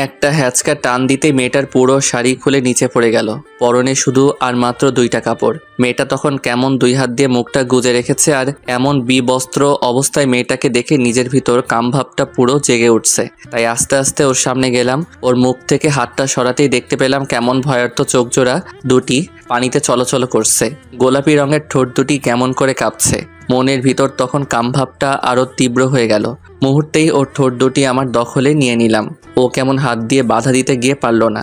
একটা হ্যাচকা টান দিতে মেয়েটার পুরো শাড়ি খুলে নিচে পড়ে গেল। পরনে শুধু আর মাত্র 2টা কাপড়। মেয়েটা তখন কেমন 2 হাত দিয়ে মুখটা গুজে রেখেছে, আর এমন বিবস্ত্র অবস্থায় মেয়েটাকে দেখে নিজের ভিতর কামভাবটা পুরো জেগে উঠছে। তাই আস্তে আস্তে ওর সামনে গেলাম। ওর মুখ থেকে হাতটা সরাতেই দেখতে পেলাম কেমন ভয়ার্থ চোখজোড়া দুটি পানিতে চলাচল করছে। গোলাপি রঙের ঠোঁট দুটি কেমন করে কাঁপছে। মনের ভিতর তখন কামভাবটা আরও তীব্র হয়ে গেল। মুহূর্তেই ওর ঠোঁট দুটি আমার দখলে নিয়ে নিলাম। ও কেমন হাত দিয়ে বাধা দিতে গিয়ে পারল না।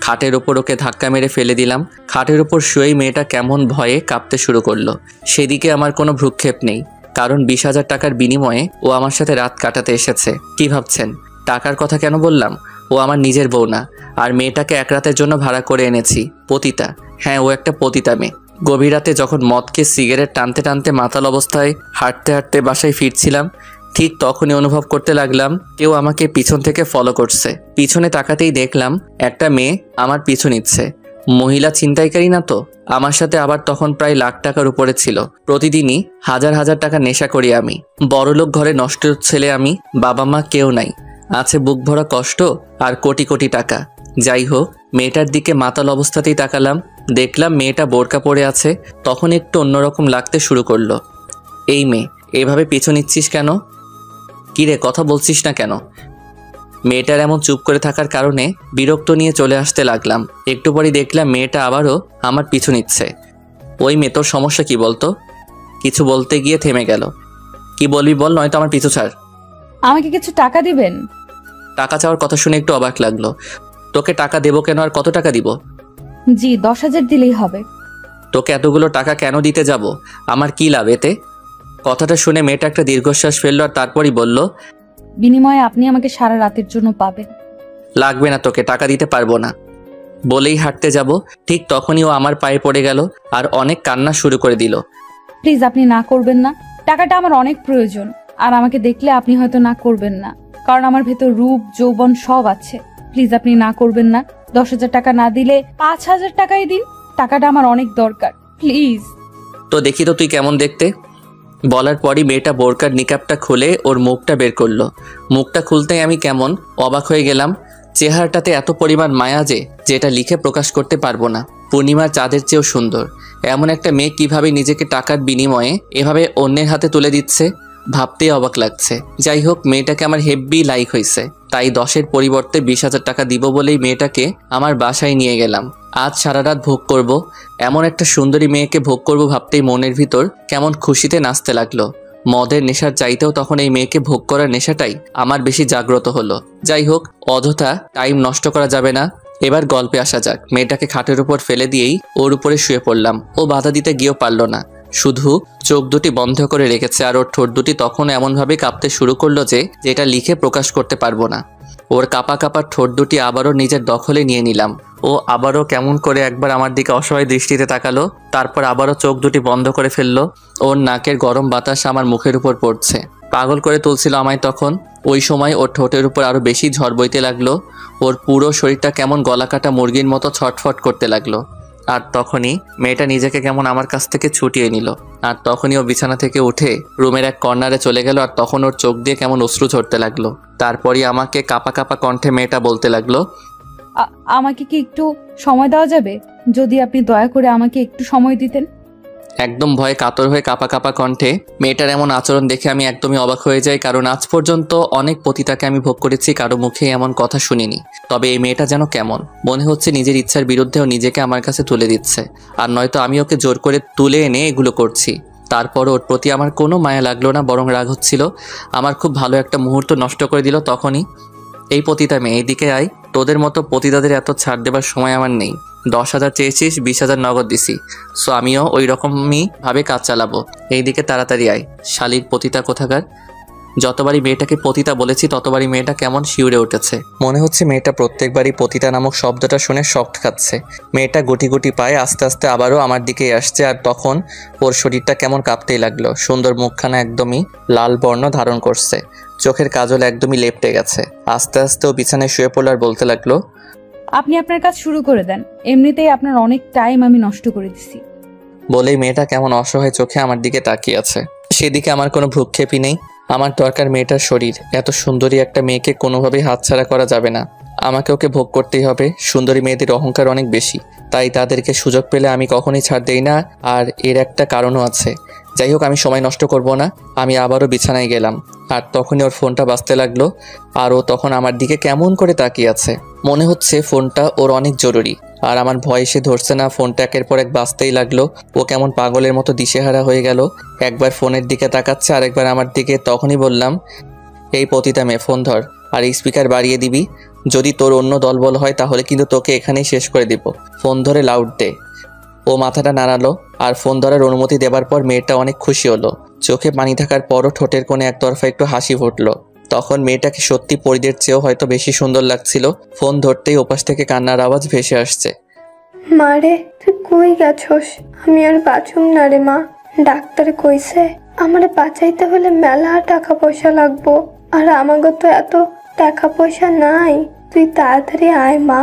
খাটের ওপর ওকে ধাক্কা মেরে ফেলে দিলাম। খাটের ওপর শুয়েই মেয়েটা কেমন ভয়ে কাঁপতে শুরু করলো। সেদিকে আমার কোনো ভ্রুক্ষেপ নেই, কারণ 20,000 টাকার বিনিময়ে ও আমার সাথে রাত কাটাতে এসেছে। কি ভাবছেন টাকার কথা কেন বললাম? ও আমার নিজের বউ না, আর মেয়েটাকে এক রাতের জন্য ভাড়া করে এনেছি। পতিতা, হ্যাঁ ও একটা পতিতা মেয়ে। গভীর রাতে যখন মদকে সিগারেট টানতে টানতে মাতাল অবস্থায় হাঁটতে হাঁটতে বাসায় ফিরছিলাম, ঠিক তখনই অনুভব করতে লাগলাম কেউ আমাকে পিছন থেকে ফলো করছে। পিছনে তাকাতেই দেখলাম একটা মেয়ে আমার পিছু নিচ্ছে। মহিলা ছিনতাইকারী না তো? আমার সাথে আবার তখন প্রায় লাখ টাকার উপরে ছিল। প্রতিদিনই হাজার হাজার টাকা নেশা করি আমি। বড়লোক ঘরে নষ্ট ছেলে আমি। বাবা মা কেউ নাই, আছে বুক ভরা কষ্ট আর কোটি কোটি টাকা। যাই হোক, মেয়েটার দিকে মাতাল অবস্থাতেই তাকালাম। দেখলাম মেয়েটা বোরকা পরে আছে। তখন একটু অন্যরকম লাগতে শুরু করলো। এই মেয়ে, এভাবে পিছু নিচ্ছিস কেন? কিরে, কথা বলছিস না কেন? মেয়েটার এমন চুপ করে থাকার কারণে বিরক্ত নিয়ে চলে আসতে লাগলাম। একটু পরে দেখলাম মেয়েটা আবারও আমার পিছু নিচ্ছে। ওই মেয়ে, তোর সমস্যা কি বলতো? কিছু বলতে গিয়ে থেমে গেল। কি বলবি বল, নয়তো আমার পিছু ছাড়। আমাকে কিছু টাকা দিবেন? টাকা চাওয়ার কথা শুনে একটু অবাক লাগলো। তোকে টাকা দেবো কেন, আর কত টাকা দিব? জি 10,000 দিলেই হবে। তোকে এতগুলো টাকা কেন দিতে যাব? আমার কি লাভ এতে? কথাটা শুনে মেয়েটা একটা দীর্ঘশ্বাস ফেললো, আর তারপরই বলল, বিনিময়ে আপনি আমাকে সারা রাতের জন্য পাবেন। লাগবে না, তোকে টাকা দিতে পারবো না। বলেই হাঁটতে যাব, ঠিক তখনই ও আমার পায়ে পড়ে গেল আর অনেক কান্না শুরু করে দিল। প্লিজ আপনি না করবেন না, টাকাটা আমার অনেক প্রয়োজন। আর আমাকে দেখলে আপনি হয়তো না করবেন না, কারণ আমার ভেতর রূপ যৌবন সব আছে। প্লিজ আপনি না করবেন না। 10,000 টাকা না দিলে 5,000 টাকাই দিন, টাকাটা আমার অনেক দরকার, প্লিজ। তো দেখি তো তুই কেমন দেখতে। বলার পরই মেয়েটা বোরকার নিকাবটা খুলে ওর মুখটা বের করলো। মুখটা খুলতেই আমি কেমন অবাক হয়ে গেলাম। চেহারাটাতে এত পরিমাণ মায়া যে যেটা লিখে প্রকাশ করতে পারবো না। পূর্ণিমার চাঁদের চেয়েও সুন্দর। এমন একটা মেয়ে কিভাবে নিজেকে টাকার বিনিময়ে এভাবে অন্যের হাতে তুলে দিচ্ছে, ভাবতেই অবাক লাগছে। যাই হোক, মেয়েটাকে আমার হেব্বি লাইক হয়েছে। তাই 10-এর পরিবর্তে 20,000 টাকা দিব বলেই মেয়েটাকে আমার বাসায় নিয়ে গেলাম। আজ সারা রাত ভোগ করব, এমন একটা সুন্দরী মেয়েকে ভোগ করব ভাবতেই মনের ভিতর কেমন খুশিতে নাচতে লাগলো। মদের নেশার চাইতেও তখন এই মেয়েকে ভোগ করার নেশাটাই আমার বেশি জাগ্রত হলো। যাই হোক, অযথা টাইম নষ্ট করা যাবে না। এবার গল্পে আসা যাক। মেয়েটাকে খাটের উপর ফেলে দিয়েই ওর উপরে শুয়ে পড়লাম। ও বাধা দিতে গিয়েও পারল না, শুধু চোখ দুটি বন্ধ করে রেখেছে। আর ওর ঠোঁট দুটি তখন এমনভাবে কাঁপতে শুরু করলো যে যেটা লিখে প্রকাশ করতে পারবো না। ওর কাঁপা কাঁপা ঠোঁট দুটি আবারও নিজের দখলে নিয়ে নিলাম। ও আবারও কেমন করে একবার আমার দিকে অসহায় দৃষ্টিতে তাকালো, তারপর আবারও চোখ দুটি বন্ধ করে ফেললো। ওর নাকের গরম বাতাস আমার মুখের উপর পড়ছে, পাগল করে তুলছিল আমায় তখন। ওই সময় ওর ঠোঁটের উপর আরও বেশি ঝড় বইতে লাগলো। ওর পুরো শরীরটা কেমন গলাকাটা মুরগির মতো ছটফট করতে লাগলো। আর তখনই মেয়েটা নিজেকে কেমন আমার কাছ থেকে ছুটিয়ে নিল। আর তখনই ও বিছানা থেকে উঠে রুমের এক কর্নারে চলে গেল। আর তখন ওর চোখ দিয়ে কেমন অশ্রু ঝরতে লাগলো। তারপরই আমাকে কাঁপা কাঁপা কণ্ঠে মেয়েটা বলতে লাগলো, আমাকে কি একটু সময় দেওয়া যাবে? যদি আপনি দয়া করে আমাকে একটু সময় দিতেন। একদম ভয়ে কাতর হয়ে কাঁপা কাঁপা কণ্ঠে মেয়েটার এমন আচরণ দেখে আমি একদমই অবাক হয়ে যাই, কারণ আজ পর্যন্ত অনেক পতিতাকে আমি ভোগ করেছি, কারো মুখে এমন কথা শুনিনি। তবে এই মেয়েটা যেন কেমন, মনে হচ্ছে নিজের ইচ্ছার বিরুদ্ধেও নিজেকে আমার কাছে তুলে দিচ্ছে। আর নয়তো আমি ওকে জোর করে তুলে এনে এগুলো করছি। তারপর ওর প্রতি আমার কোনো মায়া লাগলো না, বরং রাগ হচ্ছিল। আমার খুব ভালো একটা মুহূর্ত নষ্ট করে দিল তখনই। এই পতিতা মেয়ে, এইদিকে আয়। তোদের মতো পতিতাদের এত ছাড় দেবার সময় আমার নেই। 10,000 চেয়েছিস, 20,000 নগদ দিছি। সো আমিও ওই রকমই ভাবে কাজ চালাবো। এইদিকে তাড়াতাড়ি আয়, শালীর পতিতা কোথাকার। যতবারই মেয়েটাকে পতিতা বলেছি ততবারই মেয়েটা কেমন শিউরে উঠেছে। মনে হচ্ছে মেয়েটা প্রত্যেকবারই পতিতা নামক শব্দটা শুনে শক্ট খাচ্ছে। মেয়েটা গুটি গুটি পায়ে আস্তে আস্তে আবারও আমার দিকেই আসছে। আর তখন ওর শরীরটা কেমন কাঁপতেই লাগলো। সুন্দর মুখখানা একদমই লাল বর্ণ ধারণ করছে, চোখের কাজল একদমই লেপটে গেছে। আস্তে আস্তে ও বিছানায় শুয়ে পড়ল আর বলতে লাগলো, আপনি আপনার কাজ শুরু করে দেন, এমনিতেই আপনার অনেক টাইম আমি নষ্ট করে দিছি। বলেই মেয়েটা কেমন অসহায় চোখে আমার দিকে তাকিয়ে আছে। সেদিকে আমার কোনো ভ্রুক্ষেপই নেই। আমার দরকার মেয়েটার শরীর। এত সুন্দরী একটা মেয়েকে কোনোভাবেই হাতছাড়া করা যাবে না। আমাকে ওকে ভোগ করতেই হবে। সুন্দরী মেয়েদের অহংকার অনেক বেশি, তাই তাদেরকে সুযোগ পেলে আমি কখনোই ছাড় দেই না। আর এর একটা কারণও আছে। যাই হোক, আমি সময় নষ্ট করব না। আমি আবারও বিছানায় গেলাম, আর তখনই ওর ফোনটা বাজতে লাগলো। আর ও তখন আমার দিকে কেমন করে তাকিয়ে আছে, মনে হচ্ছে ফোনটা ওর অনেক জরুরি। আর আমার ভয় সে ধরছে না, ফোনটা একের পর এক বাজতেই লাগলো। ও কেমন পাগলের মতো দিশেহারা হয়ে গেল, একবার ফোনের দিকে তাকাচ্ছে আর একবার আমার দিকে। তখনই বললাম, এই পতিতা মেয়ে, ফোন ধর আর স্পিকার বাড়িয়ে দিবি। যদি তোর অন্য দলবল হয় তাহলে কিন্তু তোকে এখানেই শেষ করে দিব। ফোন ধরে লাউড দে। ও মাথাটা নাড়ালো আর ফোন ধরার অনুমতি দেবার পর মেয়েটা অনেক খুশি হলো। চোখে পানি থাকার পরও ঠোঁটের কোণে একতরফা একটু হাসি ফুটলো। তখন মেয়েটাকে সত্যি পরিদের চেয়েও হয়তো বেশি সুন্দর লাগছিল। ফোন ধরতেই ওপাশ থেকে কান্নার আওয়াজ ভেসে আসছে। মারে, তুই কই গেছস? আমি আর বাঁচুম না রে মা। ডাক্তার কইছে আমারে বাঁচাইতে হলে মেলা টাকা পয়সা লাগবো, আর আমাকে তো এত টাকা পয়সা নাই। তুই তাড়াতাড়ি আয় মা।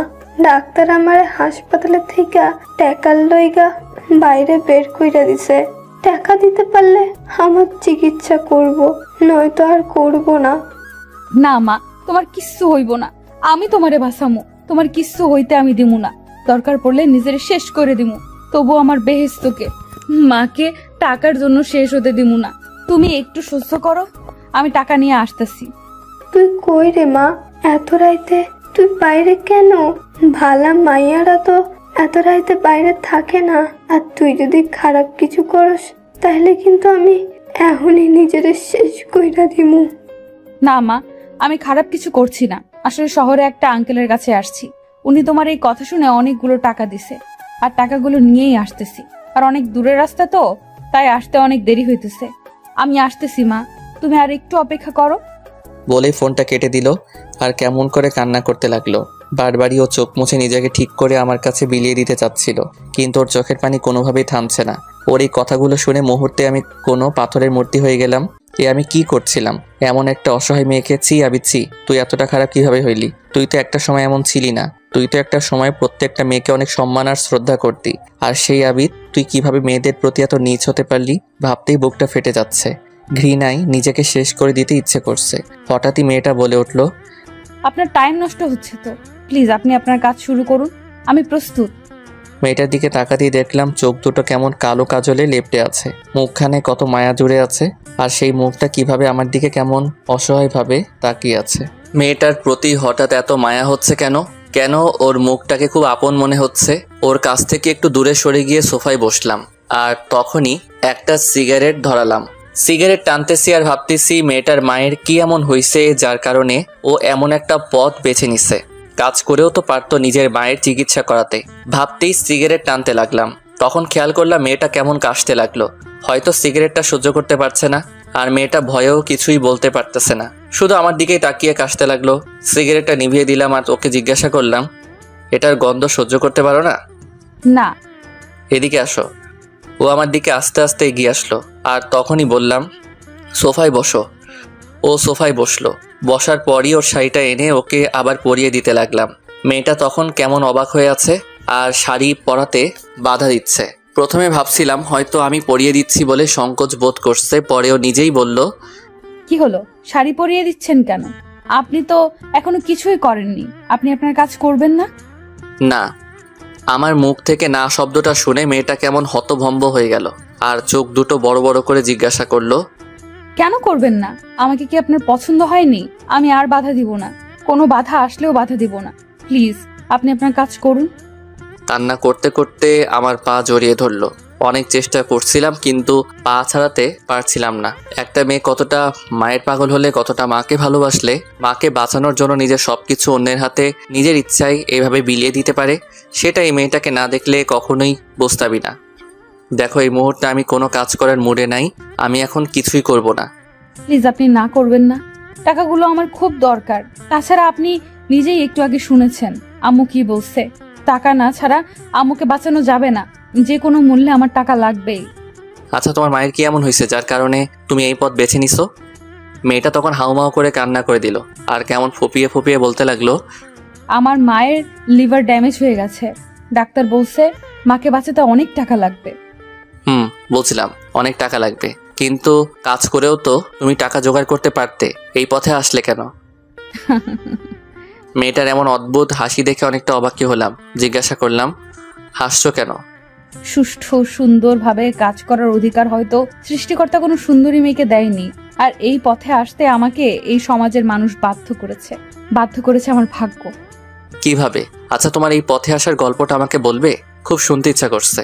ডাক্তার আমার হাসপাতালে থেকে টাকার লইগা বাইরে বের কইরা দিছে। টাকা দিতে পারলে আমার চিকিৎসা করব, নয়তো আর করব না। না মা, তোমার কিচ্ছু হইব না। আমি তোমারে বাঁচামু, তোমার কিচ্ছু হইতে আমি দিমু না। দরকার পড়লে নিজের শেষ করে দিমু, তবু আমার বেহেস্তকে মাকে টাকার জন্য শেষ হতে দিমু না। তুমি একটু সহ্য করো, আমি টাকা নিয়ে আসতেছি। তুই কই রে মা? এত রাইতে তুই বাইরে কেন? ভালা মাইয়ারা তো এত রাইতে বাইরে থাকে না। আর তুই যদি খারাপ কিছু করস তাহলে কিন্তু আমি এখনই নিজের শেষ কইরা দিমু। না মা, আমি খারাপ কিছু করছি না। আসলে শহরে একটা আঙ্কেলের কাছে আসছি। উনি তোমার এই কথা শুনে অনেকগুলো টাকা দিছে, আর টাকাগুলো নিয়েই আসতেছি। আর অনেক দূরের রাস্তা তো, তাই আসতে অনেক দেরি হইতেছে। আমি আসতেছি মা, তুমি আর একটু অপেক্ষা করো। বলে ফোনটা কেটে দিল আর কেমন করে কান্না করতে লাগলো। বারবারই ও চোখ মুছে নিজেকে ঠিক করে আমার কাছে বিলিয়ে দিতে চাচ্ছিল, কিন্তু ওর চোখের পানি কোনোভাবেই থামছে না। ওর এই কথাগুলো শুনে মুহূর্তে আমি কোনো পাথরের মূর্তি হয়ে গেলাম। আমি কি করছিলাম? এমন একটা অসহায় মেয়েকে আবিচ্ছি। তুই এতটা খারাপ কিভাবে হইলি? তুই তো একটা সময় এমন ছিলি না। তুই তো একটা সময় প্রত্যেকটা মেয়েকে অনেক সম্মান আর শ্রদ্ধা করতি। আর সেই আবিদ তুই কিভাবে মেয়েদের প্রতি এত নীচ হতে পারলি? ভাবতেই বুকটা ফেটে যাচ্ছে। ঘৃণায় নিজেকে শেষ করে দিতে ইচ্ছে করছে। হঠাৎই মেয়েটা বলে উঠল, আপনার টাইম নষ্ট হচ্ছে তো, প্লিজ আপনি আপনার কাজ শুরু করুন, আমি প্রস্তুত। মেয়েটার দিকে তাকাতেই দেখলাম চোখ দুটো কেমন কালো কাজলে লেপটে আছে, মুখখানে কত মায়া জুড়ে আছে। আর সেই মুখটা কিভাবে আমার দিকে কেমন অসহায়ভাবে তাকিয়ে আছে। মেয়েটার প্রতি হঠাৎ এত মায়া হচ্ছে কেন? কেন ওর মুখটাকে খুব আপন মনে হচ্ছে? ওর কাছ থেকে একটু দূরে সরে গিয়ে সোফায় বসলাম, আর তখনই একটা সিগারেট ধরালাম। সিগারেট টানতেছি আর ভাবতেছি মেয়েটার মায়ের কি এমন হয়েছে যার কারণে ও এমন একটা পথ বেছে নিছে। কাজ করেও তো পারতো নিজের মায়ের চিকিৎসা করাতে। ভাবতেই সিগারেট টানতে লাগলাম। তখন খেয়াল করলাম মেয়েটা কেমন কাশতে লাগলো। হয়তো সিগারেটটা সহ্য করতে পারছে না, আর মেয়েটা ভয়েও কিছুই বলতে পারতেছে না, শুধু আমার দিকেই তাকিয়ে কাশতে লাগলো। সিগারেটটা নিভিয়ে দিলাম আর ওকে জিজ্ঞাসা করলাম, এটার গন্ধ সহ্য করতে পারো না? না। এদিকে আসো। ও আমার দিকে আস্তে আস্তে এগিয়ে আসলো, আর তখনই বললাম, সোফায় বসো। ও সোফায় বসলো। বসার পরই ওর শাড়িটা এনে ওকে আবার পরিয়ে দিতে লাগলাম। মেয়েটা তখন কেমন অবাক হয়ে আছে আর শাড়ি পরাতে বাধা দিচ্ছে। প্রথমে ভাবছিলাম হয়তো আমি পরিয়ে দিচ্ছি বলে সংকোচ বোধ করছে, পরেও নিজেই বলল, কি হলো, শাড়ি পরিয়ে দিচ্ছেন কেন? আপনি তো এখনো কিছুই করেননি, আপনি আপনার কাজ করবেন না? না। আমার মুখ থেকে না শব্দটা শুনে মেয়েটা কেমন হতভম্ব হয়ে গেল, আর চোখ দুটো বড় বড় করে জিজ্ঞাসা করলো, কেন করবেন না? আমাকে কি আপনার পছন্দ হয়নি? আমি আর বাধা দিব না, কোনো বাধা আসলেও বাধা দিব না। প্লিজ আপনি আপনার কাজ করুন। কান্না করতে করতে আমার পা জড়িয়ে ধরলো। অনেক চেষ্টা করছিলাম কিন্তু পা ছাড়াতে পারছিলাম না। একটা মেয়ে কতটা মায়ের পাগল হলে, কতটা মাকে ভালোবাসলে মাকে বাঁচানোর জন্য নিজের সবকিছু অন্যের হাতে নিজের ইচ্ছায় এইভাবে বিলিয়ে দিতে পারে, সেটা এই মেয়েটাকে না দেখলে কখনোই বুঝতাবি না। দেখো, এই মুহূর্তে আমি কোনো কাজ করার মুডে নাই। আমি এখন কিছুই করব না। প্লিজ আপনি না করবেন না, টাকাগুলো আমার খুব দরকার। তাছাড়া আপনি নিজেই একটু আগে শুনেছেন আম্মু কি বলছে। টাকা না ছাড়া আম্মুকে বাঁচানো যাবে না, যে কোনো মূল্যে আমার টাকা লাগবেই। আচ্ছা, তোমার মায়ের কি এমন হয়েছে যার কারণে তুমি এই পথ বেছে নিছো? মেয়েটা তখন হাউমাউ করে কান্না করে দিল আর কেমন ফুপিয়ে ফুপিয়ে বলতে লাগলো, আমার মায়ের লিভার ড্যামেজ হয়ে গেছে। ডাক্তার বলছে মাকে বাঁচাতে অনেক টাকা লাগবে। বলছিলাম অনেক টাকা লাগবে, কিন্তু কাজ করেও তো তুমি টাকা জোগাড় করতে পারতে। এই পথে আসলে কেন? মেয়েটার এমন অদ্ভুত হাসি দেখে অনেকটা অবাকই হলাম। জিজ্ঞাসা করলাম, হাসছো কেন? সুষ্ঠু সুন্দরভাবে কাজ করার অধিকার হয়তো সৃষ্টিকর্তা কোনো সুন্দরী মেয়েকে দেয়নি, আর এই পথে আসতে আমাকে এই সমাজের মানুষ বাধ্য করেছে আমার ভাগ্য। কিভাবে? আচ্ছা, তোমার এই পথে আসার গল্পটা আমাকে বলবে? খুব শুনতে ইচ্ছা করছে।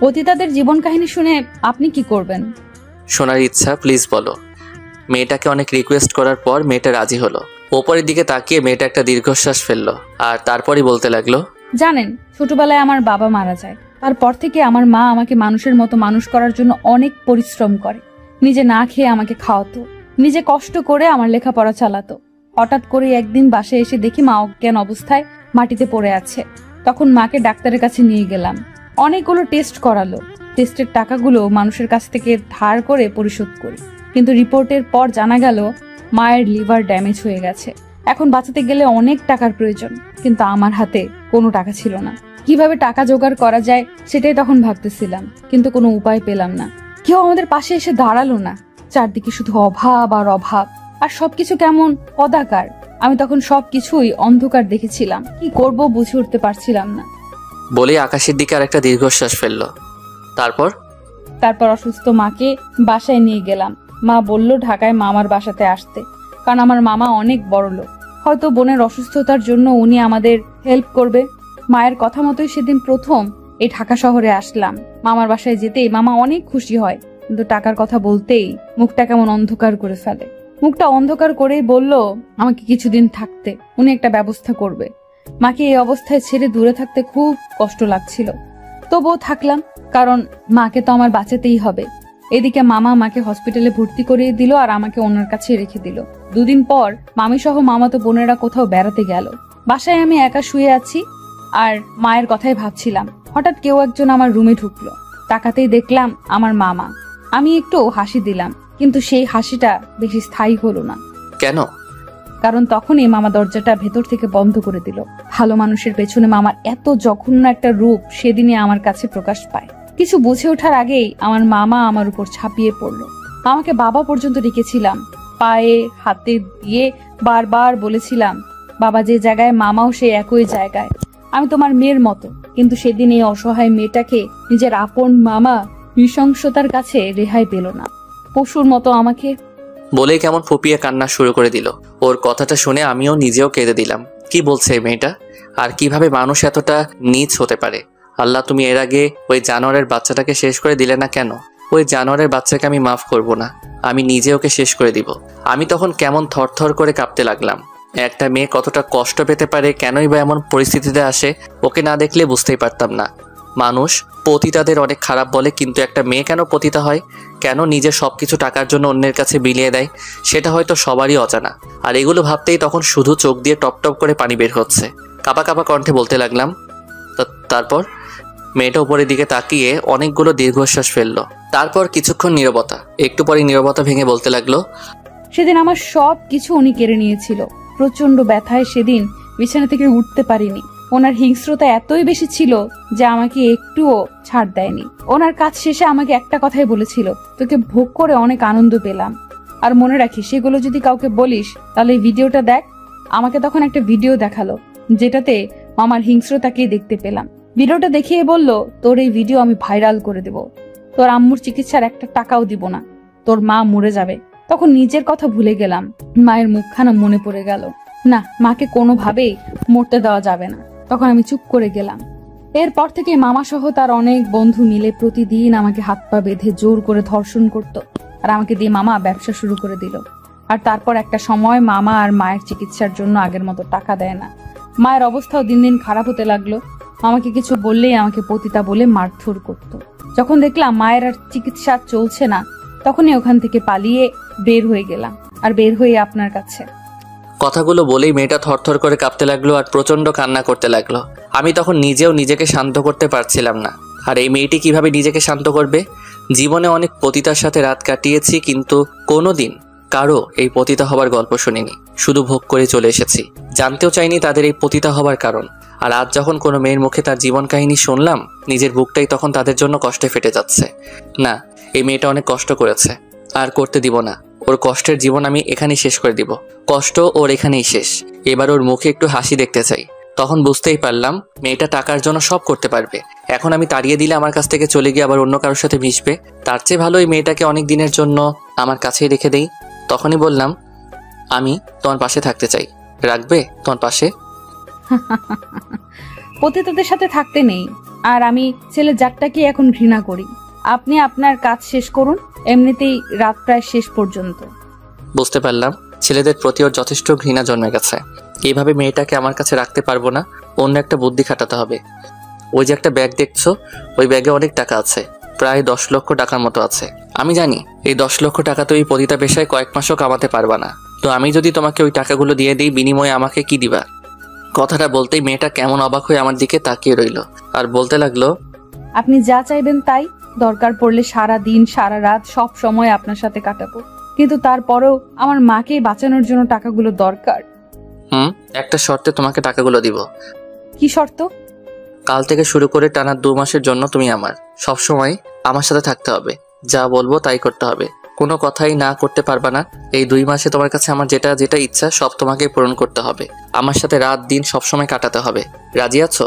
পতিতাদের জীবন কাহিনী শুনে আপনি কি করবেন? শোনার ইচ্ছা, প্লিজ বলো। মেয়েটাকে অনেক রিকোয়েস্ট করার পর মেয়েটা রাজি হলো। ওপরের দিকে তাকিয়ে মেয়েটা একটা দীর্ঘশ্বাস ফেললো, আর তারপরই বলতে লাগলো, জানেন, ছোটবেলায় আমার বাবা মারা যায়। তারপর থেকে আমার মা আমাকে মানুষের মতো মানুষ করার জন্য অনেক পরিশ্রম করে। নিজে না খেয়ে আমাকে খাওয়াতো, নিজে কষ্ট করে আমার লেখাপড়া চালাতো। হঠাৎ করে একদিন বাসায় এসে দেখি মা অজ্ঞান অবস্থায় মাটিতে পড়ে আছে। তখন মাকে ডাক্তারের কাছে নিয়ে গেলাম। অনেকগুলো টেস্ট করালো। টেস্টের টাকাগুলো মানুষের কাছ থেকে ধার করে পরিশোধ করি, কিন্তু রিপোর্টের পর জানা গেল মায়ের লিভার ড্যামেজ হয়ে গেছে। এখন বাঁচাতে গেলে অনেক টাকার প্রয়োজন, কিন্তু আমার হাতে কোনো টাকা ছিল না। কিভাবে টাকা জোগাড় করা যায় সেটাই তখন ভাবতেছিলাম, কিন্তু কোনো উপায় পেলাম না। কেউ আমাদের পাশে এসে দাঁড়ালো না। চারদিকে শুধু অভাব আর অভাব, আর সবকিছু কেমন কদাকার। আমি তখন সবকিছুই অন্ধকার দেখেছিলাম, কি করব বুঝে উঠতে পারছিলাম না। বলে আকাশের দিকে আর একটা দীর্ঘশ্বাস ফেললো। তারপর অসুস্থ মাকে বাসায় নিয়ে গেলাম। মা বলল ঢাকায় মামার বাসাতে আসতে, কারণ আমার মামা অনেক বড় লোক। হয়তো বোনের অসুস্থতার জন্য উনি আমাদের হেল্প করবে। মায়ের কথা মতোই সেদিন প্রথম এই ঢাকা শহরে আসলাম। মামার বাসায় যেতেই মামা অনেক খুশি হয়, কিন্তু টাকার কথা বলতেই মুখটা কেমন অন্ধকার করে ফেলে। মুখটা অন্ধকার করেই বলল আমাকে কিছুদিন থাকতে, উনি একটা ব্যবস্থা করবে। মাকে এই অবস্থায় ছেড়ে দূরে থাকতে খুব কষ্ট লাগছিল, তবুও থাকলাম, কারণ মাকে তো আমার বাঁচাতেই হবে। এদিকে মামা মাকে হসপিটালে ভর্তি করিয়ে দিল আর আমাকে ওনার কাছে রেখে দিল। দুদিন পর মামি সহ মামাতো বোনেরা কোথাও বেড়াতে গেল। বাসায় আমি একা শুয়ে আছি আর মায়ের কথাই ভাবছিলাম। হঠাৎ কেউ একজন আমার রুমে ঢুকলো। তাকাতেই দেখলাম আমার মামা। আমি একটু হাসি দিলাম, কিন্তু সেই হাসিটা বেশি স্থায়ী হলো না। কেন? কারণ তখনই মামা দরজাটা ভেতর থেকে বন্ধ করে দিল। ভালো মানুষের পেছনে মামার এত জঘন্য একটা রূপ সেদিনই আমার কাছে প্রকাশ পায়। কিছু বুঝে ওঠার আগেই আমার মামা আমার উপর ঝাঁপিয়ে পড়লো। আমাকে বাবা পর্যন্ত ডেকেছিলাম, পায়ে হাতে দিয়ে বারবার বলেছিলাম বাবা যে জায়গায় মামাও সেই একই জায়গায়, আমি তোমার মেয়ের মতো। কিন্তু সেদিন এই অসহায় মেয়েটাকে নিজের আপন মামা নৃশংসতার কাছে রেহাই পেল না, পশুর মতো আমাকে বলেই কেমন ফুপিয়ে কান্না শুরু করে দিল। ওর কথাটা শুনে আমিও নিজেও কেঁদে দিলাম। কি বলছে এই মেয়েটা? আর কিভাবে মানুষ এতটা নীচ হতে পারে? আল্লাহ, তুমি এর আগে ওই জানোয়ারের বাচ্চাটাকে শেষ করে দিলে না কেন? ওই জানোয়ারের বাচ্চাকে আমি মাফ করব না, আমি নিজে ওকে শেষ করে দিব। আমি তখন কেমন থরথর করে কাঁপতে লাগলাম। একটা মেয়ে কতটা কষ্ট পেতে পারে, কেনই বা এমন পরিস্থিতিতে আসে, ওকে না দেখলে বুঝতেই পারতাম না। মানুষ পতিতাদের অনেক খারাপ বলে, কিন্তু একটা মেয়ে কেন পতিতা হয়, কেন নিজের সবকিছু টাকার জন্য অন্যের কাছে বিলিয়ে দেয়, সেটা হয়তো সবারই অজানা। আর এগুলো ভাবতেই তখন শুধু চোখ দিয়ে টপ টপ করে পানি বের হচ্ছে। কাঁপা কাঁপা কণ্ঠে বলতে লাগলাম, তারপর? মেয়েটা উপরের দিকে তাকিয়ে অনেকগুলো দীর্ঘশ্বাস ফেললো। তারপর কিছুক্ষণ নীরবতা। একটু পরে নীরবতা ভেঙে বলতে লাগলো, সেদিন আমার সব কিছু উনি কেড়ে নিয়েছিল। প্রচন্ড ব্যথায় সেদিন বিছানা থেকে উঠতে পারিনি। ওনার হিংস্রতা এতই বেশি ছিল যে আমাকে একটুও ছাড় দেয়নি। ওনার কাজ শেষে আমাকে একটা কথাই বলেছিল, তোকে ভোগ করে অনেক আনন্দ পেলাম, আর মনে রাখিস সেগুলো যদি কাউকে বলিস তাহলে এই ভিডিওটা দেখ। আমাকে তখন একটা ভিডিও দেখালো যেটাতে মামার হিংস্রতাকেই দেখতে পেলাম। ভিডিওটা দেখিয়ে বলল, তোর এই ভিডিও আমি ভাইরাল করে দেব, তোর আম্মুর চিকিৎসার একটা টাকাও দিব না, তোর মা মরে যাবে। তখন নিজের কথা ভুলে গেলাম, মায়ের মুখখানা মনে পড়ে গেল। না, মাকে কোনোভাবেই মরতে দেওয়া যাবে না। তখন আমি চুপ করে গেলাম। এরপর থেকে মামা সহ তার অনেক বন্ধু মিলে প্রতিদিন আমাকে হাত পা বেঁধে জোর করে ধর্ষণ করত, আর আমাকে দিয়ে মামা ব্যবসা শুরু করে দিল। আর তারপর একটা সময় মামা আর মায়ের চিকিৎসার জন্য আগের মতো টাকা দেয় না। মায়ের অবস্থাও দিন দিন খারাপ হতে লাগলো। মামাকে কিছু বললেই আমাকে পতিতা বলে মারধর করত। যখন দেখলাম মায়ের আর চিকিৎসা চলছে না, তখনই ওখান থেকে পালিয়ে বের হয়ে গেলাম, আর বের হয়ে আপনার কাছে। কথাগুলো বলেই মেয়েটা থরথর করে কাঁপতে লাগলো আর প্রচন্ড কান্না করতে লাগলো। আমি তখন নিজেও নিজেকে শান্ত করতে পারছিলাম না। আর এই মেয়েটি কিভাবে নিজেকে শান্ত করবে? জীবনে অনেক পতিতার সাথে রাত কাটিয়েছি, কিন্তু কোনোদিন কারো এই পতিতা হবার গল্প শুনিনি। শুধু ভোগ করে চলে এসেছি, জানতেও চাইনি তাদের এই পতিতা হবার কারণ। আর আজ যখন কোনো মেয়ের মুখে তার জীবন কাহিনী শুনলাম, নিজের বুকটাই তখন তাদের জন্য কষ্টে ফেটে যাচ্ছে। না, এই মেয়েটা অনেক কষ্ট করেছে, আর করতে দিব না। ওর কষ্টের জীবন আমি এখানেই শেষ করে দিব। কষ্ট ওর এখানেই শেষ। এবার ওর মুখে একটু হাসি দেখতে চাই। তখন বুঝতেই পারলাম মেয়েটা টাকার জন্য সব করতে পারবে। এখন আমি তাড়িয়ে দিলে আমার কাছ থেকে চলে গিয়ে আবার অন্য কারোর সাথে মিশবে। তার চেয়ে ভালো এই মেয়েটাকে অনেক দিনের জন্য আমার কাছেই রেখে দেই। তখনই বললাম, আমি তোমার পাশে থাকতে চাই, রাখবে তোমার পাশে? পতিতদের সাথে থাকতে নেই। আর আমি ছেলে জাতটাকে এখন ঘৃণা করি। আপনি আপনার কাজ শেষ করুন, এমনিতেই রাত প্রায় শেষ পর্যন্ত। বুঝতে পারলাম ছেলেদের প্রতি ওর যথেষ্ট ঘৃণা জন্মে গেছে। এইভাবে মেয়েটাকে আমার কাছে রাখতে পারবো না, অন্য একটা বুদ্ধি খাটাতে হবে। ওই যে একটা ব্যাগ দেখছো, ওই ব্যাগে অনেক টাকা আছে, প্রায় 10 লক্ষ টাকার মতো আছে। আমি জানি এই 10 লক্ষ টাকা তো এই পতিতা পেশায় কয়েক মাসও কামাতে পারবা না। তো আমি যদি তোমাকে ওই টাকাগুলো দিয়ে দিই, বিনিময়ে আমাকে কি দিবা? কথাটা বলতেই মেয়েটা কেমন অবাক হয়ে আমার দিকে তাকিয়ে রইল আর বলতে লাগলো, আপনি যা চাইবেন তাই। দরকার পড়লে সারা দিন সারা রাত সব সময় আপনার সাথে কাটাবো, কিন্তু তারপরেও আমার মাকে বাঁচানোর জন্য টাকাগুলো দরকার। একটা শর্তে তোমাকে টাকাগুলো দিব। কি শর্ত? কাল থেকে শুরু করে টানা 2 মাসের জন্য তুমি আমার সবসময় আমার সাথে থাকতে হবে। যা বলবো তাই করতে হবে, কোনো কথাই না করতে পারবা না। এই 2 মাসে তোমার কাছে আমার যেটা যেটা ইচ্ছা সব তোমাকে পূরণ করতে হবে। আমার সাথে রাত দিন সবসময় কাটাতে হবে। রাজি আছো?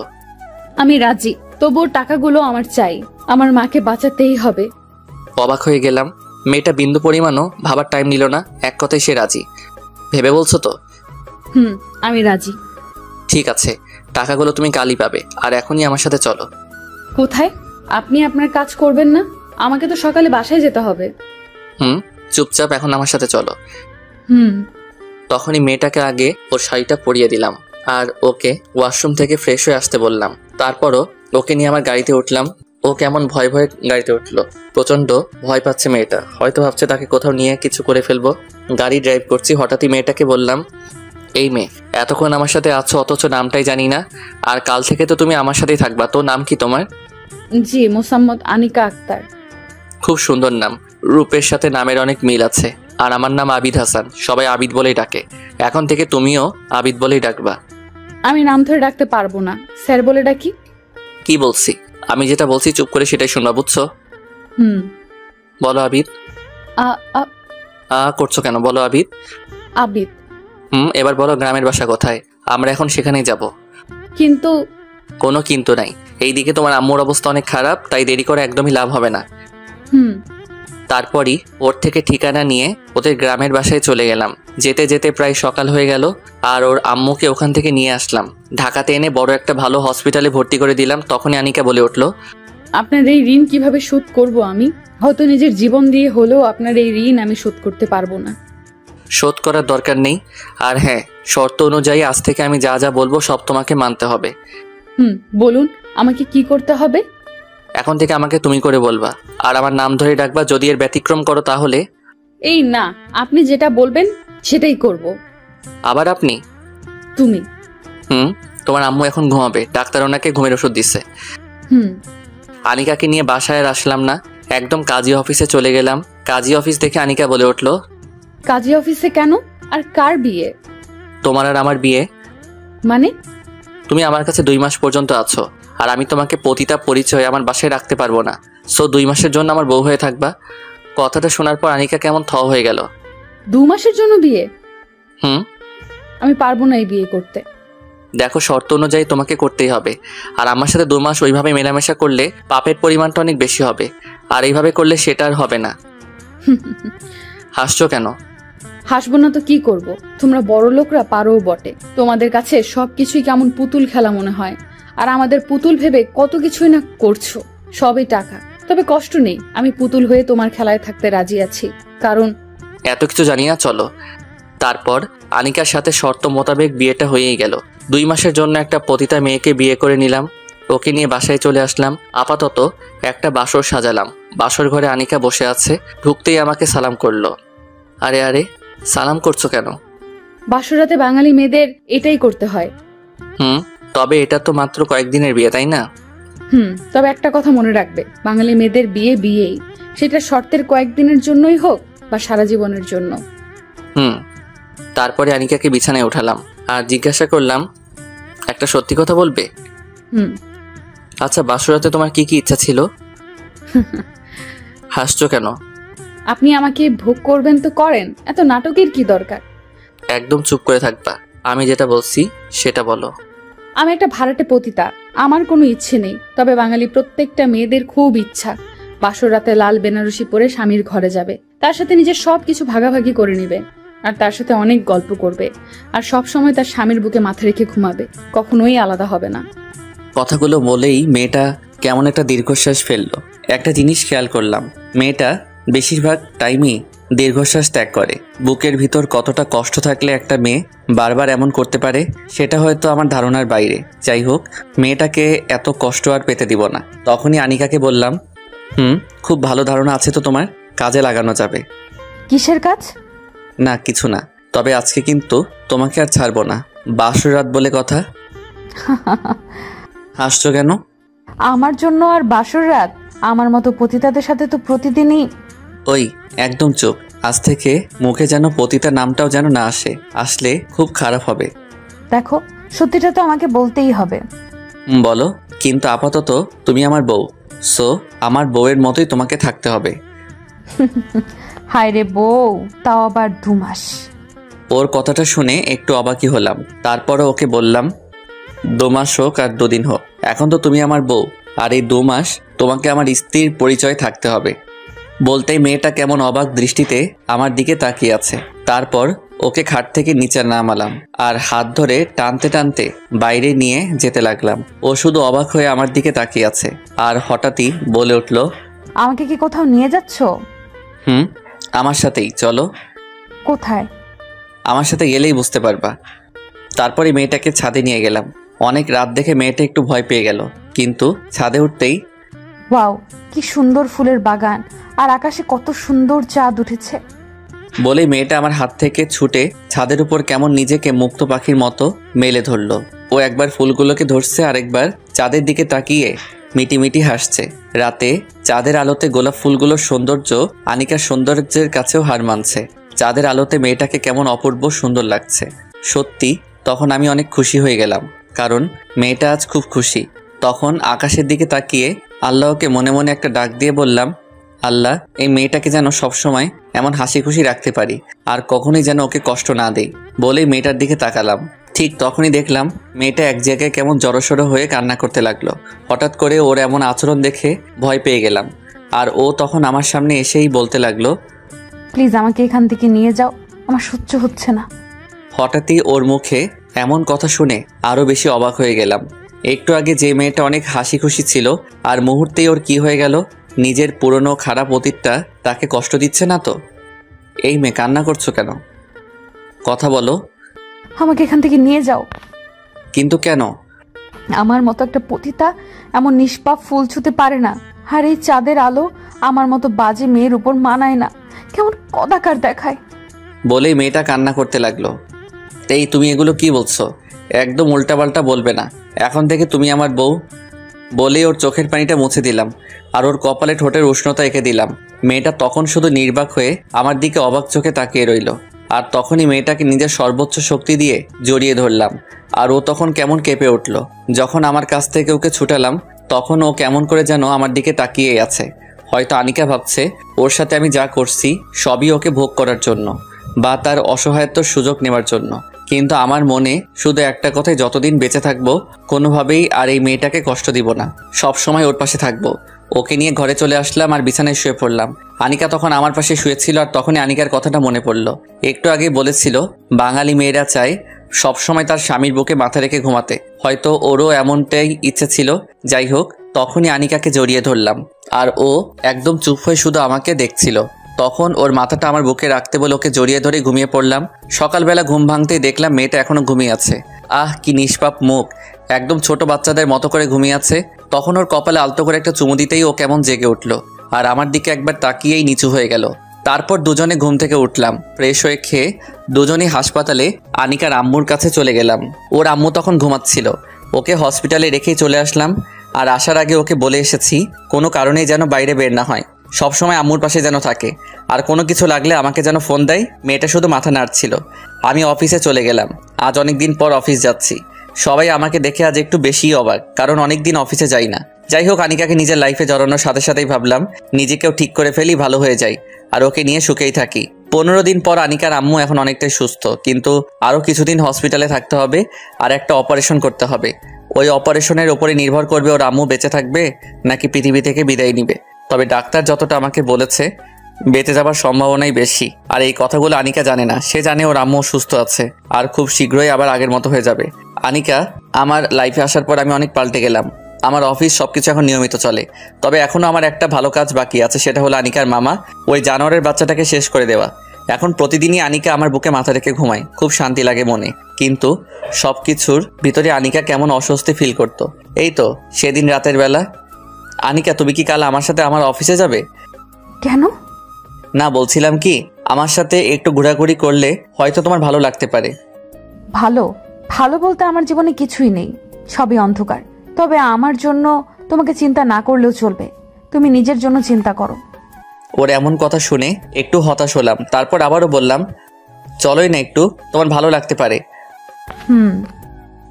আমি রাজি, তবুও টাকাগুলো আমার চাই। আমার মাকে বাঁচাতেই হবে। অবাক হয়ে গেলাম। মেয়েটা বিন্দু পরিমাণও ভাবার টাইম নিল না, এক কথায় সে রাজি। ভেবে বলছো তো? আমি রাজি। ঠিক আছে, টাকাগুলো তুমি কালই পাবে। আর এখনই আমার সাথে চলো। কোথায়? আপনি আপনার কাজ করবেন না? আমাকে তো সকালে বাসায় যেতে হবে। চুপচাপ এখন আমার সাথে চলো। তখনই মেয়েটাকে আগে ওর শাড়িটা পরিয়ে দিলাম আর ওকে ওয়াশরুম থেকে ফ্রেশ হয়ে আসতে বললাম। তারপরও ওকে নিয়ে আমার গাড়িতে উঠলাম। ও কেমন ভয় ভয়ে গাড়িতে উঠলো। প্রচন্ড ভয় পাচ্ছে মেয়েটা, হয়তো ভাবছে তাকে কোথাও নিয়ে কিছু করে ফেলবো। গাড়ি ড্রাইভ করছি, হঠাৎই মেয়েটাকে বললাম, এই মেয়ে, এতক্ষণ আমার সাথে আছো অথচ নামটাই জানি না। আর কাল থেকে তো তুমি আমার সাথেই থাকবা। তো নাম কি তোমার? জি, মোসাম্মদ আনিকা আক্তার। খুব সুন্দর নাম, রূপের সাথে নামের অনেক মিল আছে। আর আমার নাম আবিদ হাসান, সবাই আবিদ বলেই ডাকে। এখন থেকে তুমিও আবিদ বলেই ডাকবা। আমি নাম ধরে ডাকতে পারবো না, স্যার বলে ডাকি। কি বলছি? আমি যেটা বলছি চুপ করে সেটাই শুনবা, বুঝছো? বলো আবিদ। করছো কেন? বলো আবিদ। আবিদ। এবার বলো গ্রামের বাসা কোথায়? আমরা এখন সেখানেই যাব। কিন্তু। কোনো কিন্তু নাই। এইদিকে তোমার আম্মুর অবস্থা অনেক খারাপ, তাই দেরি করে একদমই লাভ হবে না। তারপরই ওর থেকে ঠিকানা নিয়ে ওদের গ্রামের বাসায় চলে গেলাম। যেতে যেতে প্রায় সকাল হয়ে গেল। আর ওর আম্মুকে ওখান থেকে নিয়ে আসলাম। ঢাকাতে এনে বড় একটা ভালো হসপিটালে ভর্তি করে দিলাম। তখনই আনিকা বলে উঠলো, আপনার এই ঋণ কিভাবে শোধ করব আমি? হয়তো নিজের জীবন দিয়ে হলেও আপনার এই ঋণ আমি শোধ করতে পারবো না। শোধ করার দরকার নেই। আর হ্যাঁ, শর্ত অনুযায়ী আজ থেকে আমি যা যা বলবো সব তোমাকে মানতে হবে। বলুন, আমাকে কি করতে হবে? এখন থেকে আমাকে তুমি করে বলবা আর আমার নাম ধরে ডাকবা। যদি এর ব্যতিক্রম করো তাহলে। এই না, আপনি যেটা বলবেন সেটাই করব। আবার আপনি? তুমি। তোমার আম্মু এখন ঘুমাবে, ডাক্তার ওনাকে ঘুমের ওষুধ দিচ্ছে। আনিকাকে নিয়ে বাসায় আর আসলাম না, একদম কাজী অফিসে চলে গেলাম। কাজী অফিস দেখে আনিকা বলে উঠলো, কাজী অফিসে কেন? আর কার বিয়ে? তোমার আর আমার বিয়ে। মানে? তুমি আমার কাছে 2 মাস পর্যন্ত আছো, আর আমি তোমাকে পতিতা পরিচয় আমার বাসায় রাখতে পারবো না। সো 2 মাসের জন্য আমার বউ হয়ে থাকবা। কথাটা শোনার পর আনিকা কেমন থ হয়ে গেল। 2 মাসের জন্য বিয়ে? আমি পারবো না এই বিয়ে করতে। দেখো, শর্ত অনুযায়ী তোমাকে করতেই হবে। আর আমার সাথে 2 মাস ওইভাবে মেলামেশা করলে পাপের পরিমাণটা অনেক বেশি হবে। আর এইভাবে করলে সেটা আর হবে না। হাসছো কেন? হাসবো না তো কি করব? তোমরা বড় লোকরা পারো বটে। তোমাদের কাছে সবকিছুই কেমন পুতুল খেলা মনে হয়। আর আমাদের পুতুল ভেবে কত কিছুই না করছো। সবই টাকা। তবে কষ্ট নেই, আমি পুতুল হয়ে তোমার খেলায় থাকতে রাজি আছি। কারণ এত কিছু জানি না, চলো। তারপর আনিকার সাথে শর্ত মোতাবেক বিয়েটা হয়েই গেল। 2 মাসের জন্য একটা পতিতা মেয়েকে বিয়ে করে নিলাম। ওকে নিয়ে বাসায় চলে আসলাম। আপাতত একটা বাসর সাজালাম। বাসর ঘরে আনিকা বসে আছে। ঢুকতেই আমাকে সালাম করলো। আরে আরে, সালাম করছো কেন? বাসরাতে বাঙালি মেয়েদের এটাই করতে হয়। তবে এটা তো মাত্র কয়েকদিনের বিয়ে, তাই না? তবে একটা কথা মনে রাখবে, বাঙালি মেয়েদের বিয়ে বিয়েই, সেটা শর্তের কয়েকদিনের জন্যই হোক বা সারা জীবনের জন্য। তারপরে আনিকাকে বিছানায় উঠালাম আর জিজ্ঞাসা করলাম, একটা সত্যি কথা বলবে? হুম। আচ্ছা, বাসরাতে তোমার কি কি ইচ্ছা ছিল? হাসছো কেন? আপনি আমাকে ভোগ করবেন তো করেন, এত নাটকের কি দরকার? একদম চুপ করে থাকবা। আমি যেটা বলছি সেটা বলো। আমি একটা ভাড়াটে পতিতা, আমার কোনো ইচ্ছে নেই। তবে বাঙালি প্রত্যেকটা মেয়েদের খুব ইচ্ছা বাসর রাতে লাল বেনারসি পরে স্বামীর ঘরে যাবে, তার সাথে নিজের সবকিছু ভাগাভাগি করে নিবে, আর তার সাথে অনেক গল্প করবে, আর সব সময় তার স্বামীর বুকে মাথা রেখে ঘুমাবে, কখনোই আলাদা হবে না। কথাগুলো বলেই মেয়েটা কেমন একটা দীর্ঘশ্বাস ফেললো। একটা জিনিস খেয়াল করলাম, মেয়েটা বেশিরভাগ টাইমই দীর্ঘশ্বাস ত্যাগ করে। বুকের ভিতর কতটা কষ্ট থাকলে একটা মেয়ে বারবার এমন করতে পারে সেটা হয়তো আমার ধারণার বাইরে। যাই হোক, মেয়েটাকে এত কষ্ট আর পেতে দিব না। তখনই আনিকাকে বললাম, খুব ভালো ধারণা আছে তো তোমার, কাজে লাগানো যাবে। কিসের কাজ? না কিছু না, তবে আজকে কিন্তু তোমাকে আর ছাড়বো না, বাসর রাত বলে কথা। হাসছো কেন? আমার জন্য আর বাসর রাত? আমার মতো পতিতাদের সাথে তো প্রতিদিনই। ওই একদম চুপ। আজ থেকে মুখে যেন পতিতা নামটাও যেন না আসে, আসলে খুব খারাপ হবে। দেখো, সত্যিটা তো আমাকে বলতেই হবে। বলো। কিন্তু আপাতত তুমি আমার বউ, সো আমার বউয়ের মতোই তোমাকে থাকতে হবে। হায় রে বউ, তাও আবার 2 মাস। ওর কথাটা শুনে একটু অবাকই হলাম। তারপরে ওকে বললাম, 2 মাস হোক আর 2 দিন হোক, এখন তো তুমি আমার বউ, আর এই 2 মাস তোমাকে আমার স্ত্রীর পরিচয় থাকতে হবে। বলতেই মেয়েটা কেমন অবাক দৃষ্টিতে আমার দিকে তাকিয়ে আছে। তারপর ওকে খাট থেকে নিচে নামালাম আর হাত ধরে টানতে টানতে বাইরে নিয়ে যেতে লাগলাম। ও শুধু অবাক হয়ে আমার দিকে তাকিয়ে আছে, আর হঠাৎই বলে উঠল, আমাকে কি কোথাও নিয়ে যাচ্ছ? আমার সাথেই চলো। কোথায়? আমার সাথে গেলেই বুঝতে পারবা। তারপরে মেয়েটাকে ছাদে নিয়ে গেলাম। অনেক রাত দেখে মেয়েটা একটু ভয় পেয়ে গেল, কিন্তু ছাদে উঠতেই, ওয়াও, কি সুন্দর ফুলের বাগান, আর আকাশে কত সুন্দর চাঁদ উঠেছে বলেই মেয়েটা আমার হাত থেকে ছুটে ছাদের উপর কেমন নিজেকে মুক্ত পাখির মতো মেলে ধরলো। ও একবার ফুলগুলোকে ধরছে, আরেকবার চাঁদের দিকে তাকিয়ে মিটিমিটি হাসছে। রাতে চাঁদের আলোতে গোলাপ ফুলগুলোর সৌন্দর্য আনিকার সৌন্দর্যের কাছেও হার মানছে। চাঁদের আলোতে মেয়েটাকে কেমন অপূর্ব সুন্দর লাগছে। সত্যি তখন আমি অনেক খুশি হয়ে গেলাম, কারণ মেয়েটা আজ খুব খুশি। তখন আকাশের দিকে তাকিয়ে আল্লাহকে মনে মনে একটা ডাক দিয়ে বললাম, আল্লাহ, এই মেয়েটাকে যেন সবসময় এমন হাসি খুশি রাখতে পারি, আর কখনোই যেন ওকে কষ্ট না দেই। বলেই মেয়েটার দিকে তাকালাম। ঠিক তখনই দেখলাম মেয়েটা এক জায়গায় কেমন জড়সড় হয়ে কান্না করতে লাগলো। হঠাৎ করে ওর এমন আচরণ দেখে ভয় পেয়ে গেলাম, আর ও তখন আমার সামনে এসেই বলতে লাগলো, প্লিজ আমাকে এখান থেকে নিয়ে যাও, আমার সহ্য হচ্ছে না। হঠাৎই ওর মুখে এমন কথা শুনে আরও বেশি অবাক হয়ে গেলাম। একটু আগে যে মেয়েটা অনেক হাসি খুশি ছিল, আর মুহূর্তেই ওর কি হয়ে গেল? নিজের পুরনো খারাপ অতীতটা তাকে কষ্ট দিচ্ছে না তো? এই মেয়ে, কান্না করছো কেন? কথা বলো। আমাকে এখান থেকে নিয়ে যাও। কিন্তু কেন? আমার মতো একটা পতিতা এমন নিষ্পাপ ফুল ছুঁতে পারে না, আর এই চাঁদের আলো আমার মতো বাজে মেয়ের উপর মানায় না, কেমন কদাকার দেখায়। বলেই মেয়েটা কান্না করতে লাগলো। এই তুমি এগুলো কি বলছো? একদম উল্টাপাল্টা বলবে না, এখন থেকে তুমি আমার বউ। বলেই ওর চোখের পানিটা মুছে দিলাম, আর ওর কপালে ঠোঁটের উষ্ণতা এঁকে দিলাম। মেয়েটা তখন শুধু নির্বাক হয়ে আমার দিকে অবাক চোখে তাকিয়ে রইল। আর তখনই মেয়েটাকে নিজের সর্বোচ্চ শক্তি দিয়ে জড়িয়ে ধরলাম, আর ও তখন কেমন কেঁপে উঠল। যখন আমার কাছ থেকে ওকে ছুটালাম, তখন ও কেমন করে যেন আমার দিকে তাকিয়ে আছে। হয়তো আনিকা ভাবছে ওর সাথে আমি যা করছি সবই ওকে ভোগ করার জন্য, বা তার অসহায়ত্বর সুযোগ নেওয়ার জন্য। কিন্তু আমার মনে শুধু একটা কথাই, যতদিন বেঁচে থাকবো কোনোভাবেই আর এই মেয়েটাকে কষ্ট দিব না, সব সময় ওর পাশে থাকবো। ওকে নিয়ে ঘরে চলে আসলাম আর বিছানায় শুয়ে পড়লাম। আনিকা তখন আমার পাশে শুয়েছিল, আর তখনই আনিকার কথাটা মনে পড়ল। একটু আগে বলেছিল বাঙালি মেয়েরা চায় সবসময় তার স্বামীর বুকে মাথা রেখে ঘুমাতে, হয়তো ওরও এমনটাই ইচ্ছে ছিল। যাই হোক, তখনই আনিকাকে জড়িয়ে ধরলাম, আর ও একদম চুপ হয়ে শুধু আমাকে দেখছিল। তখন ওর মাথাটা আমার বুকে রাখতে বলে ওকে জড়িয়ে ধরে ঘুমিয়ে পড়লাম। সকালবেলা ঘুম ভাঙতেই দেখলাম মেয়েটা এখনো ঘুমিয়ে আছে। আহ, কি নিষ্পাপ মুখ, একদম ছোট বাচ্চাদের মতো করে ঘুমিয়ে আছে। তখন ওর কপালে আলতো করে একটা চুমু দিতেই ও কেমন জেগে উঠলো, আর আমার দিকে একবার তাকিয়েই নিচু হয়ে গেল। তারপর দুজনে ঘুম থেকে উঠলাম, ফ্রেশ হয়ে খেয়ে দুজনেই হাসপাতালে আনিকার আম্মুর কাছে চলে গেলাম। ওর আম্মু তখন ঘুমাচ্ছিল, ওকে হসপিটালে রেখেই চলে আসলাম। আর আসার আগে ওকে বলে এসেছি কোনো কারণেই যেন বাইরে বের না হয়, সবসময় আম্মুর পাশে যেন থাকে, আর কোনো কিছু লাগলে আমাকে যেন ফোন দেয়। মেয়েটা শুধু মাথা নাড়ছিল। আমি অফিসে চলে গেলাম। আজ অনেক দিন পর অফিস যাচ্ছি। সবাই আমাকে দেখে আজ একটু বেশিই অবাক, কারণ অনেক দিন অফিসে যাই না। যাই হোক, আনিকাকে নিজের লাইফে জড়ানোর সাথে সাথেই ভাবলাম নিজেকেও ঠিক করে ফেলি, ভালো হয়ে যাই, আর ওকে নিয়ে সুখেই থাকি। 15 দিন পর আনিকার আম্মু এখন অনেকটাই সুস্থ, কিন্তু আরও কিছুদিন হসপিটালে থাকতে হবে আর একটা অপারেশন করতে হবে। ওই অপারেশনের ওপরে নির্ভর করবে ওর আম্মু বেঁচে থাকবে নাকি পৃথিবী থেকে বিদায় নিবে। তবে ডাক্তার যতটা আমাকে বলেছে বেঁচে যাবার সম্ভাবনাই বেশি। আর এই কথাগুলো আনিকা জানে না, সে জানে ওর আম্মু সুস্থ আছে আর খুব শীঘ্রই আবার আগের মতো হয়ে যাবে। আনিকা আমার লাইফে আসার পর আমি অনেক পাল্টে গেলাম। আমার অফিস সবকিছু এখন নিয়মিত চলে, তবে এখনও আমার একটা ভালো কাজ বাকি আছে, সেটা হলো আনিকার মামা ওই জানোয়ারের বাচ্চাটাকে শেষ করে দেওয়া। এখন প্রতিদিনই আনিকা আমার বুকে মাথা রেখে ঘুমায়, খুব শান্তি লাগে মনে। কিন্তু সব কিছুর ভিতরে আনিকা কেমন অস্বস্তি ফিল করতো। এই তো সেদিন রাতের বেলা। আনিকা, তুমি কি কাল আমার সাথে আমার অফিসে যাবে? কেন? না, বলছিলাম কি, আমার সাথে একটু ঘোরাঘুরি করলে হয়তো তোমার ভালো লাগতে পারে। ভালো ভালো বলতে আমার জীবনে কিছুই নেই, সবই অন্ধকার। তবে আমার জন্য তোমাকে চিন্তা না করলেও চলবে, তুমি নিজের জন্য চিন্তা করো। ওর এমন কথা শুনে একটু হতাশ হলাম, তারপর আবারও বললাম, চলোই না একটু, তোমার ভালো লাগতে পারে।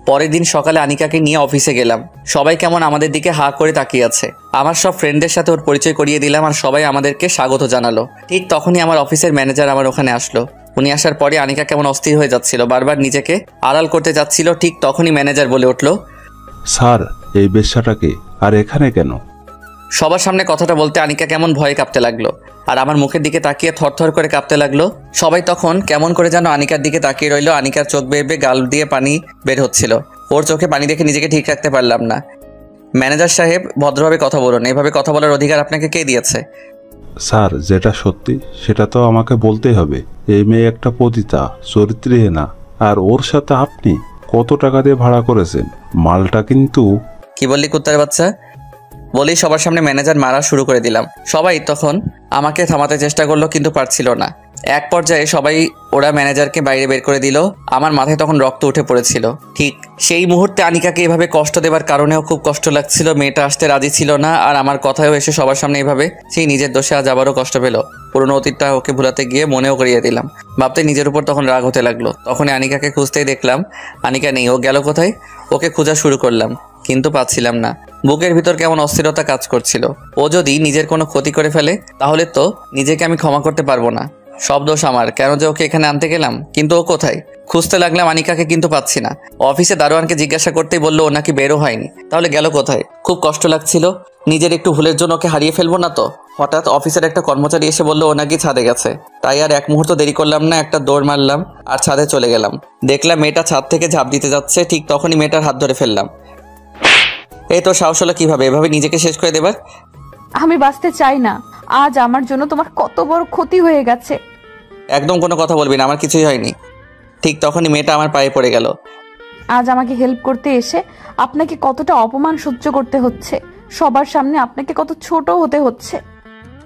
পরের দিন সকালে আনিকাকে নিয়ে অফিসে গেলাম। সবাই কেমন আমাদের দিকে হা করে তাকিয়ে আছে। আমার সব ফ্রেন্ডদের সাথে ওর পরিচয় করিয়ে দিলাম আর সবাই আমাদেরকে স্বাগত জানালো। ঠিক তখনই আমার অফিসের ম্যানেজার আমার ওখানে আসলো। উনি আসার পরে আনিকা কেমন অস্থির হয়ে যাচ্ছিল, বারবার নিজেকে আড়াল করতে যাচ্ছিল। ঠিক তখনই ম্যানেজার বলে উঠল, স্যার, এই বেশ্যাটাকে আর এখানে কেন? সবার সামনে কথাটা বলতে আনিকা কেমন ভয়ে কাঁপতে লাগলো আর আমার মুখের দিকে তাকিয়ে থরথর করে কাঁপতে লাগলো। সবাই তখন কেমন করে যেন আনিকার দিকে তাকিয়ে রইল। আনিকার চোখ বেয়ে গাল দিয়ে পানি বের হচ্ছিল। ওর চোখে পানি দেখে নিজেকে ঠিক রাখতে পারলাম না। ম্যানেজার সাহেব, ভদ্রভাবে কথা বলুন, এভাবে কথা বলার অধিকার আপনাকে কে দিয়েছে? স্যার, যেটা সত্যি সেটা তো আমাকে বলতেই হবে। এই মেয়ে একটা পতিতা, চরিত্রহীনা, আর ওর সাথে আপনি কত টাকা দিয়ে ভাড়া করেছেন? মালটা কিন্তু... কি বললি কুত্তার বাচ্চা? বলেই সবার সামনে ম্যানেজার মারা শুরু করে দিলাম। সবাই তখন আমাকে থামাতে চেষ্টা করলো, কিন্তু পারছিল না। এক পর্যায়ে সবাই ওরা ম্যানেজারকে বাইরে বের করে দিল। আমার মাথায় তখন রক্ত উঠে পড়েছিল। ঠিক সেই মুহূর্তে আনিকাকে এভাবে কষ্ট দেবার কারণেও খুব কষ্ট লাগছিল। মেয়েটা আসতে রাজি ছিল না, আর আমার কথায়ও এসে সবার সামনে এভাবে সেই নিজের দোষে আজ আবারও কষ্ট পেল। পুরোনো অতীতটা ওকে ভুলাতে গিয়ে মনেও করিয়ে দিলাম। ভাবতে নিজের উপর তখন রাগ হতে লাগলো। তখনই আনিকাকে খুঁজতেই দেখলাম আনিকা নেই। ও গেল কোথায়? ওকে খোঁজা শুরু করলাম, কিন্তু পাচ্ছিলাম না। বুকের ভিতর কেমন অস্থিরতা কাজ করছিল। ও যদি নিজের কোনো ক্ষতি করে ফেলে তাহলে তো নিজেকে আমি ক্ষমা করতে পারবো না। সব দোষ আমার, কেন যে ওকে এখানে আনতে গেলাম। কিন্তু ও কোথায়? খুঁজতে লাগলাম আনিকাকে, কিন্তু পাচ্ছি না। অফিসে দারোয়ানকে জিজ্ঞাসা করতেই বললো ও নাকি বেরো হয়নি। তাহলে গেল কোথায়? খুব কষ্ট লাগছিল, নিজের একটু ভুলের জন্য ওকে হারিয়ে ফেলবো না তো। হঠাৎ অফিসের একটা কর্মচারী এসে বললো ও নাকি ছাদে গেছে। তাই আর এক মুহূর্ত দেরি করলাম না, একটা দৌড় মারলাম আর ছাদে চলে গেলাম। দেখলাম মেয়েটা ছাদ থেকে ঝাঁপ দিতে যাচ্ছে। ঠিক তখনই মেয়েটার হাত ধরে ফেললাম। এই তো সাহস হলো কিভাবে এভাবে নিজেকে শেষ করে দেবার? আমি বাঁচতে চাই না। আজ আমার জন্য তোমার কত বড় ক্ষতি হয়ে গেছে। একদম কোনো কথা বলবি না, আমার কিছুই হয়নি। ঠিক তখনই মেয়েটা আমার পায়ে পড়ে গেল। আজ আমাকে হেল্প করতে এসে আপনাকে কতটা অপমান সহ্য করতে হচ্ছে, সবার সামনে আপনাকে কত ছোট হতে হচ্ছে।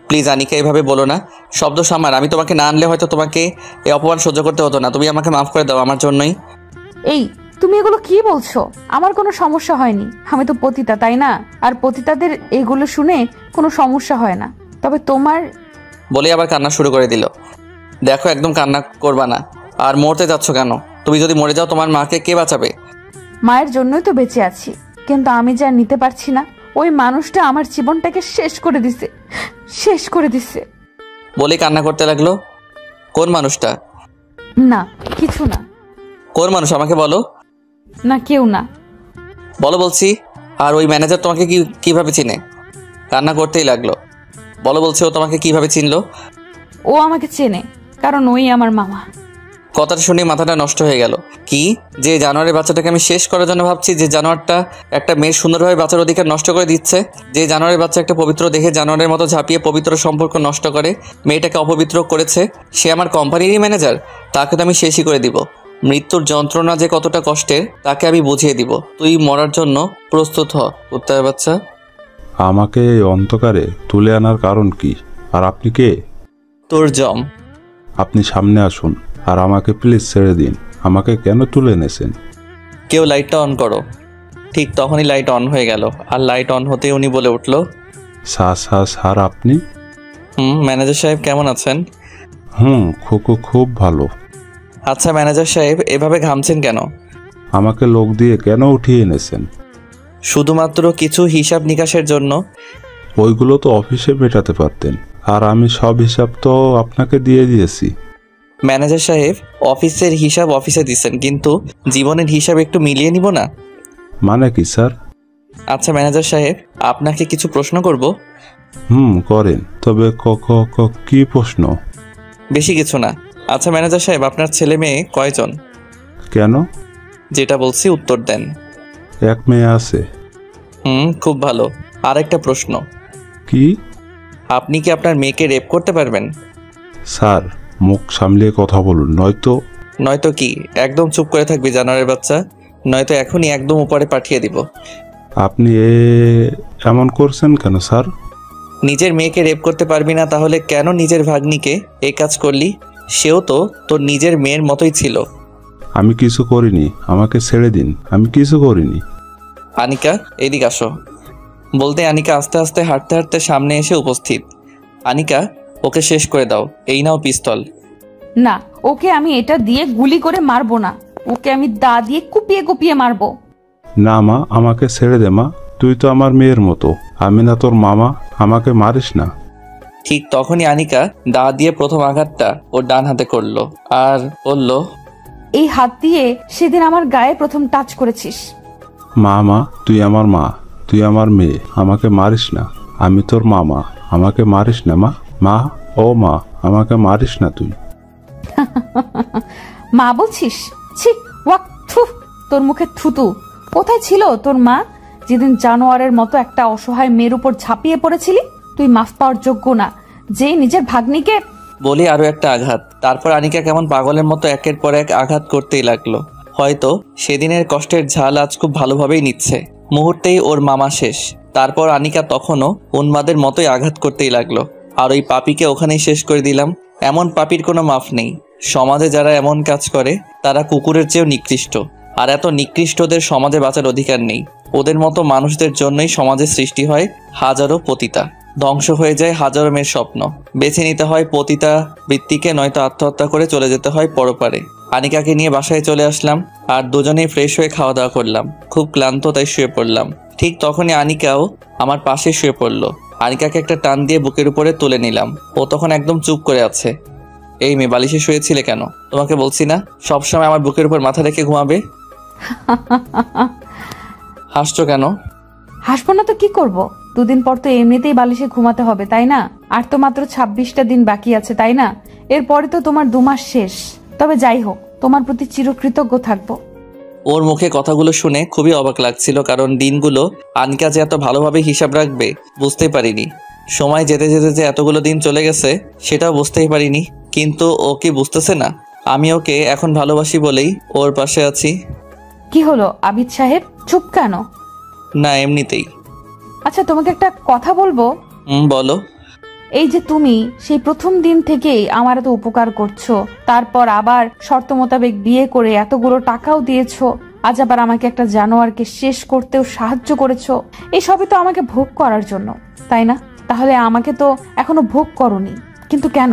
প্লিজ আনিকা, এভাবে বলো না। শব্দ সামার, আমি তোমাকে না আনলে হয়তো তোমাকে এই অপমান সহ্য করতে হতো না। তুমি আমাকে মাফ করে দাও আমার জন্যই। এই তুমি এগুলো কি বলছো? আমার কোনো সমস্যা হয়নি, আমি তো পতিতা, তাই না? আর পতিতাদের এগুলো শুনে কোনো সমস্যা হয় না। তবে তোমার... বলে আবার কান্না শুরু করে দিল। দেখো, একদম কান্না করবা না। আর মরতে যাচ্ছ কেন? তুমি যদি মরে যাও তোমার মাকে কে বাঁচাবে? মায়ের জন্যই তো বেঁচে আছি, কিন্তু আমি যা নিতে পারছি না। ওই মানুষটা আমার জীবনটাকে শেষ করে দিছে, শেষ করে দিছে। বলে কান্না করতে লাগলো। কোন মানুষটা? না, কিছু না। কোন মানুষ আমাকে বলো। না, কেউ না। বলো বলছি। আর ওই ম্যানেজার তোমাকে কিভাবে চিনে? কান্না করতেই লাগলো। বলো বলছি, ও তোমাকে কিভাবে চিনলো? ও আমাকে চেনে, কারণ ওই আমার মামা। কথাটা শুনে মাথাটা নষ্ট হয়ে গেল। কি, যে জানোয়ারের বাচ্চাটাকে আমি শেষ করার জন্য ভাবছি, যে জানোয়ারটা একটা মেয়ের সুন্দরভাবে বাঁচার অধিকার নষ্ট করে দিচ্ছে, যে জানোয়ারের বাচ্চা একটা পবিত্র দেখে জানোয়ারের মতো ঝাঁপিয়ে পবিত্র সম্পর্ক নষ্ট করে মেয়েটাকে অপবিত্র করেছে, সে আমার কোম্পানিরই ম্যানেজার। তাকে তো আমি শেষই করে দিব। মৃত্যুর যন্ত্রণা যে কতটা কষ্টের তাকে আমি বুঝিয়ে দিব। তুই মরার জন্য প্রস্তুত হ, কুত্তার বাচ্চা। আমাকে এই অন্ধকারে তুলে আনার কারণ কি? আর আপনি কে? তোর জম। আপনি সামনে আসুন আর আমাকে প্লিজ ছেড়ে দিন। আমাকে কেন তুলে এনেছেন? কেউ লাইটটা অন করো। ঠিক তখনই লাইট অন হয়ে গেল। আর লাইট অন হতে উনি বলে উঠল, স্যার আপনি? ম্যানেজার সাহেব কেমন আছেন? খুব ভালো। আচ্ছা ম্যানেজার সাহেব, এভাবে ঘামছেন কেন? আমাকে লোক দিয়ে কেন উঠিয়ে এনেছেন? শুধুমাত্র কিছু হিসাব নিকাশের জন্য। ওইগুলো তো অফিসে মেটাতে পারতেন, আর আমি সব হিসাব তো আপনাকে দিয়ে দিয়েছি। ম্যানেজার সাহেব, অফিসের হিসাব অফিসে দিচ্ছেন, কিন্তু জীবনের হিসাব একটু মিলিয়ে নিব না? মানে কি স্যার? আচ্ছা ম্যানেজার সাহেব, আপনাকে কিছু প্রশ্ন করব। করেন, তবে কি প্রশ্ন? বেশি কিছু না। আচ্ছা ম্যানেজার সাহেব, আপনার ছেলে মেয়ে কয়জন? কেন? যেটা বলছি উত্তর দেন। এক মেয়ে আছে। খুব ভালো। আরেকটা প্রশ্ন, কি? আপনি কি আপনার মেয়েকে রেপ করতে পারবেন? স্যার, মুখ সামলিয়ে কথা বলুন, নয়তো কি একদম চুপ করে থাকবি জানোয়ারের বাচ্চা? নয়তো এখনই একদম উপরে পাঠিয়ে দিব। আপনি এমন করছেন কেন স্যার? নিজের মেয়েকে রেপ করতে পারবি না, তাহলে কেন নিজের ভাগ্নিকে এই কাজ করলি? সেও তো তোর নিজের মেয়ের মতোই ছিল। আমি কিছু করিনি, আমাকে ছেড়ে দিন, আমি কিছু করিনি। আনিকা, এদিক আসো। বলতে আনিকা আস্তে আস্তে হাঁটতে হাঁটতে সামনে এসে উপস্থিত। আনিকা, ওকে শেষ করে দাও। এই নাও পিস্তল। না, ওকে আমি এটা দিয়ে গুলি করে মারবো না, ওকে আমি দা দিয়ে কুপিয়ে কুপিয়ে মারবো। না মা, আমাকে ছেড়ে দে মা, তুই তো আমার মেয়ের মতো, আমি না তোর মামা, আমাকে মারিস না। ঠিক তখনই আনিকা দা দিয়ে প্রথম আঘাতটা ওর ডান হাতে করলো আর বলল, এই হাত দিয়ে সেদিন আমার গায়ে প্রথম টাচ করেছিস। মা, তুই আমার মা, তুই আমার মেয়ে, আমাকে মারিস না, আমি তোর মামা, আমাকে মারিস না মা, মা, আমাকে মারিস না তুই। মা বলছিস? ছি, ওয়াক, থু, তোর মুখে থুতু। কোথায় ছিল তোর মা যেদিন জানোয়ারের মতো একটা অসহায় মেয়ের উপর ঝাঁপিয়ে পড়েছিলি? তুই মাফ পাওয়ার যোগ্য না, যে নিজের ভাগ্নিকে। বলি আরো একটা আঘাত। তারপর আনিকা কেমন পাগলের মতো একের পর এক আঘাত করতেই লাগলো। হয়তো সেদিনের কষ্টের ঝাল আজ খুব ভালোভাবেই নিচ্ছে। মুহূর্তেই ওর মামা শেষ। তারপর আনিকা তখনও উন্মাদের মতোই আঘাত করতেই লাগলো। আর ওই পাপীকে ওখানেই শেষ করে দিলাম। এমন পাপীর কোনো মাফ নেই। সমাজে যারা এমন কাজ করে তারা কুকুরের চেয়েও নিকৃষ্ট। আর এত নিকৃষ্টদের সমাজে বাঁচার অধিকার নেই। ওদের মতো মানুষদের জন্যই সমাজে সৃষ্টি হয় হাজারো পতিতা, ধ্বংস হয়ে যায় হাজারো মেয়ের স্বপ্ন। বেছে নিতে হয় পতিতা বৃত্তিকে, নয়তো আত্মহত্যা করে চলে যেতে হয় পরপারে। আনিকাকে নিয়ে বাসায় চলে আসলাম আর দুজনেই ফ্রেশ হয়ে খাওয়া দাওয়া করলাম। খুব ক্লান্ত, তাই শুয়ে পড়লাম। ঠিক তখনই আনিকাও আমার পাশে শুয়ে পড়লো। আনিকাকে একটা টান দিয়ে বুকের উপরে তুলে নিলাম। ও তখন একদম চুপ করে আছে। এই মেয়ে, বালিশে শুয়েছিলে কেন? তোমাকে বলছি না সবসময় আমার বুকের উপর মাথা রেখে ঘুমাবে? হাসছো কেন? হাসবো না তো কি করব? দুদিন পর তো এমনিতেই বালিশে ঘুমাতে হবে, তাই না? আর তো মাত্র 26টা দিন বাকি আছে, তাই না? এরপরে তো তোমার 2 মাস শেষ। তবে যাই হোক, তোমার প্রতি চিরকৃতজ্ঞ থাকবো। ওর মুখে কথাগুলো শুনে খুবই অবাক লাগছিল, কারণ দিনগুলো আনিকা যে এত ভালোভাবে হিসাব রাখবে বুঝতেই পারিনি। সময় যেতে যেতে যে এতগুলো দিন চলে গেছে সেটাও বুঝতেই পারিনি। কিন্তু ও কি বুঝতেছে না আমি ওকে এখন ভালোবাসি বলেই ওর পাশে আছি? কি হলো আবিদ সাহেব, চুপ কেন? না, এমনিতেই। আচ্ছা, তোমাকে একটা কথা বলবো। বলো। এই যে তুমি সেই প্রথম দিন থেকেই আমার এত উপকার করছো, তারপর আবার শর্ত মোতাবেক বিয়ে করে এতগুলো টাকাও দিয়েছো, আজ আবার আমাকে একটা জানোয়ারকে শেষ করতেও সাহায্য করেছো, এই সবই তো আমাকে ভোগ করার জন্য, তাই না? তাহলে আমাকে তো এখনো ভোগ করোনি, কিন্তু কেন?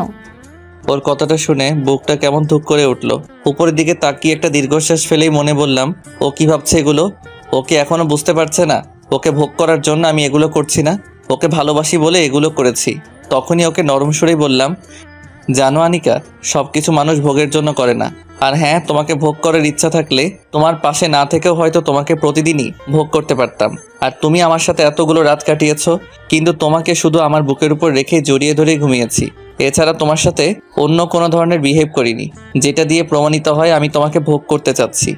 ওর কথাটা শুনে বুকটা কেমন ধুক করে উঠলো। উপরের দিকে তাকিয়ে একটা দীর্ঘশ্বাস ফেলেই মনে বললাম, ও কি ভাবছে এগুলো? ওকে এখনো বুঝতে পারছে না ওকে ভোগ করার জন্য আমি এগুলো করছি না, ওকে ভালোবাসি বলে এগুলো করেছি। তখনই ওকে নরম সুরেই বললাম, জানো আনিকা, সবকিছু মানুষ ভোগের জন্য করে না। আর হ্যাঁ, তোমাকে ভোগ করার ইচ্ছা থাকলে তোমার পাশে না থেকেও হয়তো তোমাকে প্রতিদিনই ভোগ করতে পারতাম। আর তুমি আমার সাথে এতগুলো রাত কাটিয়েছো, কিন্তু তোমাকে শুধু আমার বুকের উপর রেখে জড়িয়ে ধরে ঘুমিয়েছি। এছাড়া তোমার সাথে অন্য কোনো ধরনের বিহেভ করিনি, যেটা দিয়ে প্রমাণিত হয় আমি তোমাকে ভোগ করতে চাচ্ছি।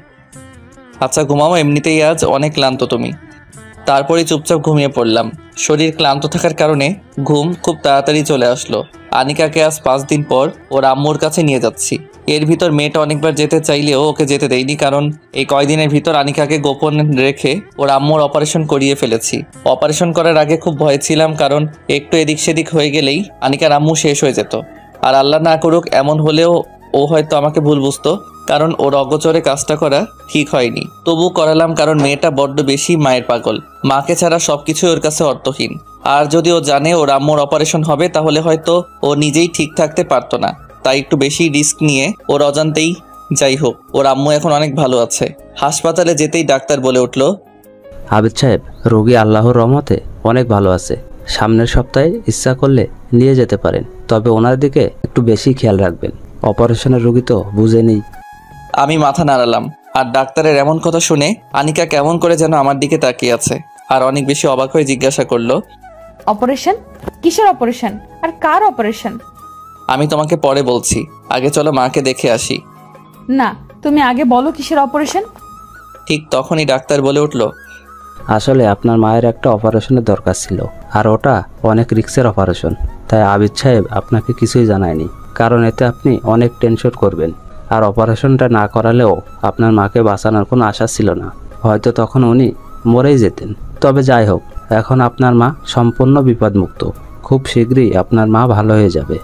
আচ্ছা ঘুমাও, এমনিতেই আজ অনেক ক্লান্ত তুমি। তারপরেই চুপচাপ ঘুমিয়ে পড়লাম। শরীর ক্লান্ত থাকার কারণে ঘুম খুব তাড়াতাড়ি চলে আসলো। আনিকাকে আজ 5 দিন পর ওর আম্মুর কাছে নিয়ে যাচ্ছি। এর ভিতর মেয়েটা অনেকবার যেতে চাইলেও ওকে যেতে দেয়নি, কারণ এই কয়দিনের ভিতর আনিকাকে গোপন রেখে ওর আম্মুর অপারেশন করিয়ে ফেলেছি। অপারেশন করার আগে খুব ভয় ছিলাম, কারণ একটু এদিক সেদিক হয়ে গেলেই আনিকার আম্মু শেষ হয়ে যেত। আর আল্লাহ না করুক এমন হলেও ও হয়তো আমাকে ভুল বুঝতো, কারণ ওর অগোচরে কাজটা করা ঠিক হয়নি। তবু করালাম, কারণ মেয়েটা বড্ড বেশি মায়ের পাগল। মাকে ছাড়া সবকিছু ওর কাছে অর্থহীন। আর যদি ও জানে ওর আম্মুর অপারেশন হবে, তাহলে হয়তো ও নিজেই ঠিক থাকতে পারতো না। তাই একটু বেশি রিস্ক নিয়ে ওর অজান্তেই, যাই হোক, ওর আম্মু এখন অনেক ভালো আছে। হাসপাতালে যেতেই ডাক্তার বলে উঠল, আবিদ সাহেব, রোগী আল্লাহর রহমতে অনেক ভালো আছে। সামনের সপ্তাহে ইচ্ছা করলে নিয়ে যেতে পারেন, তবে ওনার দিকে একটু বেশি খেয়াল রাখবেন। অপারেশনের রোগী তো বুঝে নেই। আমি মাথা নাড়ালাম, আর ডাক্তারের এমন কথা শুনে আনিকা কেমন করে যেন আমার দিকে তাকিয়ে আছে, আর অনেক বেশি অবাক হয়ে জিজ্ঞাসা করলো, অপারেশন? কিসের অপারেশন আর কার অপারেশন? আমি তোমাকে পরে বলছি, আগে চলো মাকে দেখে আসি। না, তুমি আগে বলো কিসের অপারেশন। ঠিক তখনই ডাক্তার বলে উঠল, আসলে আপনার মায়ের একটা অপারেশনের দরকার ছিল, আর ওটা অনেক রিস্কের অপারেশন। তাই আবিদ সাহেব আপনাকে কিছুই জানায়নি, কারণ এতে আপনি অনেক টেনশন করবেন। আর অপারেশনটা না করালেও আপনার মাকে বাঁচানোর কোনো আশা ছিল না, হয়তো তখন উনি মরেই যেতেন। তবে যাই হোক, এখন আপনার মা সম্পূর্ণ বিপদমুক্ত। খুব শীঘ্রই আপনার মা ভালো হয়ে যাবে।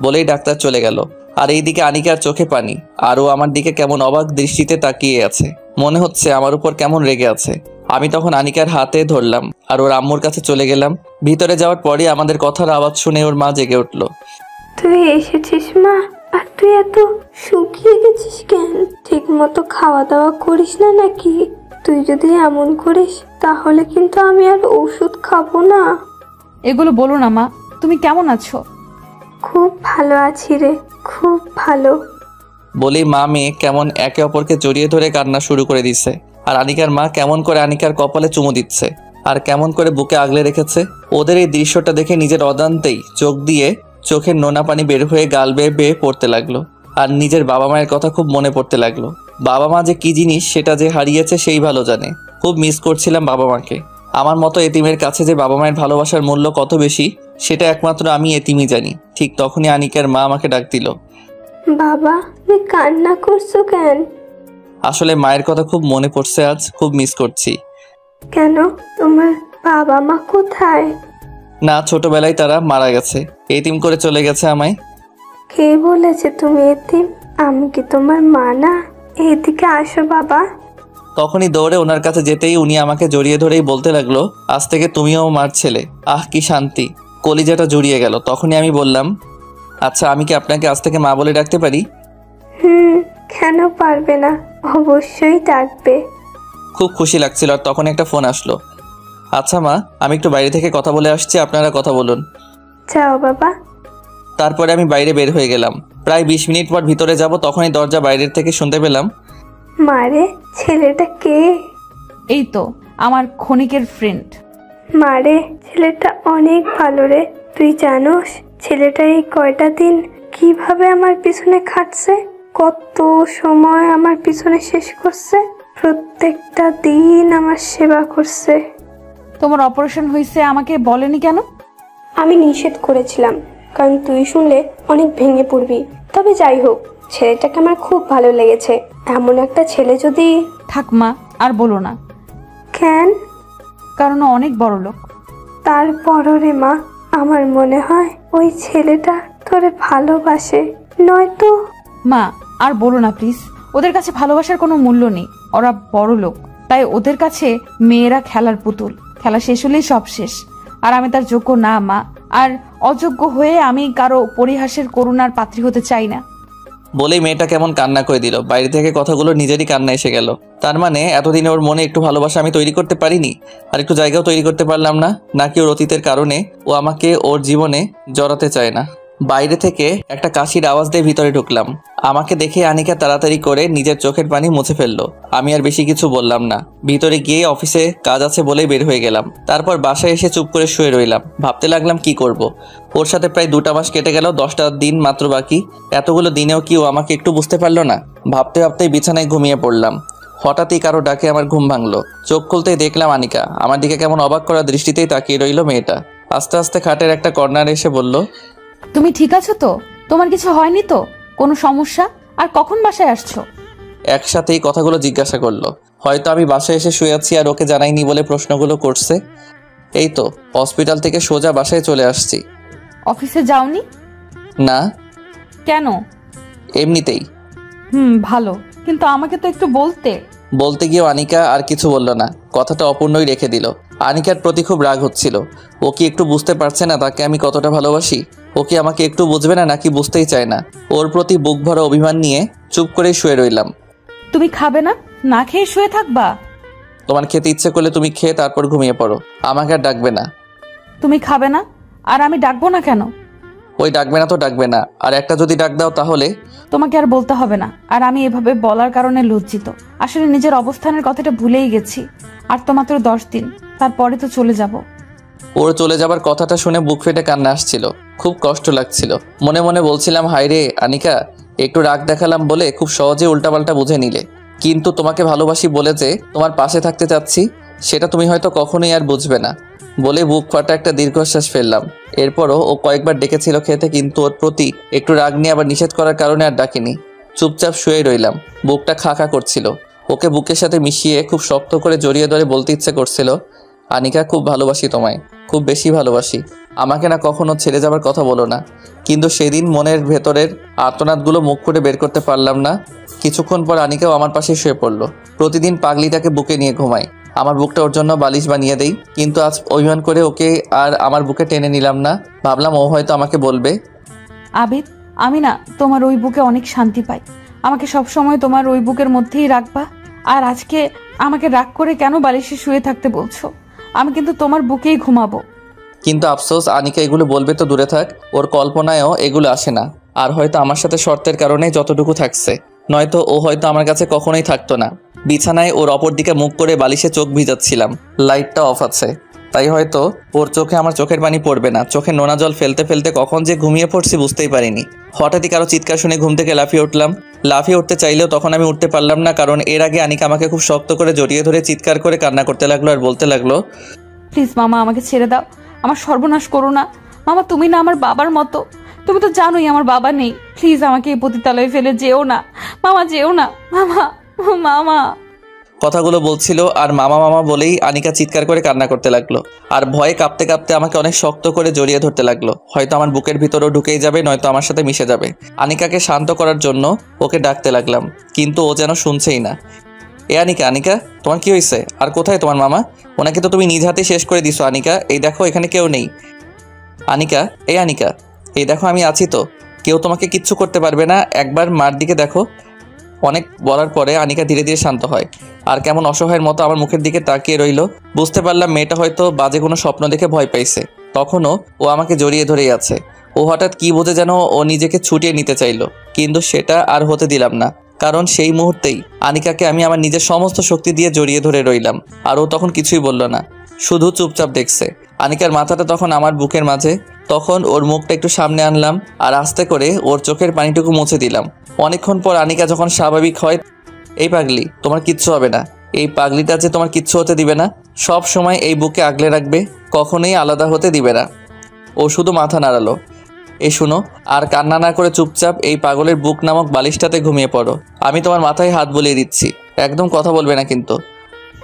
বলেই ডাক্তার চলে গেল। আর এইদিকে আনিকার চোখে পানি, আর ও আমার দিকে কেমন অবাক দৃষ্টিতে তাকিয়ে আছে, মনে হচ্ছে আমার উপর কেমন রেগে আছে। আমি তখন আনিকার হাতে ধরলাম আর ওর আম্মুর কাছে চলে গেলাম। ভিতরে যাওয়ার পরই আমাদের কথার আওয়াজ শুনে ওর মা জেগে উঠল। তুই এসেছিস মা? আর তুই এত শুকিয়ে গেছিস কেন? ঠিক মতো খাওয়া দাওয়া করিস না নাকি? তুই যদি এমন করিস তাহলে কিন্তু আমি আর ওষুধ খাবো না। এগুলো বলো না মা, তুমি কেমন আছো? খুব ভালো আছি রে, খুব ভালো। বলেই মা মেয়ে কেমন একে অপরকে জড়িয়ে ধরে কান্না শুরু করে দিচ্ছে। আর আনিকার মা কেমন করে আনিকার কপালে চুমু দিচ্ছে, আর কেমন করে বুকে আগলে রেখেছে। ওদের এই দৃশ্যটা দেখে নিজের অজান্তেই চোখ দিয়ে চোখের নোনা পানি বের হয়ে গাল বেয়ে বেয়ে পড়তে লাগলো। আর নিজের বাবা মায়ের কথা খুব মনে পড়তে লাগলো। বাবা মা যে কি জিনিস সেটা যে হারিয়েছে সেই ভালো জানে। খুব মিস করছিলাম বাবা মাকে। আমার মতো এতিমের কাছে যে বাবা মায়ের ভালোবাসার মূল্য কত বেশি সেটা একমাত্র আমি এতিমই জানি। ঠিক তখনই আনিকার মা আমাকে ডাক দিল। বাবা, তুমি কান্না করছো কেন? আসলে মায়ের কথা খুব মনে পড়ছে, আজ খুব মিস করছি। কেন, তোমার বাবা মা কোথায়? না, ছোটবেলায় তারা মারা গেছে, এতিম করে চলে গেছে আমায়। কে বলেছে তুমি এতিম? আমি কি তোমার মা না? এদিকে আসো বাবা। তখনই দৌড়ে ওনার কাছে যেতেই উনি আমাকে জড়িয়ে ধরেই বলতে লাগলো, আজ থেকে তুমিও মার ছেলে। আহ কি শান্তি, কলিজাটা জড়িয়ে গেল। তখনই আমি বললাম, আচ্ছা আমি কি আপনাকে আজ থেকে মা বলে ডাকতে পারি? কেন পারবে না, অবশ্যই ডাকবে। খুব খুশি লাগছিল। আর তখন একটা ফোন আসলো। আচ্ছা মা, আমি একটু বাইরে থেকে কথা বলে আসছি, আপনারা কথা বলুন। যাও বাবা। তারপরে আমি বাইরে বের হয়ে গেলাম। প্রায় 20 মিনিট পর ভিতরে যাব, তখনই দরজা বাইরের থেকে শুনতে পেলাম, মারে, ছেলেটা কে? এই তো আমার ক্ষণিকের ফ্রেন্ড। মারে, ছেলেটা অনেক ভালো রে। তুই জানোস ছেলেটা এই কয়টা দিন কিভাবে আমার পিছনে খাটছে? কত সময় আমার পিছনে শেষ করছে, প্রত্যেকটা দিন আমার সেবা করছে। তোমার অপারেশন হয়েছে আমাকে বলেনি কেন? আমি নিষেধ করেছিলাম, কারণ তুই শুনলে অনেক ভেঙে পড়বি। তবে যাই হোক, ছেলেটাকে আমার খুব ভালো লেগেছে। এমন একটা ছেলে যদি... থাক মা, আর বলো না। কেন? কারণ ও অনেক বড় লোক। তারপরও রে মা, আমার মনে হয় ওই ছেলেটা তোরে ভালোবাসে, নয়তো... মা আর বলো না প্লিজ। ওদের কাছে ভালোবাসার কোনো মূল্য নেই। ওরা বড় লোক, তাই ওদের কাছে মেয়েরা খেলার পুতুল। খেলা শেষ হলেই সব শেষ। আর আমি তার যোগ্য না মা, আর অযোগ্য হয়ে আমি কারো পরিহাসের করুণার পাত্রী হতে চাই না। বলেই মেয়েটা কেমন কান্না করে দিল। বাইরে থেকে কথাগুলো নিজেরই কান্না এসে গেল। তার মানে এতদিনে ওর মনে একটু ভালোবাসা আমি তৈরি করতে পারিনি, আর একটু জায়গাও তৈরি করতে পারলাম না। নাকি ওর অতীতের কারণে ও আমাকে ওর জীবনে জড়াতে চায় না। বাইরে থেকে একটা কাশির আওয়াজ দিয়ে ভিতরে ঢুকলাম। আমাকে দেখে আনিকা তাড়াতাড়ি করে নিজের চোখের পানি মুছে ফেললো। আমি আর বেশি কিছু বললাম না। ভিতরে গিয়ে অফিসে কাজ আছে বলেই বের হয়ে গেলাম। তারপর বাসায় এসে চুপ করে শুয়ে রইলাম। ভাবতে লাগলাম কি করব। ওর সাথে প্রায় 2টা মাস কেটে গেল, 10টা দিন মাত্র বাকি। এতগুলো দিনেও কি ও আমাকে একটু বুঝতে পারলো না? ভাবতে ভাবতেই বিছানায় ঘুমিয়ে পড়লাম। হঠাৎই কারো ডাকে আমার ঘুম ভাঙলো। চোখ খুলতেই দেখলাম আনিকা। আমার দিকে কেমন অবাক করা দৃষ্টিতেই তাকিয়ে রইল মেয়েটা। আস্তে আস্তে খাটের একটা কর্নারে এসে বলল, তুমি ঠিক আছো তো? তোমার কিছু হয়নি তো? কোনো সমস্যা? আর কখন বাসায় আসছো? একসাথেই কথাগুলো জিজ্ঞাসা করলো। হয়তো আমি বাসায় এসে শুয়ে আছি আর ওকে জানাইনি বলে প্রশ্নগুলো করছে। এই তো হসপিটাল থেকে সোজা বাসায় চলে আসছি। অফিসে যাওনি? না। কেন? এমনিতেই। ভালো, কিন্তু আমাকে তো একটু বলতে। বলতে গিয়েও আনিকা আর কিছু বলল না, কথাটা অপূর্ণই রেখে দিল। আনিকার প্রতি খুব রাগ হচ্ছিল। ও কি একটু বুঝতে পারছে না তাকে আমি কতটা ভালোবাসি? ও কি আমাকে একটু বুঝবে না, নাকি বুঝতেই চায় না? ওর প্রতি বুক ভরা অভিমান নিয়ে চুপ করেই শুয়ে রইলাম। তুমি খাবে না? না খেয়ে শুয়ে থাকবা? তোমার খেতে ইচ্ছে করলে তুমি খেয়ে তারপর ঘুমিয়ে পড়ো, আমাকে আর ডাকবে না। তুমি খাবে না? আর আমি ডাকবো না কেন? ওই ডাকবে না তো ডাকবে না, আর একটা যদি ডাক দাও তাহলে। তোমাকে আর বলতে হবে না। আর আমি এভাবে বলার কারণে লজ্জিত। আসলে নিজের অবস্থানের কথাটা ভুলেই গেছি। আর তো মাত্র 10 দিন, তারপরে তো চলে যাব। ওর চলে যাবার কথাটা শুনে বুক ফেটে কান্না আসছিল, খুব কষ্ট লাগছিল। মনে মনে বলছিলাম, হায় রে আনিকা, একটু রাগ দেখালাম বলে খুব সহজে উল্টাপাল্টা বুঝে নিলে। কিন্তু তোমাকে ভালোবাসি বলে যে তোমার পাশে থাকতে চাচ্ছি, সেটা তুমি হয়তো কখনোই আর বুঝবে না বলে বুক ফাটা একটা দীর্ঘশ্বাস ফেললাম। এরপরও ও কয়েকবার ডেকেছিল খেতে, কিন্তু ওর প্রতি একটু রাগ নিয়ে আবার নিষেধ করার কারণে আর ডাকিনি। চুপচাপ শুয়ে রইলাম, বুকটা খা খা করছিল। ওকে বুকের সাথে মিশিয়ে খুব শক্ত করে জড়িয়ে ধরে বলতে ইচ্ছে করছিল, আনিকা, খুব ভালোবাসি তোমায়, খুব বেশি ভালোবাসি। আমাকে না কখনো ছেড়ে যাবার কথা বলো না। কিন্তু সেদিন মনের ভেতরের আর্তনাদগুলো মুখ করে বের করতে পারলাম না। কিছুক্ষণ পর আনিকাও আমার পাশে শুয়ে পড়লো। প্রতিদিন পাগলিটাকে বুকে নিয়ে ঘুমাই, আমার বুকটা ওর জন্য বালিশ বানিয়ে দেই। কিন্তু আজ অভিমান করে ওকে আর আমার বুকে টেনে নিলাম না। ভাবলাম ও হয়তো আমাকে বলবে, আবিদ, আমি না তোমার ওই বুকে অনেক শান্তি পাই। আমাকে সব সময় তোমার ওই বুকের মধ্যেই রাখবা। আর আজকে আমাকে রাগ করে কেন বালিশে শুয়ে থাকতে বলছো? আমি কিন্তু তোমার বুকেই ঘুমাবো। কিন্তু আফসোস, আনিকা এগুলো বলবে তো দূরে থাক, ওর কল্পনায়ও এগুলো আসে না। আর হয়তো আমার সাথে শর্তের কারণে যতটুকু থাকছে, নয়তো ও হয়তো আমার কাছে কখনোই থাকতো না। বিছানায় ওর অপর দিকে মুখ করে বালিশে চোখ ভিজাচ্ছিলাম, লাইটটা অফ আছে, তাই হয়তো ওর চোখে আমার চোখের পানি পড়বে না। চোখে নোনা জল ফেলতে ফেলতে কখন যে ঘুমিয়ে পড়ছি বুঝতেই পারিনি। হঠাৎই কারো চিৎকার শুনে ঘুম থেকে লাফিয়ে উঠলাম। লাফিয়ে উঠতে চাইলেও তখন আমি উঠতে পারলাম না, কারণ এর আগে আনিকা আমাকে খুব শক্ত করে জড়িয়ে ধরে চিৎকার করে কান্না করতে লাগলো আর বলতে লাগলো, প্লিজ মামা, আমাকে ছেড়ে দাও। আমার সর্বনাশ করো না মামা। তুমি না আমার বাবার মতো। তুমি তো জানোই আমার বাবা নেই। প্লিজ আমাকে এই পতিতালয়ে ফেলে যেও না মামা, যেও না মামা। মামা কথাগুলো বলছিল আর মামা মামা বলেই আনিকা চিৎকার করে কান্না করতে লাগলো। আর ভয়ে কাঁপতে কাঁপতে আমাকে অনেক শক্ত করে জড়িয়ে ধরতে লাগলো। হয়তো আমার বুকের ভিতরেও ঢুকেই যাবে, নয়তো আমার সাথে মিশে যাবে। আনিকাকে শান্ত করার জন্য ওকে ডাকতে লাগলাম, কিন্তু ও যেন শুনছেই না। এ আনিকা, আনিকা, তোমার কি হয়েছে? আর কোথায় তোমার মামা? ওনাকে তো তুমি নিজ হাতে শেষ করে দিছো আনিকা। এই দেখো, এখানে কেউ নেই। আনিকা, এই আনিকা, এই দেখো আমি আছি তো, কেউ তোমাকে কিচ্ছু করতে পারবে না। একবার মার দিকে দেখো। অনেক বলার পরে আনিকা ধীরে ধীরে শান্ত হয় আর কেমন অসহায়ের মতো আমার মুখের দিকে তাকিয়ে রইল। বুঝতে পারলাম মেয়েটা হয়তো বাজে কোনো স্বপ্ন দেখে ভয় পাইছে। তখনও ও আমাকে জড়িয়ে ধরেই আছে। ও হঠাৎ কি বোঝে যেন ও নিজেকে ছুটিয়ে নিতে চাইলো, কিন্তু সেটা আর হতে দিলাম না, কারণ সেই মুহূর্তেই আনিকাকে আমি আমার নিজের সমস্ত শক্তি দিয়ে জড়িয়ে ধরে রইলাম। আর ও তখন কিছুই বলল না, শুধু চুপচাপ দেখছে। আনিকার মাথাটা তখন আমার বুকের মাঝে। তখন ওর মুখটা একটু সামনে আনলাম আর আস্তে করে ওর চোখের পানিটুকু মুছে দিলাম। অনেকক্ষণ পর আনিকা যখন স্বাভাবিক হয়, এই পাগলি, তোমার কিচ্ছু হবে না। এই পাগলিটা যে তোমার কিচ্ছু হতে দিবে না, সব সময় এই বুকে আগলে রাখবে, কখনোই আলাদা হতে দিবে না। ও শুধু মাথা নাড়ালো। এই শুনো, আর কান্না না করে চুপচাপ এই পাগলের বুক নামক বালিশটাতে ঘুমিয়ে পড়ো। আমি তোমার মাথায় হাত বুলিয়ে দিচ্ছি, একদম কথা বলবে না কিন্তু।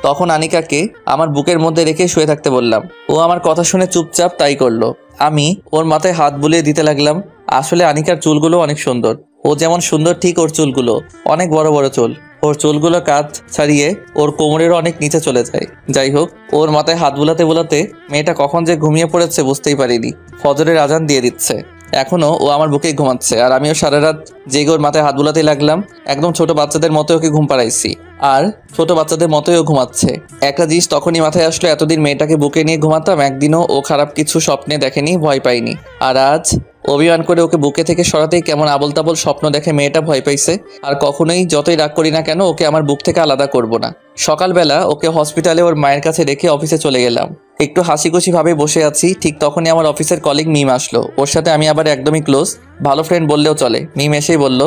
তখন আনিকাকে আমার বুকের মধ্যে রেখে শুয়ে থাকতে বললাম। ও আমার কথা শুনে চুপচাপ তাই করলো। আমি ওর মাথায় হাত বুলিয়ে দিতে লাগলাম। আসলে আনিকার চুলগুলো অনেক সুন্দর। ও যেমন সুন্দর, ঠিক ওর চুলগুলো অনেক বড় বড় চুল। ওর চুলগুলো কাঁধ ছাড়িয়ে ওর কোমরেরও অনেক নিচে চলে যায়। যাই হোক, ওর মাথায় হাত বুলাতে বুলাতে মেয়েটা কখন যে ঘুমিয়ে পড়েছে বুঝতেই পারিনি। ফজরের আজান দিয়ে দিচ্ছে, এখনও ও আমার বুকেই ঘুমাচ্ছে আর আমিও সারা রাত জেগে ওর মাথায় হাত বুলাতেই লাগলাম। একদম ছোট বাচ্চাদের মতো ওকে ঘুম পাড়াইছি আর ছোট বাচ্চাদের মতোই ও ঘুমাচ্ছে। একটা জিনিস তখনই মাথায় আসলো, এতদিন মেয়েটাকে বুকে নিয়ে ঘুমাতাম, একদিনও ও খারাপ কিছু স্বপ্নে দেখেনি, ভয় পাইনি। আর আজ অভিমান করে ওকে বুকে থেকে সরাতেই কেমন আবল তাবল স্বপ্ন দেখে মেয়েটা ভয় পাইছে। আর কখনোই যতই রাগ করি না কেন, ওকে আমার বুক থেকে আলাদা করব না। সকালবেলা ওকে হসপিটালে ওর মায়ের কাছে রেখে অফিসে চলে গেলাম। একটু হাসি খুশি ভাবে বসে আছি, ঠিক তখনই আমার অফিসের কলিগ মিম আসলো। ওর সাথে আমি আবার একদমই ক্লোজ, ভালো ফ্রেন্ড বললেও চলে। মিম এসেই বলল,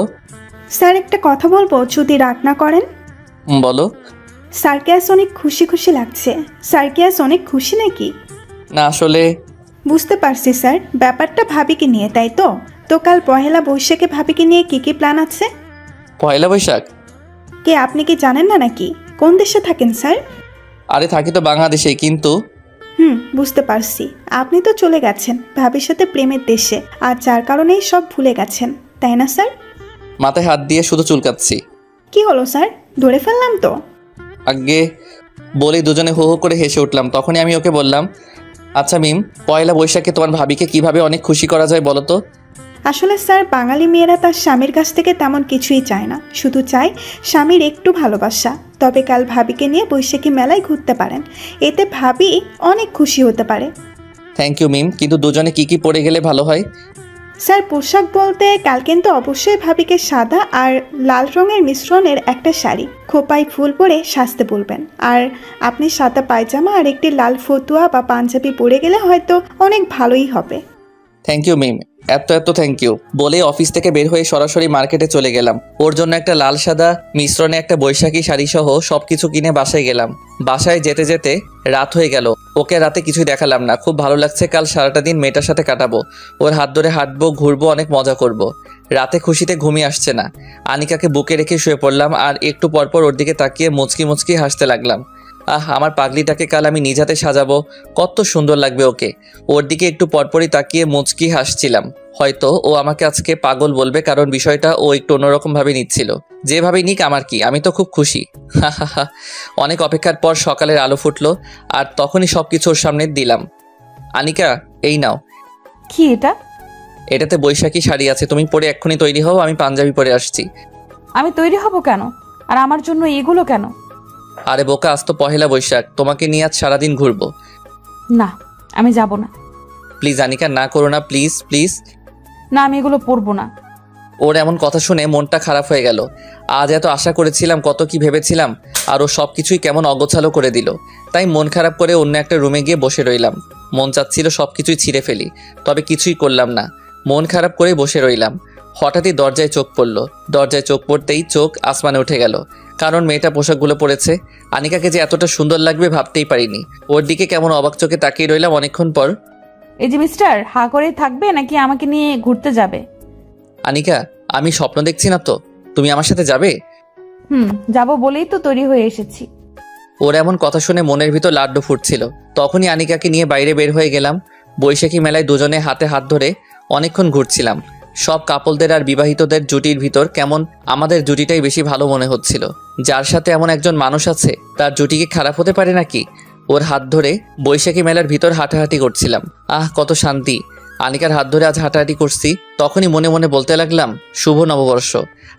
স্যার একটা কথা বলবো যদি রাগ না করেন? বলো। স্যারকে আজ অনেক খুশি খুশি লাগছে। স্যারকে আজ অনেক খুশি নাকি? না আসলে বুঝতে পারছি স্যার, ব্যাপারটা ভাবিকে নিয়ে, তাই তো? তো কাল পহেলা বৈশাখে ভাবিকে নিয়ে কি কি প্ল্যান আছে? পয়লা বৈশাখ? কে, আপনি কি জানেন না নাকি? কোন দেশে থাকেন স্যার? আরে থাকি তো বাংলাদেশেই, কিন্তু বুঝতে পারছি। আপনি তো চলে গেছেন ভাবির সাথে প্রেমের দেশে, আর যার কারণেই সব ভুলে গেছেন, তাই না স্যার? মাথায় হাত দিয়ে শুধু চুলকাচ্ছি। কি হলো স্যার, ধরে ফেললাম তো? আগে বলেই দুজনে হো হো করে হেসে উঠলাম। তখনই আমি ওকে বললাম, আচ্ছা মিম, পয়লা বৈশাখে তোমার ভাবিকে কিভাবে অনেক খুশি করা যায় বলো তো? আসলে স্যার, বাঙালি মেয়েরা তার স্বামীর কাছ থেকে তেমন কিছুই চায় না, শুধু চায় স্বামীর একটু ভালোবাসা। তবে কাল ভাবিকে নিয়ে বৈশাখী মেলায় ঘুরতে পারেন, এতে ভাবি অনেক খুশি হতে পারে। থ্যাংক ইউ মিম, কিন্তু দুজনে কি পরে গেলে ভালো হয়? স্যার, পোশাক বলতে কাল কিন্তু অবশ্যই ভাবিকে সাদা আর লাল রঙের মিশ্রণের একটা শাড়ি, খোপায় ফুল পরে সাজতে বলবেন। আর আপনি সাদা পায়জামা আর একটি লাল ফতুয়া বা পাঞ্জাবি পরে গেলে হয়তো অনেক ভালোই হবে। থ্যাংক ইউ মিম, এত থ্যাংক ইউ বলে অফিস থেকে বের হয়ে সরাসরি মার্কেটে চলে গেলাম। ওর জন্য একটা লাল সাদা মিশ্রণে একটা বৈশাখী শাড়ি সহ সবকিছু কিনে বাসায় গেলাম। বাসায় যেতে যেতে রাত হয়ে গেল। ওকে রাতে কিছুই দেখালাম না। খুব ভালো লাগছে, কাল সারাটা দিন মেয়েটার সাথে কাটাবো। ওর হাত ধরে হাঁটবো, ঘুরবো, অনেক মজা করব। রাতে খুশিতে ঘুমিয়ে আসছে না। আনিকাকে বুকে রেখে শুয়ে পড়লাম আর একটু পরপর ওর দিকে তাকিয়ে মুচকি হাসতে লাগলাম। আমার পাগলিটাকে কাল আমি নিজ হাতে সাজাবো, কত সুন্দর লাগবে ওকে। ওর দিকে একটু পরপরই তাকিয়ে মুচকি হাসছিলাম। হয়তো ও আমাকে আজকে পাগল বলবে, কারণ বিষয়টা ও একটু অন্যরকমভাবে নিচ্ছিল। যেভাবে নিক আমার কি, আমি তো খুব খুশি। অনেক অপেক্ষার পর সকালের আলো ফুটলো আর তখনই সব কিছু ওর সামনে দিলাম। আনিকা, এই নাও। কি এটা? এটাতে বৈশাখী শাড়ি আছে, তুমি পরে এক্ষুনি তৈরি হও, আমি পাঞ্জাবি পরে আসছি। আমি তৈরি হব কেন? আর আমার জন্য এগুলো কেন? আরে বোকা, আজ তো পহেলা বৈশাখ, তোমাকে নিয়ে আজ সারাদিন ঘুরবো। না, আমি যাব না। প্লিজ আনিকা, না করো না, প্লিজ প্লিজ। না, আমি এগুলো পরবো না। ওর এমন কথা শুনে মনটা খারাপ হয়ে গেল। আজ এত আশা করেছিলাম, কত কি ভেবেছিলাম, আর ও সব কিছুই কেমন অগোছালো করে দিল। তাই মন খারাপ করে অন্য একটা রুমে গিয়ে বসে রইলাম। মন চাচ্ছিল সব কিছুই ছিঁড়ে ফেলি, তবে কিছুই করলাম না। মন খারাপ করে বসে রইলাম। হঠাৎই দরজায় চোখ পড়ল। দরজায় চোখ পড়তেই চোখ আসমানে উঠে গেল, কারণ মেয়েটা পোশাকগুলো পরেছে। আনিকাকে যে এতটা সুন্দর লাগবে ভাবতেই পারিনি। ওর দিকে কেমন অবাক চোখে তাকিয়ে রইলাম অনেকক্ষণ পর। এই যে মিস্টার, হা করে থাকবে নাকি আমাকে নিয়ে ঘুরতে যাবে? আনিকা, আমি স্বপ্ন দেখছি না তো? তুমি আমার সাথে যাবে? যাব বলেই তো তৈরি হয়ে এসেছি। ওর এমন কথা শুনে মনের ভিতর লাড্ডু ফুটছিল। তখনই আনিকাকে নিয়ে বাইরে বের হয়ে গেলাম। বৈশাখী মেলায় দুজনে হাতে হাত ধরে অনেকক্ষণ ঘুরছিলাম। সব কাপলদের আর বিবাহিতদের জুটির ভিতর কেমন আমাদের জুটিটাই বেশি ভালো মনে হচ্ছিল। যার সাথে এমন একজন মানুষ আছে, তার জুটি কি খারাপ হতে পারে নাকি? ওর হাত ধরে বৈশাখী মেলার ভিতর হাঁটাহাঁটি করছিলাম। কত শান্তি। আনিকার হাত ধরে আজ হাঁটাহাঁটি করছি। তখনই মনে মনে বলতে লাগলাম, শুভ নববর্ষ।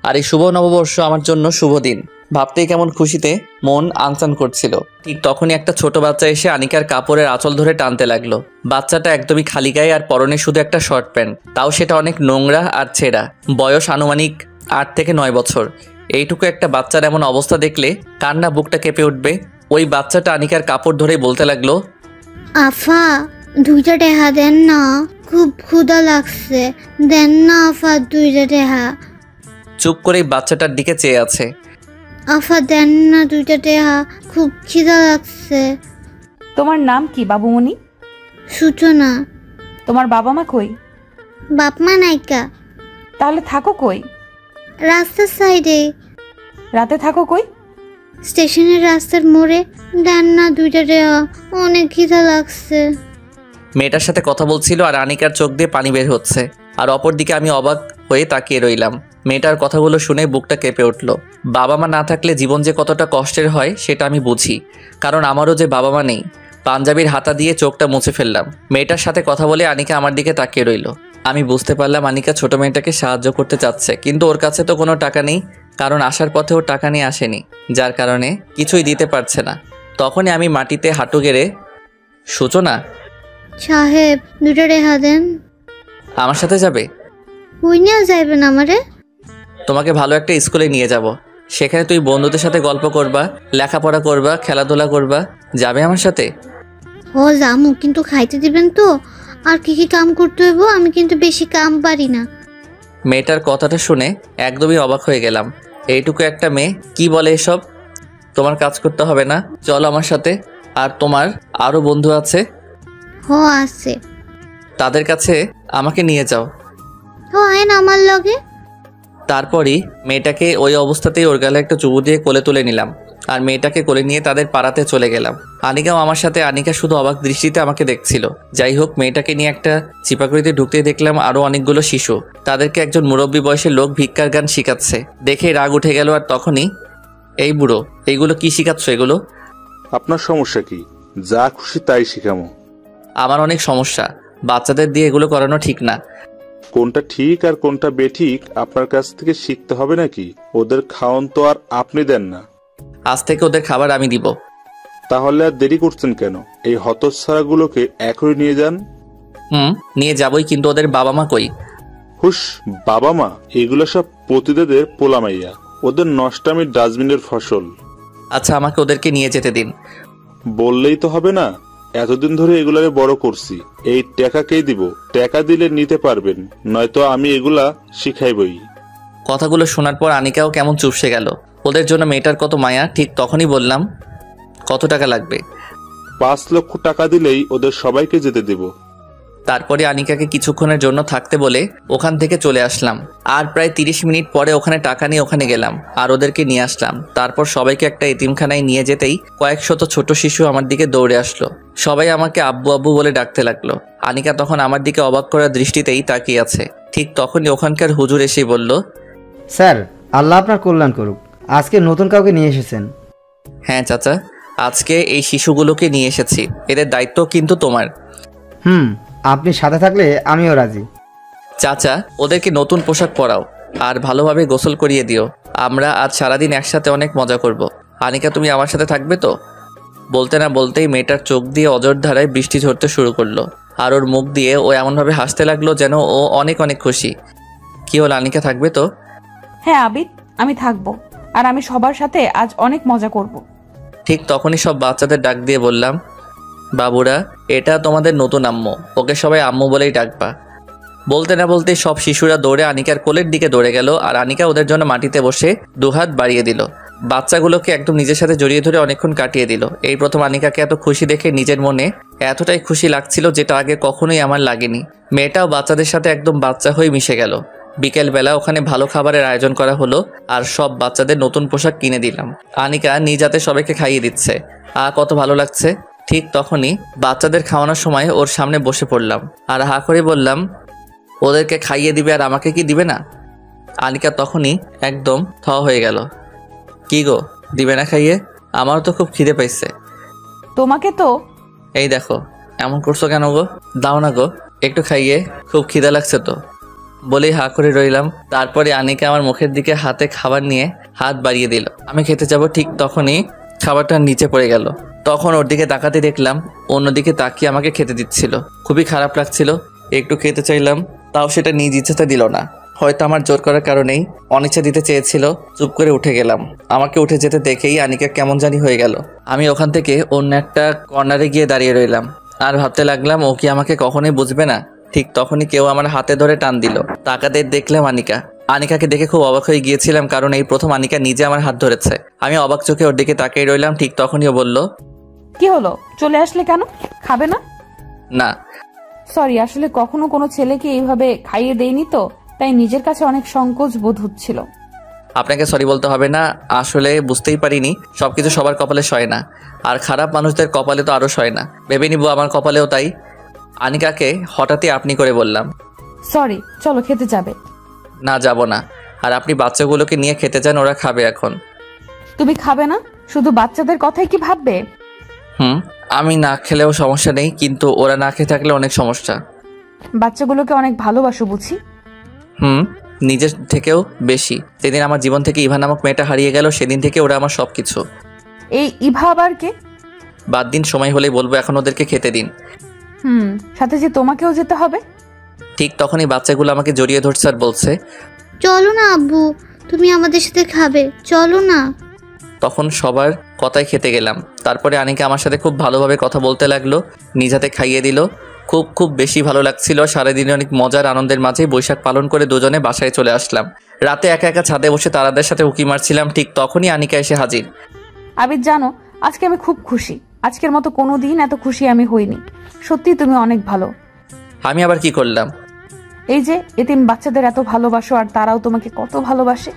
আর এই শুভ নববর্ষ আমার জন্য শুভ দিন। ভাবতেই কেমন খুশিতে মন আনচান করছিল। ঠিক তখনই একটা ছোট বাচ্চা এসে আনিকার কাপড়ের আঁচল ধরে টানতে লাগলো। বাচ্চাটা একদমই খালি গায়ে আর পরনে শুধু একটা শর্ট প্যান্ট, তাও সেটা অনেক নোংরা আর ছেঁড়া। বয়স আনুমানিক 8 থেকে 9 বছর। এইটুকু একটা বাচ্চার এমন অবস্থা দেখলে কান্না বুকটা কেঁপে উঠবে। ওই বাচ্চাটা আনিকার কাপড় ধরে বলতে লাগলো, আফা 2টা টেহা দেন না, খুব ক্ষুধা লাগছে, দেন না আফা 2টা টেহা। চুপ করে বাচ্চাটার দিকে চেয়ে আছে। আফা দেন না 2টা টেহা, খুব খিদা লাগছে। তোমার নাম কি বাবুমণি? সূচনা। তোমার বাবা মা কই? বাপ মা নাইকা। তাহলে থাকো কই? রাস্তার সাইডে। রাতে থাকো কই? স্টেশনের রাস্তার মোড়ে। দেন না 2টা টেহা, অনেক খিদা লাগছে। মেয়েটার সাথে কথা বলছিল আর আনিকার চোখ দিয়ে পানি বের হচ্ছে। আর অপরদিকে আমি অবাক হয়ে তাকিয়ে রইলাম। মেয়েটার কথাগুলো শুনে বুকটা কেঁপে উঠল। বাবা মা না থাকলে জীবন যে কতটা কষ্টের হয় সেটা আমি বুঝি, কারণ আমারও যে বাবা মা নেই। পাঞ্জাবির হাতা দিয়ে চোখটা মুছে ফেললাম। মেয়েটার সাথে কথা বলে আনিকা আমার দিকে তাকিয়ে রইল। আমি বুঝতে পারলাম আনিকা ছোট মেয়েটাকে সাহায্য করতে চাচ্ছে, কিন্তু ওর কাছে তো কোনো টাকা নেই, কারণ আসার পথে ও টাকা নিয়ে আসেনি, যার কারণে কিছুই দিতে পারছে না। তখনই আমি মাটিতে হাঁটু গেড়ে, সূচনা সাহেব 2টা টেহা দেন। আমার সাথে যাবে? কই নিয়ে যাইবেন আমারে? তোমাকে ভালো একটা স্কুলে নিয়ে যাব। সেখানে তুই বন্ধুদের সাথে গল্প করবা, লেখাপড়া করবা, খেলাধুলা করবা। যাবে আমার সাথে? ও জামু, কিন্তু খাইতে দিবেন তো? আর কি কি কাম করতে হইব? আমি কিন্তু বেশি কাম পারি না। মেয়েটার কথাটা শুনে একদমই অবাক হয়ে গেলাম। এইটুকু একটা মেয়ে কি বলে এসব? তোমার কাজ করতে হবে না, চলো আমার সাথে। আর তোমার আরও বন্ধু আছে, আছে। তাদের কাছে আমাকে নিয়ে যাও। আইন আমার লগে। তারপরই মেয়েটাকে ওই অবস্থাতেই ওর গালে একটা চুমু দিয়ে কোলে তুলে নিলাম আর মেয়েটাকে কোলে নিয়ে তাদের পাড়াতে চলে গেলাম। আনিকাও আমার সাথে। আনিকা শুধু অবাক দৃষ্টিতে আমাকে দেখছিল। যাই হোক, মেয়েটাকে নিয়ে একটা চিপাকড়িতে ঢুকতেই দেখলাম আরও অনেকগুলো শিশু। তাদেরকে একজন মুরব্বী বয়সের লোক ভিক্ষার গান শিখাচ্ছে। দেখে রাগ উঠে গেল। আর তখনই, এই বুড়ো, এইগুলো কি শিখাচ্ছ? এগুলো আপনার সমস্যা কি? যা খুশি তাই শিখামো। আমার অনেক সমস্যা, বাচ্চাদের দিয়ে এগুলো করানো ঠিক না। কোনটা ঠিক আর কোনটা বেঠিক আপনার কাছ থেকে শিখতে হবে নাকি? ওদের খাওন তো আর আপনি দেন না। আজ থেকে ওদের খাবার আমি দিব। তাহলে আর দেরি করছেন কেন? এই হতচ্ছাড়াগুলোকে এখনই নিয়ে যান। নিয়ে যাবই, কিন্তু ওদের বাবা মা কই? হুস, বাবা মা এগুলো সব পতিদেদের পোলামাইয়া। ওদের নষ্টামির ডাস্টবিনের ফসল। আচ্ছা, আমাকে ওদেরকে নিয়ে যেতে দিন। বললেই তো হবে না, এতদিন ধরে এগুলারে বড় করছি। এই টাকাকেই দিব, টাকা দিলে নিতে পারবেন, নয়তো আমি এগুলা শিখাইবই। কথাগুলো শোনার পর আনিকাও কেমন চুপসে গেল। ওদের জন্য মেয়েটার কত মায়া। ঠিক তখনই বললাম, কত টাকা লাগবে? 5 লক্ষ টাকা দিলেই ওদের সবাইকে যেতে দেব। তারপরে আনিকাকে কিছুক্ষণের জন্য থাকতে বলে ওখান থেকে চলে আসলাম। আর প্রায় 30 মিনিট পরে ওখানে টাকা নিয়ে ওখানে গেলাম আর ওদেরকে নিয়ে আসলাম। তারপর সবাইকে একটা এতিমখানায় নিয়ে যেতেই কয়েক শত ছোট শিশু আমার দিকে দৌড়ে আসলো। সবাই আমাকে আব্বু আব্বু বলে ডাকতে লাগলো। আনিকা তখন আমার দিকে অবাক করা দৃষ্টিতেই তাকিয়ে আছে। ঠিক তখনই ওখানকার হুজুর এসে বলল, স্যার, আল্লাহ আপনার কল্যাণ করুক, আজকে নতুন কাউকে নিয়ে এসেছেন। হ্যাঁ চাচা, আজকে এই শিশুগুলোকে নিয়ে এসেছি, এদের দায়িত্ব কিন্তু তোমার। আপনি সাথে থাকলে আমিও রাজি। চাচা, ওদেরকে নতুন পোশাক পরাও আর ভালোভাবে গোসল করিয়ে দিও। আমরা আজ সারাদিন একসাথে অনেক মজা করব। আনিকা, তুমি আমার সাথে থাকবে তো? বলতে না বলতেই মেয়েটার চোখ দিয়ে অজর ধারায় বৃষ্টি ঝরতে শুরু করলো। আর ওর মুখ দিয়ে ও এমনভাবে হাসতে লাগলো যেন ও অনেক অনেক খুশি। কি হলো, আনিকা থাকবে তো? হ্যাঁ আবিদ, আমি থাকবো, আর আমি সবার সাথে আজ অনেক মজা করব। ঠিক তখনই সব বাচ্চাদের ডাক দিয়ে বললাম, বাবুরা, এটা তোমাদের নতুন আম্মু, ওকে সবাই আম্মু বলেই ডাকবা। বলতে না বলতে সব শিশুরা দৌড়ে আনিকার কোলের দিকে দৌড়ে গেল আর আনিকা ওদের জন্য মাটিতে বসে দুহাত বাড়িয়ে দিল। বাচ্চাগুলোকে একদম নিজের সাথে জড়িয়ে ধরে অনেকক্ষণ কাটিয়ে দিল। এই প্রথম আনিকাকে এত খুশি দেখে নিজের মনে এতটাই খুশি লাগছিল যেটা আগে কখনোই আমার লাগেনি। মেয়েটাও বাচ্চাদের সাথে একদম বাচ্চা হয়ে মিশে গেল। বিকেলবেলা ওখানে ভালো খাবারের আয়োজন করা হলো আর সব বাচ্চাদের নতুন পোশাক কিনে দিলাম। আনিকা নিজ হাতে সবাইকে খাইয়ে দিচ্ছে। কত ভালো লাগছে। ঠিক তখনই বাচ্চাদের খাওয়ানোর সময় ওর সামনে বসে পড়লাম আর হা করে বললাম, ওদেরকে খাইয়ে দিবে আর আমাকে কি দিবে না? আনিকা তখনই একদম থ হয়ে গেল। কি গো, দিবে না খাইয়ে? আমারও তো খুব খিদে পাইছে। তোমাকে তো। এই দেখো, এমন করছো কেন গো? দাও না গো, একটু খাইয়ে, খুব খিদে লাগছে তো। বলেই হা করে রইলাম। তারপরে আনিকা আমার মুখের দিকে হাতে খাবার নিয়ে হাত বাড়িয়ে দিল। আমি খেতে যাব, ঠিক তখনই খাবারটা নিচে পড়ে গেল। তখন ওর দিকে তাকাতে দেখলাম অন্যদিকে তাকিয়ে আমাকে খেতে দিচ্ছিল। খুবই খারাপ লাগছিল। একটু খেতে চাইলাম, তাও সেটা নিজ ইচ্ছাতে দিল না। হয়তো আমার জোর করার কারণেই অনিচ্ছা দিতে চেয়েছিল। চুপ করে উঠে গেলাম। আমাকে উঠে যেতে দেখেই আনিকা কেমন জানি হয়ে গেল। আমি ওখান থেকে অন্য একটা কর্নারে গিয়ে দাঁড়িয়ে রইলাম আর ভাবতে লাগলাম, ও কি আমাকে কখনোই বুঝবে না? ঠিক তখনই কেউ আমার হাতে ধরে টান দিল। তাকাতে দেখলাম আনিকা। আনিকাকে দেখে খুব অবাক হয়ে গিয়েছিলাম, কারণ এই প্রথম আনিকা নিজে আমার হাত ধরেছে। আমি অবাক চোখে ওর দিকে তাকিয়ে রইলাম। ঠিক তখনই ও বলল, কি হলো, চলে আসলে কেন? খাবে না? না। সরি, আসলে কখনো কোনো ছেলেকে এইভাবে খাইয়ে দেয়নি তো, তাই নিজের কাছে অনেক সংকোচ বোধ হচ্ছিল। আপনাকে সরি বলতে হবে না, আসলে বুঝতেই পারিনি। সবকিছু সবার কপালে সয় না, আর খারাপ মানুষদের কপালে তো আরো সয় না। ভেবে নিব আমার কপালেও তাই। আনিকাকে হঠাৎই আপনি করে বললাম। সরি, চলো খেতে যাবে। না, যাব না। আর আপনি বাচ্চাগুলোকে নিয়ে খেতে যান, ওরা খাবে এখন। তুমি খাবে না? শুধু বাচ্চাদের কথাই কি ভাববে? আমি না খেলেও সমস্যা নেই, কিন্তু ওরা না খেয়ে থাকলে অনেক সমস্যা। বাচ্চাগুলোকে অনেক ভালোবাসো বুঝি? নিজের থেকেও বেশি। যেদিন আমার জীবন থেকে ইভা নামক মেয়েটা হারিয়ে গেল, সেদিন থেকে ওরা আমার সবকিছু। এই ইভা আবার কে? বাদ দিন, সময় হলেই বলবো। এখন ওদেরকে খেতে দিন। সাথে যে তোমাকেও যেতে হবে। ঠিক তখনই বাচ্চাগুলো আমাকে জড়িয়ে ধরছে আর বলছে, চলো না আব্বু, তুমি আমাদের সাথে খাবে, চলো না। তখন সবার কথাই খেতে গেলাম। তারপরে আনিকা আমার সাথে খুব ভালোভাবে কথা বলতে লাগলো, নিজ হাতে খাইয়ে দিল। খুব খুব বেশি ভালো লাগছিল। সারাদিনে অনেক মজার আনন্দের মাঝে বৈশাখ পালন করে দুজনে বাসায় চলে আসলাম। রাতে একা একা ছাদে বসে তারাদের সাথে উকি মারছিলাম। ঠিক তখনই আনিকা এসে হাজির। আবিদ, জানো আজকে আমি খুব খুশি। আজকের মতো কোনো দিন এত খুশি আমি হইনি। সত্যি তুমি অনেক ভালো। আমি আবার কি করলাম? এই যে এতিম বাচ্চাদের এত ভালোবাসো আর তারাও তোমাকে কত ভালোবাসে।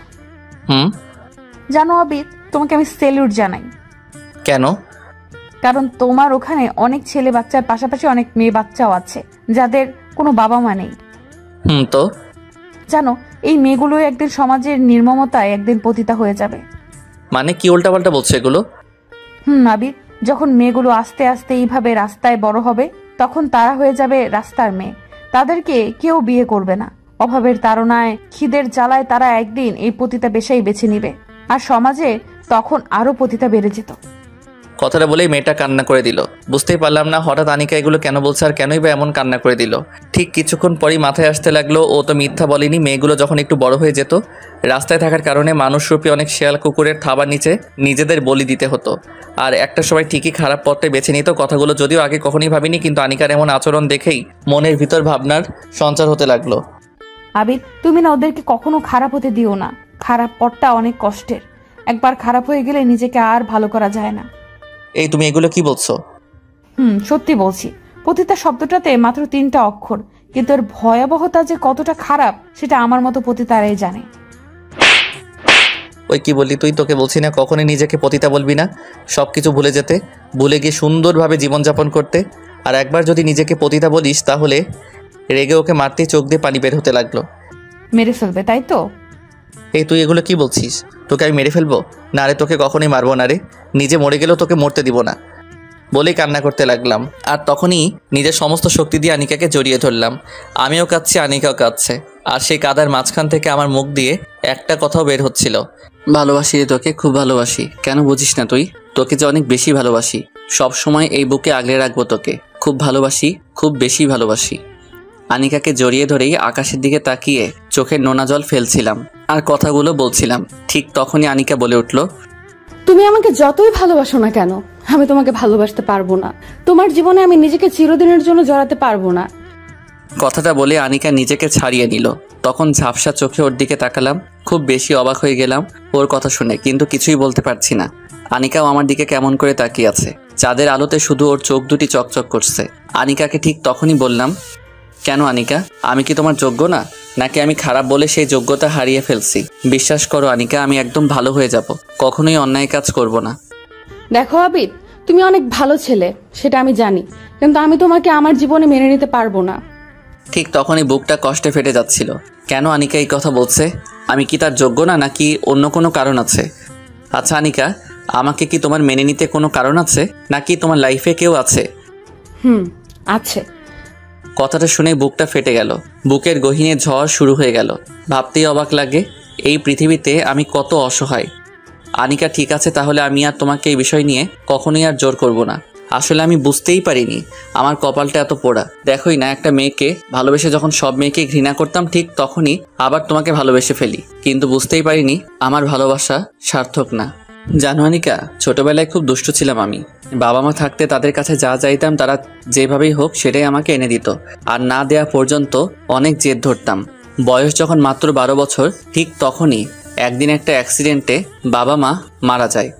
জানো আবিদ, তোমাকে আমি সেলুট জানাই। কেন? কারণ তোমার ওখানে অনেক ছেলে বাচ্চার পাশাপাশি অনেক মেয়ে বাচ্চাও আছে যাদের কোনো বাবা মা নেই। তো জানো, এই মেয়েগুলো একদিন সমাজের নির্মমতায় একদিন পতিতা হয়ে যাবে। মানে কি উল্টাপাল্টা বলছো এগুলো? আবিদ, যখন মেয়েগুলো আস্তে আস্তে এইভাবে রাস্তায় বড় হবে, তখন তারা হয়ে যাবে রাস্তার মেয়ে। তাদেরকে কেউ বিয়ে করবে না। অভাবের তাড়নায় খিদের জ্বালায় তারা একদিন এই পতিতা পেশাই বেছে নিবে, আর সমাজে তখন আরো পতিতা বেড়ে যেত। কথাটা বলেই মেয়েটা কান্না করে দিল। বুঝতেই পারলাম না হঠাৎ আনিকা এগুলো কেন বলছে আর কেনই বা এমন কান্না করে দিল। ঠিক কিছুক্ষণ পরই মাথায় আসতে লাগলো ও তো মিথ্যা বলেনি। মেয়েগুলো যখন একটু বড় হয়ে যেত, রাস্তায় থাকার কারণে মানুষরূপী অনেক শেয়াল কুকুরের থাবার নিচে নিজেদের বলি দিতে হতো, আর একটা সময় ঠিকই খারাপ পথটাই বেছে নিত। কথাগুলো যদিও আগে কখনোই ভাবিনি, কিন্তু আনিকার এমন আচরণ দেখেই মনের ভিতর ভাবনার সঞ্চার হতে লাগলো। আবিদ, তুমি না ওদেরকে কখনো খারাপ হতে দিও না। খারাপ পথটা অনেক কষ্টের, একবার খারাপ হয়ে গেলে নিজেকে আর ভালো করা যায় না। এই তুমি এগুলো কি বলছো? সত্যি বলছি। পতিতা শব্দটাতে মাত্র 3টা অক্ষর, কিন্তু এর ভয়াবহতা যে কতটা খারাপ সেটা আমার মতো পতিতারাই জানে। ওই কি বললি তুই? তোকে বলছি না কখনোই নিজেকে পতিতা বলবি না, সব কিছু ভুলে যেতে, ভুলে গিয়ে সুন্দরভাবে জীবনযাপন করতে। আর একবার যদি নিজেকে পতিতা বলিস তাহলে রেগে ওকে মারতে চোখ দিয়ে পানি বের হতে লাগলো। মেরে ফেলবে তাই তো? এই তুই এগুলো কি বলছিস? তোকে আমি মেরে ফেলবো? না রে, তোকে কখনোই মারবো না রে, নিজে মরে গেলেও তোকে মরতে দিব না বলেই কান্না করতে লাগলাম। আর তখনই নিজের সমস্ত শক্তি দিয়ে আনিকাকে জড়িয়ে ধরলাম। আমিও কাঁদছি, আনিকাও কাঁদছে, আর সেই কাদার মাঝখান থেকে আমার মুখ দিয়ে একটা কথাও বের হচ্ছিল, ভালোবাসি রে তোকে, খুব ভালোবাসি। কেন বুঝিস না তুই? তোকে যে অনেক বেশি ভালোবাসি, সব সময় এই বুকে আগলে রাখবো তোকে, খুব ভালোবাসি, খুব বেশি ভালোবাসি। আনিকাকে জড়িয়ে ধরেই আকাশের দিকে তাকিয়ে চোখের নোনা জল ফেলছিলাম আর কথাগুলো বলছিলাম। ঠিক তখনই আনিকা বলে উঠল, তুমি আমাকে যতই ভালোবাসো না কেন, আমি তোমাকে ভালোবাসতে পারবো না। তোমার জীবনে আমি নিজেকে চিরদিনের জন্য জড়াতে পারবো না। কথাটা বলে আনিকা নিজেকে ছাড়িয়ে নিল। তখন ঝাপসা চোখে ওর দিকে তাকালাম, খুব বেশি অবাক হয়ে গেলাম ওর কথা শুনে, কিন্তু কিছুই বলতে পারছি না। আনিকাও আমার দিকে কেমন করে তাকিয়ে আছে, চাঁদের আলোতে শুধু ওর চোখ দুটি চকচক করছে। আনিকাকে ঠিক তখনই বললাম, কেন আনিকা, আমি কি তোমার যোগ্য না? নাকি আমি খারাপ বলে সেই যোগ্যতা হারিয়ে ফেলছি? বিশ্বাস করো আনিকা, আমি একদম ভালো হয়ে যাব, কখনোই অন্যায় কাজ করব না। দেখো আবিদ, তুমি অনেক ভালো ছেলে, সেটা আমি জানি, কিন্তু আমি তোমাকে আমার জীবনে মেনে নিতে পারবো না। ঠিক তখনই বুকটা কষ্টে ফেটে যাচ্ছিল। কেন আনিকা এই কথা বলছে? আমি কি তার যোগ্য না, নাকি অন্য কোনো কারণ আছে? আচ্ছা আনিকা, আমাকে কি তোমার মেনে নিতে কোনো কারণ আছে, নাকি তোমার লাইফে কেউ আছে? আছে। কথাটা শুনে বুকটা ফেটে গেল, বুকের গহীনে ঝড় শুরু হয়ে গেল। ভাবতেই অবাক লাগে এই পৃথিবীতে আমি কত অসহায়। আনিকা ঠিক আছে, তাহলে আমি আর তোমাকে এই বিষয় নিয়ে কখনোই আর জোর করব না। আসলে আমি বুঝতেই পারিনি আমার কপালটা এত পোড়া। দেখোই না, একটা মেয়েকে ভালোবেসে যখন সব মেয়েকে ঘৃণা করতাম, ঠিক তখনই আবার তোমাকে ভালোবেসে ফেলি, কিন্তু বুঝতেই পারিনি আমার ভালোবাসা সার্থক না। জানো আনিকা, ছোটবেলায় খুব দুষ্ট ছিলাম আমি। বাবা মা থাকতে তাদের কাছে যা চাইতাম তারা যেভাবেই হোক সেটাই আমাকে এনে দিত, আর না দেয়া পর্যন্ত অনেক জেদ ধরতাম। বয়স যখন মাত্র 12 বছর, ঠিক তখনই একদিন একটা অ্যাক্সিডেন্টে বাবা মা মারা যায়,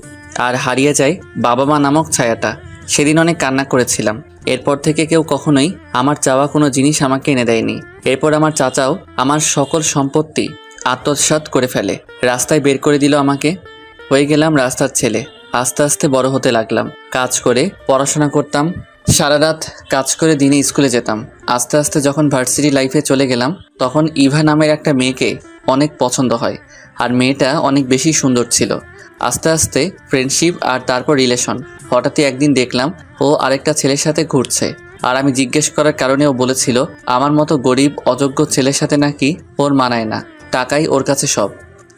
আর হারিয়ে যায় বাবা মা নামক ছায়াটা। সেদিন অনেক কান্না করেছিলাম। এরপর থেকে কেউ কখনোই আমার চাওয়া কোনো জিনিস আমাকে এনে দেয়নি। এরপর আমার চাচাও আমার সকল সম্পত্তি আত্মসাৎ করে ফেলে, রাস্তায় বের করে দিল আমাকে। হয়ে গেলাম রাস্তার ছেলে। আস্তে আস্তে বড় হতে লাগলাম, কাজ করে পড়াশোনা করতাম, সারা রাত কাজ করে দিনে স্কুলে যেতাম। আস্তে আস্তে যখন ভার্সিটি লাইফে চলে গেলাম, তখন ইভা নামের একটা মেয়েকে অনেক পছন্দ হয়, আর মেয়েটা অনেক বেশি সুন্দর ছিল। আস্তে আস্তে ফ্রেন্ডশিপ, আর তারপর রিলেশন। হঠাৎই একদিন দেখলাম ও আরেকটা ছেলের সাথে ঘুরছে, আর আমি জিজ্ঞেস করার কারণে ও বলেছিল আমার মতো গরিব অযোগ্য ছেলের সাথে নাকি ওর মানায় না, টাকাই ওর কাছে সব।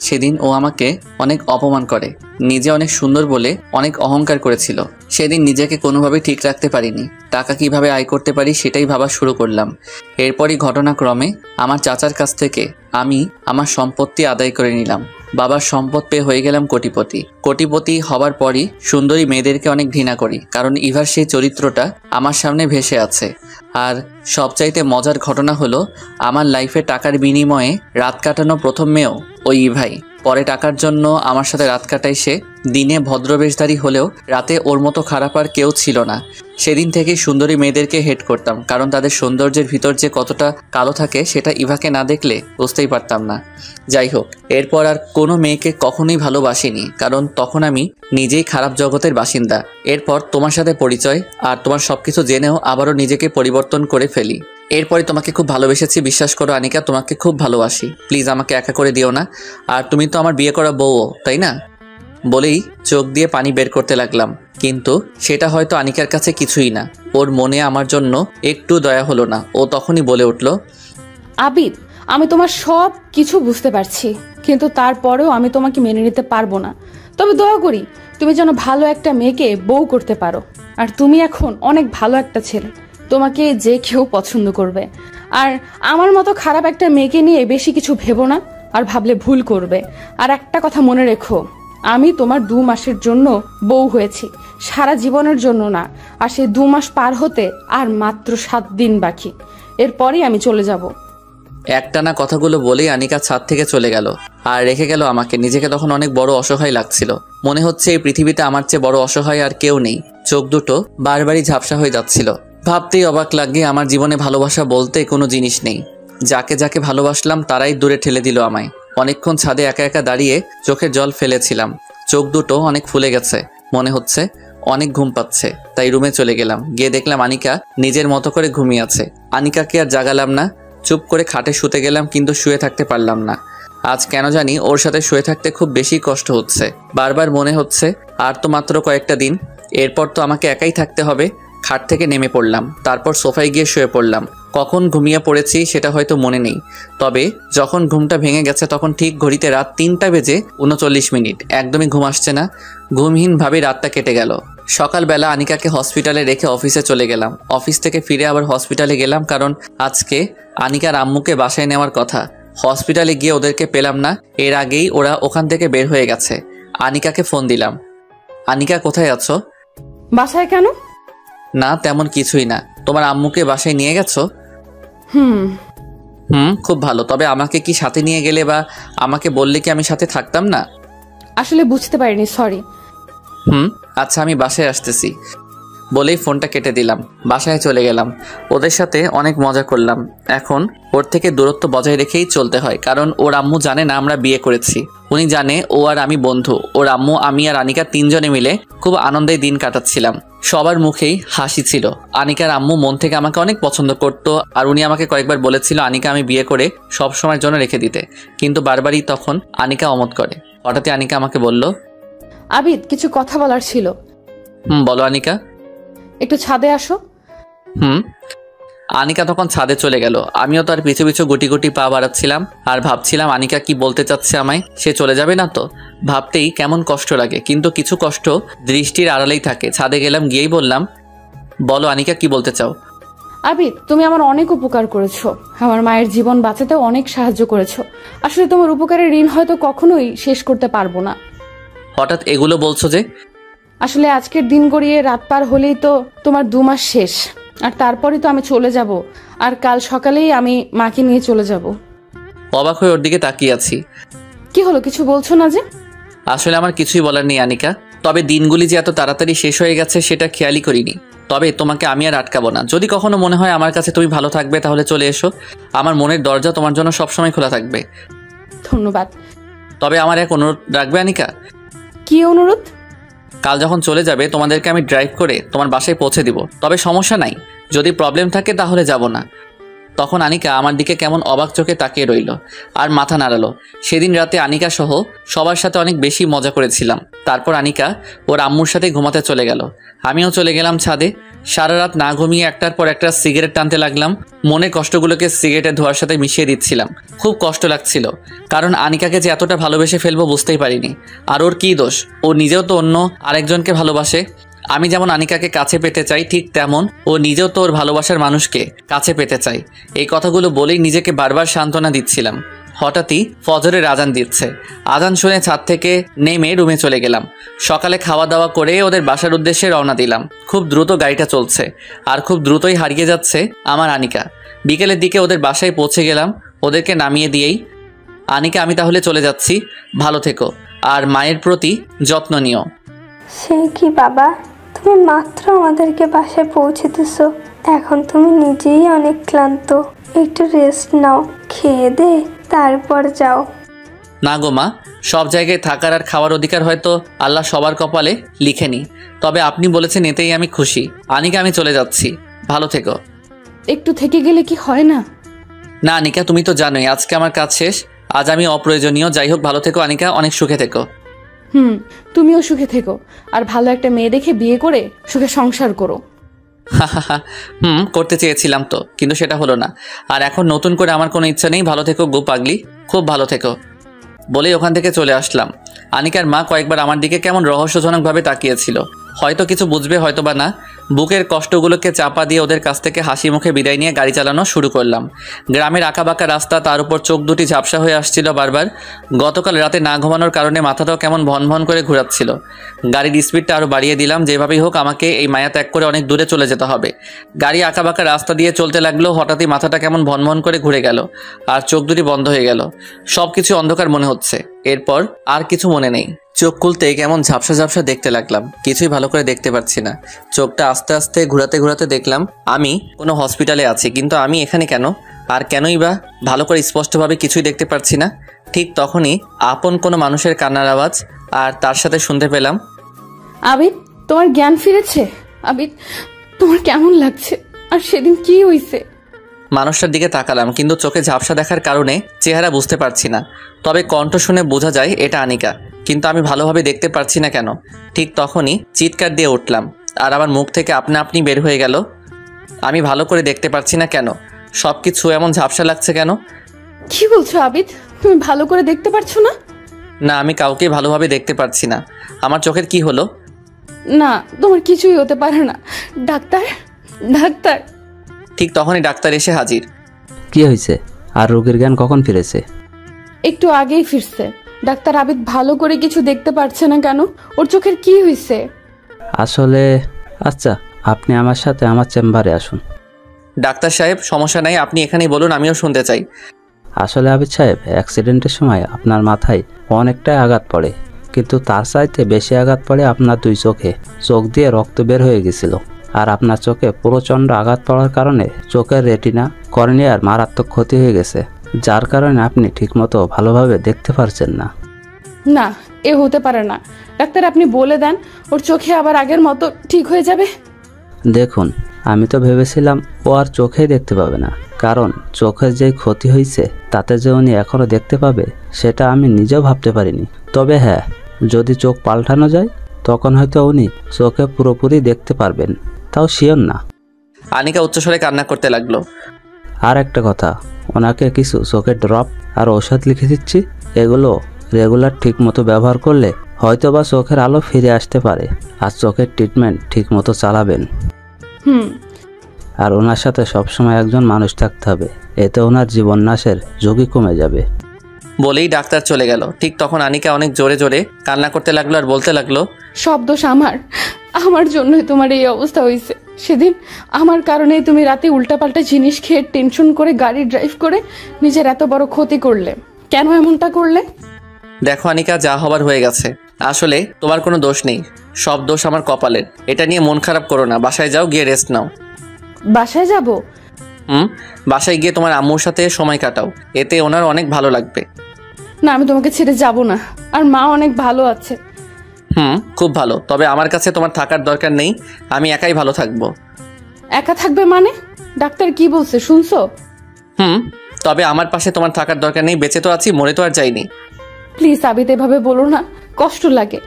সেদিন ও আমাকে অনেক অপমান করে, নিজে অনেক সুন্দর বলে অনেক অহংকার করেছিল। সেদিন নিজেকে কোনোভাবেই ঠিক রাখতে পারিনি, টাকা কিভাবে আয় করতে পারি সেটাই ভাবা শুরু করলাম। এরপরই ঘটনাক্রমে আমার চাচার কাছ থেকে আমি আমার সম্পত্তি আদায় করে নিলাম। বাবার সম্পদ পেয়ে হয়ে গেলাম কোটিপতি। কোটিপতি হবার পরই সুন্দরী মেয়েদেরকে অনেক ঘৃণা করি, কারণ ইভার সেই চরিত্রটা আমার সামনে ভেসে আছে। আর সবচাইতে মজার ঘটনা হলো, আমার লাইফে টাকার বিনিময়ে রাত কাটানো প্রথম মেয়েও ওই ইভাই। পরে টাকার জন্য আমার সাথে রাত কাটাই সে। দিনে ভদ্রবেশধারী হলেও রাতে ওর মতো খারাপ আর কেউ ছিল না। সেদিন থেকেই সুন্দরী মেয়েদেরকে হেট করতাম, কারণ তাদের সৌন্দর্যের ভিতর যে কতটা কালো থাকে সেটা ইভাকে না দেখলে বুঝতেই পারতাম না। যাই হোক, এরপর আর কোনো মেয়েকে কখনোই ভালোবাসিনি, কারণ তখন আমি নিজেই খারাপ জগতের বাসিন্দা। এরপর তোমার সাথে পরিচয়, আর তোমার সবকিছু জেনেও আবারও নিজেকে পরিবর্তন করে ফেলি। এরপরে তোমাকে খুব ভালোবেসেছি, বিশ্বাস করো আনিকা, তোমাকে খুব ভালোবাসি। প্লিজ আমাকে একা করে দিও না। আর তুমি তো আমার বিয়ে করা বউও, তাই না? বলেই চোখ দিয়ে পানি বের করতে লাগলাম, কিন্তু সেটা হয়তো আনিকার কাছে কিছুই না। ওর মনে আমার জন্য একটু দয়া হলো না। ও তখনই বলে উঠল, আবিদ, আমি তোমার সব কিছু বুঝতে পারছি, কিন্তু তারপরেও আমি তোমাকে মেনে নিতে পারবো না। তবে দোয়া করি তুমি যেন ভালো একটা মেয়েকে বউ করতে পারো। আর তুমি এখন অনেক ভালো একটা ছেলে, তোমাকে যে কেউ পছন্দ করবে। আর আমার মতো খারাপ একটা মেয়েকে নিয়ে বেশি কিছু ভেবো না, আর ভাবলে ভুল করবে। আর একটা কথা মনে রেখো, আমি তোমার 2 মাসের জন্য বউ হয়েছি, সারা জীবনের জন্য না। আর সেই 2 মাস পার হতে আর মাত্র 7 দিন বাকি, এরপরই আমি চলে যাব। একটানা কথাগুলো বলেই আনিকা ছাদ থেকে চলে গেল আর রেখে গেল আমাকে। নিজেকে তখন অনেক বড় অসহায় লাগছিল। মনে হচ্ছে এই পৃথিবীতে আমার চেয়ে বড় অসহায় আর কেউ নেই। চোখ দুটো বারবারই ঝাপসা হয়ে যাচ্ছিল। ভাবতেই অবাক লাগে, আমার জীবনে ভালোবাসা বলতে কোনো জিনিস নেই। যাকে যাকে ভালোবাসলাম তারাই দূরে ঠেলে দিল আমায়। অনেকক্ষণ ছাদে একা একা দাঁড়িয়ে চোখের জল ফেলেছিলাম। চোখ দুটো অনেক ফুলে গেছে, মনে হচ্ছে অনেক ঘুম পাচ্ছে। তাই রুমে চলে গেলাম। গিয়ে দেখলাম আনিকা নিজের মতো করে ঘুমিয়ে আছে। আনিকাকে আর জাগালাম না, চুপ করে খাটে শুতে গেলাম, কিন্তু শুয়ে থাকতে পারলাম না। আজ কেন জানি ওর সাথে শুয়ে থাকতে খুব বেশি কষ্ট হচ্ছে। বারবার মনে হচ্ছে আর তো মাত্র কয়েকটা দিন, এরপর তো আমাকে একাই থাকতে হবে। খাট থেকে নেমে পড়লাম, তারপর সোফায় গিয়ে শুয়ে পড়লাম। কখন ঘুমিয়ে পড়েছি সেটা হয়তো মনে নেই, তবে যখন ঘুমটা ভেঙে গেছে তখন ঠিক ঘড়িতে রাত 3টা বেজে 39 মিনিট। একদমই ঘুম আসছে না, ঘুমহীনভাবে রাতটা কেটে গেল। সকালবেলা আনিকাকে হসপিটালে রেখে অফিসে চলে গেলাম। অফিস থেকে ফিরে আবার হসপিটালে গেলাম, কারণ আজকে আনিকার আম্মুকে বাসায় নেওয়ার কথা। হসপিটালে গিয়ে ওদেরকে পেলাম না, এর আগেই ওরা ওখান থেকে বের হয়ে গেছে। আনিকাকে ফোন দিলাম, আনিকা কোথায় আছো? বাসায় কেন? না তেমন কিছুই না। তোমার আম্মুকে বাসায় নিয়ে গেছো? খুব ভালো। তবে আমাকে কি সাথে নিয়ে গেলে বা আমাকে বললে কি আমি সাথে থাকতাম না? আসলে বুঝতে পারিনি, সরি। আচ্ছা আমি বাসায় আসতেছি বলেই ফোনটা কেটে দিলাম। বাসায় চলে গেলাম। ওদের সাথে অনেক মজা করলাম। এখন ওর থেকে দূরত্ব বজায় রেখেই চলতে হয়, কারণ ওর আম্মু জানে না আমরা বিয়ে করেছি। উনি জানে ও আর আমি বন্ধু। ওর আম্মু, আমি আর আনিকা 3 জনে মিলে খুব আনন্দে দিন কাটাচ্ছিলাম। সবার মুখেই হাসি ছিল। আনিকার আম্মু মন থেকে আমাকে অনেক পছন্দ করত, আর উনি আমাকে কয়েকবার বলেছিল আনিকা আমি বিয়ে করে সব সময়ের জন্য রেখে দিতে, কিন্তু বারবারই তখন আনিকা অমত করে। হঠাৎই আনিকা আমাকে বলল, আবিদ কিছু কথা বলার ছিল। বলো আনিকা। একটু ছাদে আসো। আনিকা তখন ছাদে চলে গেল। আমিও তার পিছু পিছু গুটি গুটি পা বাড়াচ্ছিলাম আর ভাবছিলাম আনিকা কি বলতে চাচ্ছে আমায়। সে চলে যাবে না তো? ভাবতেই কেমন কষ্ট লাগে, কিন্তু কিছু কষ্ট দৃষ্টির আড়ালেই থাকে। ছাদে গেলাম, গিয়েই বললাম, বলো আনিকা কি বলতে চাও? আবিদ তুমি আমার অনেক উপকার করেছো, আমার মায়ের জীবন বাঁচাতেও অনেক সাহায্য করেছো। আসলে তোমার উপকারের ঋণ হয়তো কখনোই শেষ করতে পারবো না। হঠাৎ এগুলো বলছো যে? আসলে আজকের দিন গড়িয়ে রাত পার হলেই তো তোমার 2 মাস শেষ, আর তারপরে তো আমি চলে যাব। আর কাল সকালেই আমি মাকে নিয়ে চলে যাব। অবাক হয়ে ওর দিকে তাকিয়ে আছি। কি হলো, কিছু বলছো না যে? আসলে আমার কিছুই বলার নেই আনিকা, তবে দিনগুলি যে এত তাড়াতাড়ি শেষ হয়ে গেছে সেটা খেয়ালই করিনি। তবে তোমাকে আমি আর আটকাবো না। যদি কখনো মনে হয় আমার কাছে তুমি ভালো থাকবে তাহলে চলে এসো। আমার মনের দরজা তোমার জন্য সবসময় খোলা থাকবে। ধন্যবাদ। তবে আমার এক অনুরোধ রাখবে আনিকা? কি অনুরোধ? কাল যখন চলে যাবে তোমাদেরকে আমি ড্রাইভ করে তোমার বাসায় পৌঁছে দিব। তবে সমস্যা নাই, যদি প্রবলেম থাকে তাহলে যাব না। তখন আনিকা আমার দিকে কেমন অবাক চোখে তাকিয়ে রইল আর মাথা নাড়ালো। সেদিন রাতে আনিকা সহ সবার সাথে অনেক বেশি মজা করেছিলাম। তারপর আনিকা ওর আম্মুর সাথে ঘুমাতে চলে গেল। আমিও চলে গেলাম ছাদে। সারা রাত না ঘুমিয়ে একটার পর একটা সিগারেট টানতে লাগলাম। মনের কষ্টগুলোকে সিগারেটের ধোঁয়ার সাথে মিশিয়ে দিচ্ছিলাম। খুব কষ্ট লাগছিল, কারণ আনিকাকে যে এতটা ভালোবেসে ফেলবো বুঝতেই পারিনি। আর ওর কী দোষ? ও নিজেও তো অন্য আরেকজনকে ভালোবাসে। আমি যেমন আনিকাকে কাছে পেতে চাই, ঠিক তেমন ও নিজেও তো ওর ভালোবাসার মানুষকে কাছে পেতে চাই। এই কথাগুলো বলেই নিজেকে বারবার সান্ত্বনা দিচ্ছিলাম। হঠাৎই ফজরের আজান দিচ্ছে। আজান শুনে ছাদ থেকে নেমে রুমে চলে গেলাম। সকালে খাওয়া দাওয়া করে ওদের বাসার উদ্দেশ্যে রওনা দিলাম। খুব দ্রুত গাড়িটা চলছে আর খুব দ্রুতই হারিয়ে যাচ্ছে আমার আনিকা। বিকেলের দিকে ওদের বাসায় পৌঁছে গেলাম। ওদেরকে নামিয়ে দিয়েই, আনিকা আমি তাহলে চলে যাচ্ছি, ভালো থেকো আর মায়ের প্রতি যত্ন নিও। সে কি বাবা, তুমি মাত্র আমাদেরকে বাসায় পৌঁছে দিছো, এখন তুমি নিজেই অনেক ক্লান্ত, একটু রেস্ট নাও, খেয়ে দে তারপর যাও। না গো মা, সব জায়গায় থাকার আর খাওয়ার অধিকার হয়তো আল্লাহ সবার কপালে লিখেনি, তবে আপনি বলেছেন এতেই আমি খুশি। আনিকা আমি চলে যাচ্ছি, ভালো থেকো। একটু থেকে গেলে কি হয় না? না আনিকা, তুমি তো জানোই আজকে আমার কাজ শেষ, আজ আমি অপ্রয়োজনীয়। যাই হোক, ভালো থেকো আনিকা, অনেক সুখে থেকো। তুমিও সুখে থেকো, আর ভালো একটা মেয়ে দেখে বিয়ে করে সুখে সংসার করো। করতে চেয়েছিলাম তো, কিন্তু সেটা হলো না। আর এখন নতুন করে আমার কোনো ইচ্ছা নেই। ভালো থেকো গো পাগলি, খুব ভালো থেকো। বলেই ওখান থেকে চলে আসলাম। আনিকার মা কয়েকবার আমার দিকে কেমন রহস্যজনকভাবে তাকিয়েছিল। হয়তো কিছু বুঝবে, হয়তো বা না। বুকের কষ্টগুলোকে চাপা দিয়ে ওদের কাছ থেকে হাসি মুখে বিদায় নিয়ে গাড়ি চালানো শুরু করলাম। গ্রামের আঁকাবাঁকা রাস্তা, তার উপর চোখ দুটি ঝাপসা হয়ে আসছিল বারবার। গতকাল রাতে না ঘুমানোর কারণে মাথাটাও কেমন ভন ভন করে ঘোরাচ্ছিল। গাড়ির স্পিডটা আরও বাড়িয়ে দিলাম, যেভাবেই হোক আমাকে এই মায়া ত্যাগ করে অনেক দূরে চলে যেতে হবে। গাড়ি আঁকাবাঁকা রাস্তা দিয়ে চলতে লাগলো। হঠাৎই মাথাটা কেমন ভন ভন করে ঘুরে গেল, আর চোখ দুটি বন্ধ হয়ে গেল। সব কিছু অন্ধকার মনে হচ্ছে। এরপর আর কিছু মনে নেই। চোখ খুলতে কেমন ঝাপসা ঝাপসা দেখতে লাগলাম, কিছুই ভালো করে দেখতে পাচ্ছি না। চোখটা আস্তে আস্তে ঘোরাতে ঘোরাতে দেখলাম আমি কোনো হসপিটালে আছি, কিন্তু আমি এখানে কেন? আর কেনই বা? ভালো করে স্পষ্টভাবে কিছুই দেখতে পাচ্ছি না। ঠিক তখনই আপন কোনো মানুষের কান্নার আওয়াজ, আর তার সাথে শুনতে পেলাম, আবিদ, তোমার জ্ঞান ফিরেছে? আবিদ, তোমার কেমন লাগছে? আর সেদিন কি হইছে? মানুষটার দিকে তাকালাম, কিন্তু চোখে ঝাপসা দেখার কারণে চেহারা বুঝতে পারছি না। তবে কণ্ঠ শুনে বোঝা যায় এটা আনিকা, কিন্তু আমি ভালোভাবে দেখতে পারছি না কেন। ঠিক তখনই চিৎকার দিয়ে উঠলাম, আর আমার মুখ থেকে আপনা আপনি বের হয়ে গেল, আমি ভালো করে দেখতে পারছি না কেন। সব কিছু এমন ঝাপসা লাগছে কেন? কি বলছো আবিদ? তুমি ভালো করে দেখতে পারছো না? না, আমি কাউকে ভালোভাবে দেখতে পারছি না। আমার চোখের কি হলো? না, তোমার কিছুই হতে পারে না। Doctor, doctor. ঠিক তখনই ডাক্তার এসে হাজির। কি হয়েছে? আর রোগীর জ্ঞান কখন ফিরেছে? একটু আগেই ফিরছে। ডাক্তার, আবিদ ভালো করে কিছু দেখতে পারছে না কেন? ওর চোখের কি হয়েছে? আসলে আচ্ছা, আপনি আমার সাথে আমার চেম্বারে আসুন। ডাক্তার সাহেব, সমস্যা নাই, আপনি এখানেই বলুন, আমিও শুনতে চাই। আসলে আবিদ সাহেব, অ্যাক্সিডেন্টের সময় আপনার মাথায় অনেকটাই আঘাত পড়ে, কিন্তু তার চাইতে বেশি আঘাত পড়ে আপনার দুই চোখে। চোখ দিয়ে রক্ত বের হয়ে গেছিল, আর আপনার চোখে প্রচণ্ড আঘাত পড়ার কারণে চোখের রেটিনা, কর্নিয়ার মারাত্মক ক্ষতি হয়ে গেছে, যার কারণে আপনি ঠিকমতো ভালোভাবে দেখতে পারছেন না। না, এ হতে পারে না। ডাক্তার, আপনি বলে দেন ওর চোখে আবার আগের মতো ঠিক হয়ে যাবে। দেখুন, আমি তো ভেবেছিলাম ও আর চোখেই দেখতে পাবে না, কারণ চোখের যে ক্ষতি হয়েছে তাতে যে উনি এখনও দেখতে পাবে সেটা আমি নিজেও ভাবতে পারিনি। তবে হ্যাঁ, যদি চোখ পাল্টানো যায় তখন হয়তো উনি চোখে পুরোপুরি দেখতে পারবেন, তাও শিওর না। আনিকা উচ্চস্বরে কান্না করতে লাগলো। আর একটা কথা, ওনাকে কিছু চোখের ড্রপ আর ঔষধ লিখে দিচ্ছি, এগুলো রেগুলার ঠিক মতো ব্যবহার করলে হয়তো বা চোখের আলো ফিরে আসতে পারে। আর চোখের ট্রিটমেন্ট ঠিক মতো চালাবেন। আর ওনার সাথে সবসময় একজন মানুষ থাকতে হবে, এতে ওনার জীবন নাশের ঝুঁকি কমে যাবে। বলেই ডাক্তার চলে গেল। ঠিক তখন আনিকা অনেক জোরে জোরে কান্না করতে লাগলো, আর বলতে লাগলো, সব দোষ আমার জন্যই তোমার এই অবস্থা হয়েছে। সেদিন আমার কারণে তুমি রাতে উল্টাপাল্টা জিনিস খেয়ে টেনশন করে গাড়ি ড্রাইভ করে নিজের এত বড় ক্ষতি করলে। কেন এমনটা করলে? দেখো আনিকা, যা হবার হয়ে গেছে। আসলে তোমার কোনো দোষ নেই, সব দোষ আমার কপালের। এটা নিয়ে মন খারাপ করো না, বাসায় যাও, গিয়ে রেস্ট নাও। বাসায় যাব? বাসায় গিয়ে তোমার আম্মুর সাথে সময় কাটাও, এতে ওনার অনেক ভালো লাগবে। না, আমি তোমাকে ছেড়ে যাব না। আর মা অনেক ভালো আছে। খুব ভালো। তবে আমার কাছে তোমার থাকার দরকার নেই, আমি একাই ভালো থাকবো। একা থাকবে মানে? ডাক্তার কি বলছে শুনছো? তবে আমার পাশে তোমার থাকার দরকার নেই। বেঁচে তো আছি, মরে তো আর যাইনি। প্লিজ আবিদ, এভাবে বলো না, কষ্ট লাগে।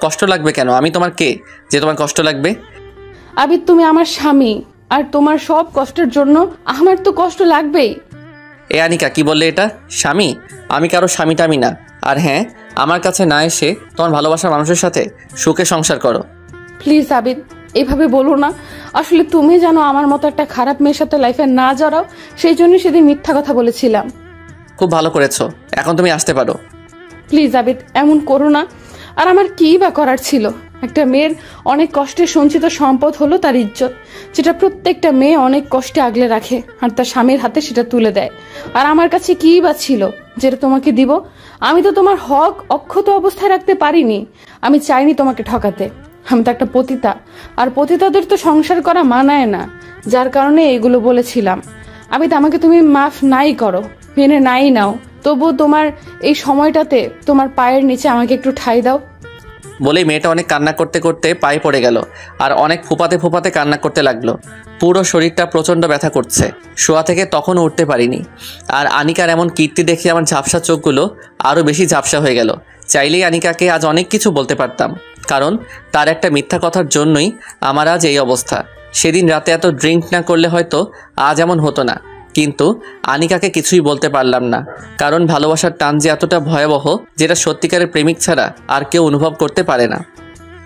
কষ্ট লাগবে কেন? আমি তোমার কে যে তোমার কষ্ট লাগবে? আবিদ, তুমি আমার স্বামী, আর তোমার সব কষ্টের জন্য আমার তো কষ্ট লাগবেই। এ আনিকা, কি বললে এটা? স্বামী? আমি কারো স্বামী টামি না। আর হ্যাঁ, আমার কাছে না এসে তোমার ভালোবাসার মানুষের সাথে সুখে সংসার করো। প্লিজ আবিদ, এভাবে বলো না। আসলে তুমি জানো আমার মতো একটা খারাপ মেয়ের সাথে লাইফে না জড়াও, সেই জন্য সেদিন মিথ্যা কথা বলেছিলাম। খুব ভালো করেছো, এখন তুমি আসতে পারো। প্লিজ আবিদ, এমন করো না। আর আমার কি বা করার ছিল? একটা মেয়ের অনেক কষ্টে সঞ্চিত সম্পদ হলো তার ইজ্জত, যেটা প্রত্যেকটা মেয়ে অনেক কষ্টে আগলে রাখে আর তার স্বামীর হাতে সেটা তুলে দেয়। আর আমার কাছে কি বা ছিল যেটা তোমাকে দিব? আমি তো তোমার হক অক্ষত অবস্থায় রাখতে পারিনি। আমি চাইনি তোমাকে ঠকাতে। আমি তো একটা পতিতা, আর পতিতাদের তো সংসার করা মানায় না, যার কারণে এগুলো বলেছিলাম। আবিদ, আমাকে তুমি মাফ নাই করো, মেনে নাই নাও, তবু তোমার এই সময়টাতে তোমার পায়ের নিচে আমাকে একটু ঠাঁই দাও। বলেই মেয়েটা অনেক কান্না করতে করতে পায়ে পড়ে গেল, আর অনেক ফোপাতে ফোপাতে কান্না করতে লাগলো। পুরো শরীরটা প্রচণ্ড ব্যথা করছে। শোয়া থেকে তখনও উঠতে পারিনি। আর আনিকার এমন কীর্তি দেখে আমার ঝাপসা চোখগুলো আরও বেশি ঝাপসা হয়ে গেল। চাইলেই আনিকাকে আজ অনেক কিছু বলতে পারতাম, কারণ তার একটা মিথ্যা কথার জন্যই আমার আজ এই অবস্থা। সেদিন রাতে এত ড্রিঙ্ক না করলে হয়তো আজ এমন হতো না। কিন্তু আনিকাকে কিছুই বলতে পারলাম না, কারণ ভালোবাসার টান যে এতটা ভয়াবহ যেটা সত্যিকারের প্রেমিক ছাড়া আর কেউ অনুভব করতে পারে না।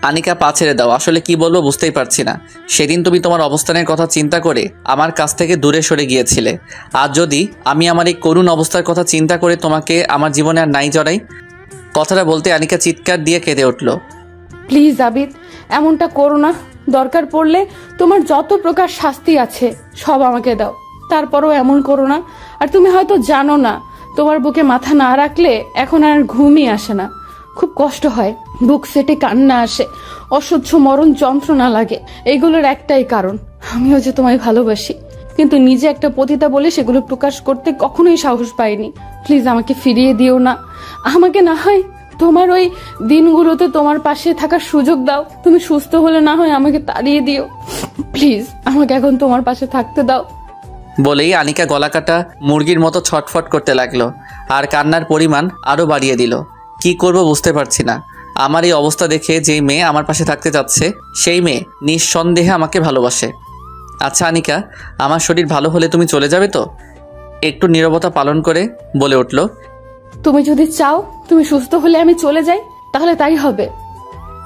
আনিকা, পা ছেড়ে দাও। আসলে কি বলবো বুঝতেই পারছি না। সেদিন তুমি তোমার অবস্থানের কথা চিন্তা করে আমার কাছ থেকে দূরে সরে গিয়েছিলে। আর যদি আমি আমার এই করুণ অবস্থার কথা চিন্তা করে তোমাকে আমার জীবনে আর নাই জড়াই। কথাটা বলতে আনিকা চিৎকার দিয়ে কেঁদে উঠল। প্লিজ আবিদ, এমনটা করো না। দরকার পড়লে তোমার যত প্রকার শাস্তি আছে সব আমাকে দাও, তারপরও এমন করো না। আর তুমি হয়তো জানো না, তোমার বুকে মাথা না রাখলে এখন আর ঘুমই আসে না। খুব কষ্ট হয়, বুক সেটে কান্না আসে, অসহ্য মরণ যন্ত্রণা লাগে। এগুলোর একটাই কারণ, আমিও যে তোমায় ভালোবাসি, কিন্তু নিজে একটা পতিতা বলে সেগুলো প্রকাশ করতে কখনোই সাহস পাইনি। প্লিজ আমাকে ফিরিয়ে দিও না। আমাকে না হয় তোমার ওই দিনগুলোতে তোমার পাশে থাকার সুযোগ দাও। তুমি সুস্থ হলে না হয় আমাকে তাড়িয়ে দিও। প্লিজ আমাকে এখন তোমার পাশে থাকতে দাও। বলেই আনিকা গলাকাটা মুরগির মতো ছটফট করতে লাগলো আর কান্নার পরিমাণ আরও বাড়িয়ে দিল। কি করব বুঝতে পারছি না। আমার এই অবস্থা দেখে যেই মেয়ে আমার পাশে থাকতে চাচ্ছে সেই মেয়ে নিঃসন্দেহে আমাকে ভালোবাসে। আচ্ছা আনিকা, আমার শরীর ভালো হলে তুমি চলে যাবে তো? একটু নীরবতা পালন করে বলে উঠল। তুমি যদি চাও তুমি সুস্থ হলে আমি চলে যাই, তাহলে তাই হবে।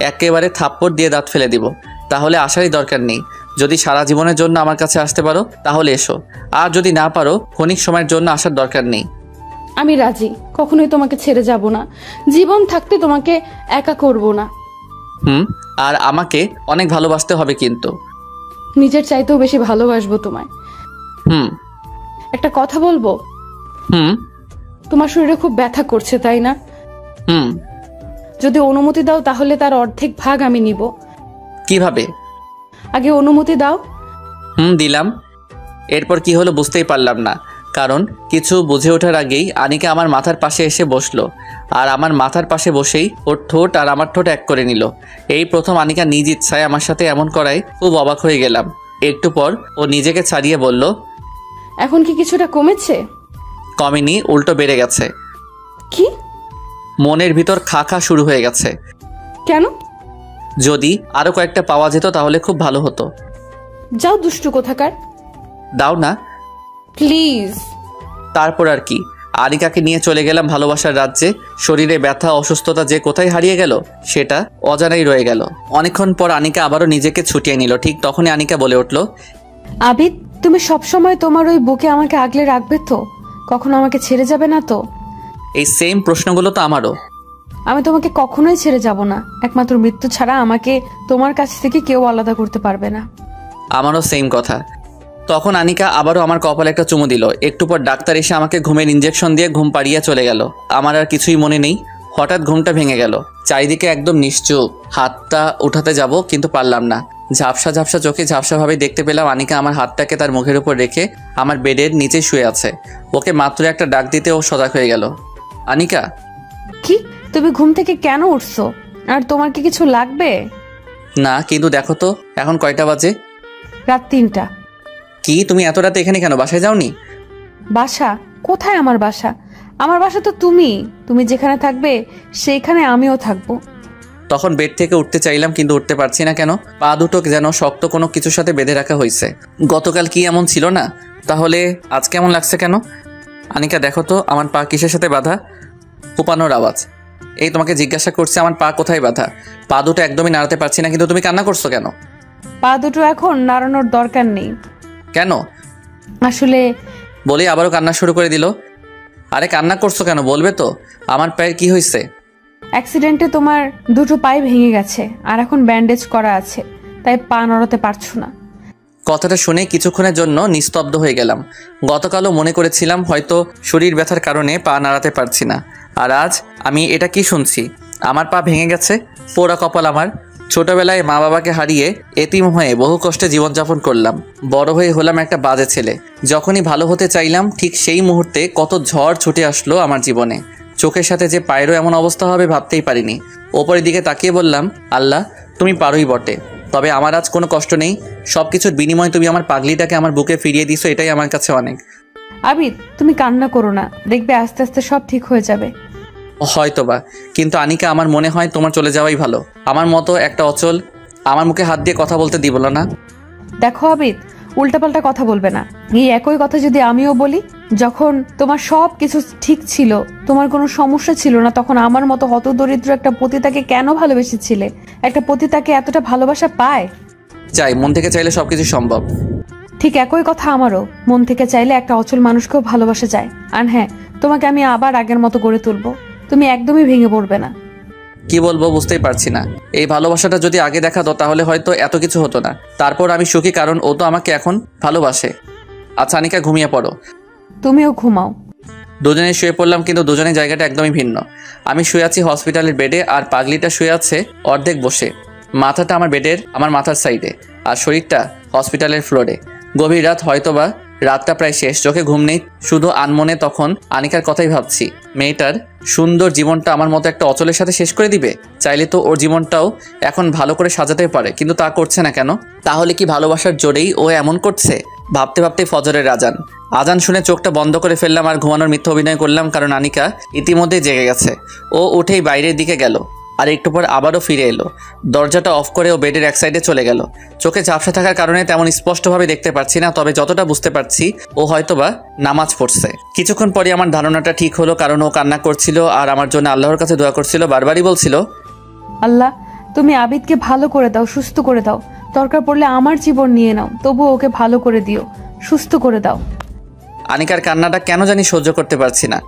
একেবারে থাপ্পড় দিয়ে দাঁত ফেলে দিব। তাহলে আসারই দরকার নেই। যদি সারা জীবনের জন্য আমার কাছে আসতে পারো তাহলে এসো, আর যদি না পারো ক্ষণিক সময়ের জন্য আসার দরকার নেই। আমি রাজি, কখনোই তোমাকে ছেড়ে যাব না। জীবন থাকতে তোমাকে একা করব না। আর আমাকে অনেক ভালোবাসতে হবে কিন্তু। নিজের চাইতেও বেশি ভালোবাসবো তোমায়। একটা কথা বলবো? তোমার শরীরে খুব ব্যথা করছে তাই না? যদি অনুমতি দাও তাহলে তার অর্ধেক ভাগ আমি নিব। কিভাবে? আগে অনুমতি দাও। দিলাম। এরপর কি হলো বুঝতেই পারলাম না, কারণ কিছু বুঝে ওঠার আগেই আনিকা আমার মাথার পাশে এসে বসলো। আর আমার মাথার পাশে বসেই ওর ঠোঁট আর আমার ঠোঁট এক করে নিল। এই প্রথম আনিকা নিজ ইচ্ছায় আমার সাথে এমন করায় খুব অবাক হয়ে গেলাম। একটু পর ও নিজেকে ছাড়িয়ে বলল, এখন কি কিছুটা কমেছে? কমেনি, উল্টো বেড়ে গেছে। কি? মনের ভিতর খা খা শুরু হয়ে গেছে। কেন? যদি আরো কয়েকটা পাওয়া যেত তাহলে খুব ভালো হতো। যাও দুষ্টু কোথাকার। দাও না প্লিজ। তারপর আর কি, আনিকাকে নিয়ে চলে গেলাম ভালোবাসার রাজ্যে। শরীরে ব্যথা অসুস্থতা যে কোথায় হারিয়ে গেল সেটা অজানাই রয়ে গেল। অনেকক্ষণ পর আনিকা আবারও নিজেকে ছুটিয়ে নিল। ঠিক তখনই আনিকা বলে উঠল, আবিদ, তুমি সবসময় তোমার ওই বুকে আমাকে আগলে রাখবে তো? কখনো আমাকে ছেড়ে যাবে না তো? এই সেম প্রশ্নগুলো তো আমারও। আমি তোমাকে কখনোই ছেড়ে যাব না। একমাত্র মৃত্যু ছাড়া আমাকে তোমার কাছ থেকে কেউ আলাদা করতে পারবে না। আমারও সেম কথা। তখন আনিকা আবারও আমার কপালে একটা চুমু দিল। একটু পর ডাক্তার এসে আমাকে ঘুমের ইঞ্জেকশন দিয়ে ঘুম পাড়িয়ে চলে গেল। আমার আর কিছুই মনে নেই। হঠাৎ ঘুমটা ভেঙে গেল। চারিদিকে একদম নিশ্চুপ। হাতটা উঠাতে যাব কিন্তু পারলাম না। ঝাপসা ঝাপসা চোখে ঝাপসাভাবে দেখতে পেলাম আনিকা আমার হাতটাকে তার মুখের উপর রেখে আমার বেডের নিচে শুয়ে আছে। ওকে মাত্র একটা ডাক দিতে ও সজাগ হয়ে গেল। আনিকা। কি? তুমি ঘুম থেকে কেন উঠছো? আর তোমার কি কিছু লাগবে? না, কিন্তু দেখো তো এখন কয়টা বাজে? রাত 3টা। কি, তুমি এত রাতে এখানে কেন? বাসায় যাওনি? বাসা? কোথায় আমার বাসা? আমার বাসা তো তুমি যেখানে থাকবে সেইখানে আমিও থাকবো। তখন বেড থেকে উঠতে চাইলাম কিন্তু উঠতে পারছি না। কেন? পা দুটো যেন শক্ত কোনো কিছুর সাথে বেঁধে রাখা হয়েছে। গতকাল কি এমন ছিল না? তাহলে আজ কেমন লাগছে কেন? আনিকা দেখো তো আমার পা কিসের সাথে বাঁধা? কোপানোর আওয়াজ। এই তোমাকে জিজ্ঞাসা করছে আমার পা কোথায় বাঁধা। পা দুটো একদমই নাড়াতে পারছি না, কিন্তু তুমি কান্না করছো কেন? পা দুটো এখন নাড়ানোর দরকার নেই। কেন? আসলে বলে আবারও কান্না শুরু করে দিল। আরে কান্না করছো কেন বলবে তো? আমার পায়ের কি হয়েছে? অ্যাক্সিডেন্টে তোমার দুটো পায়ে ভেঙে গেছে আর এখন ব্যান্ডেজ করা আছে, তাই পা নড়াতে পারছো না। কথাটা শুনে কিছুক্ষণের জন্য নিস্তব্ধ হয়ে গেলাম। গতকালও মনে করেছিলাম হয়তো শরীর ব্যথার কারণে পা নাড়াতে পারছি না, আর আজ আমি এটা কি শুনছি? আমার পা ভেঙে গেছে। পোড়া কপাল আমার। ছোটবেলায় মা বাবাকে হারিয়ে এতিম হয়ে বহু কষ্টে জীবনযাপন করলাম। বড় হয়ে হলাম একটা বাজে ছেলে। যখনই ভালো হতে চাইলাম ঠিক সেই মুহূর্তে কত ঝড় ছুটে আসলো আমার জীবনে। চোখের সাথে যে পায়েরও এমন অবস্থা হবে ভাবতেই পারিনি। ওপরের দিকে তাকিয়ে বললাম, আল্লাহ তুমি পারোই বটে, তবে আমার আজ কোনো কষ্ট নেই। সব কিছুর বিনিময়ে তুমি আমার পাগলিটাকে আমার বুকে ফিরিয়ে দিছো, এটাই আমার কাছে অনেক। আবিদ, তুমি কান্না করো না, দেখবে আস্তে আস্তে সব ঠিক হয়ে যাবে। হয়তোবা, কিন্তু আনিকা আমার মনে হয় তোমার চলে যাওয়াই ভালো। আমার মতো একটা অচল আমার মুখে হাত দিয়ে কথা বলতে দিব না। দেখো আবিদ, উল্টাপাল্টা কথা বলবে না। এই একই কথা যদি আমিও বলি, যখন তোমার সব কিছু ঠিক ছিল, তোমার কোনো সমস্যা ছিল না, তখন আমার মতো হতদরিদ্র একটা পতিতাকে কেন ভালোবেসেছিলে? একটা পতিতাকে এতটা ভালোবাসা পায়? চাই, মন থেকে চাইলে সবকিছু সম্ভব। ঠিক একই কথা আমারও, মন থেকে চাইলে একটা অচল মানুষকেও ভালোবাসা যায়। আর হ্যাঁ, তোমাকে আমি আবার আগের মতো গড়ে তুলবো, তুমি একদমই ভেঙে পড়বে না। কি বলবো বুঝতেই পারছি না। এই ভালোবাসাটা যদি আগে দেখাতো তাহলে হয়তো এত কিছু হতো না। তারপর আমি সুখী, কারণ ও তো আমাকে এখন ভালোবাসে। আচ্ছা আনিকা, ঘুমিয়ে পড়ো। তুমিও ঘুমাও। দুজনে শুয়ে পড়লাম, কিন্তু দুজনের জায়গাটা একদমই ভিন্ন। আমি শুয়ে আছি হসপিটালের বেডে, আর পাগলিটা শুয়ে আছে অর্ধেক বসে। মাথাটা আমার বেডের আমার মাথার সাইডে, আর শরীরটা হসপিটালের ফ্লোরে। গভীর রাত, হয়তোবা রাতটা প্রায় শেষ, চোখে ঘুম নেই, শুধু আনমনে তখন আনিকার কথাই ভাবছি। মেয়েটার সুন্দর জীবনটা আমার মতো একটা অচলের সাথে শেষ করে দিবে? চাইলে তো ওর জীবনটাও এখন ভালো করে সাজাতে পারে, কিন্তু তা করছে না কেন? তাহলে কি ভালোবাসার জোরেই ও এমন করছে? ভাবতে ভাবতে ফজরের আজান শুনে চোখটা বন্ধ করে ফেললাম আর ঘুমানোর মিথ্যা অভিনয় করলাম, কারণ আনিকা ইতিমধ্যে জেগে গেছে। ও উঠেই বাইরের দিকে গেল, আর একটু পর আবারও ফিরে এলো। দরজাটা অফ করে ও বেডের এক সাইডে চলে গেল। চোখে ঝাপসা থাকার কারণে তেমন স্পষ্টভাবে দেখতে পাচ্ছি না, তবে যতটা বুঝতে পারছি ও হয়তোবা নামাজ পড়ছে। কিছুক্ষণ পরে আমার ধারণাটা ঠিক হলো, কারণ ও কান্না করছিল আর আমার জন্য আল্লাহর কাছে দোয়া করছিল। বারবারই বলছিল, আল্লাহ, তুমি আবিদকে ভালো করে দাও, সুস্থ করে দাও। দরকার পড়লে আমার জীবন নিয়ে নাও, তবু ওকে ভালো করে দিও, সুস্থ করে দাও। আনিকার কান্নাটা কেন জানি সহ্য করতে পারছি না।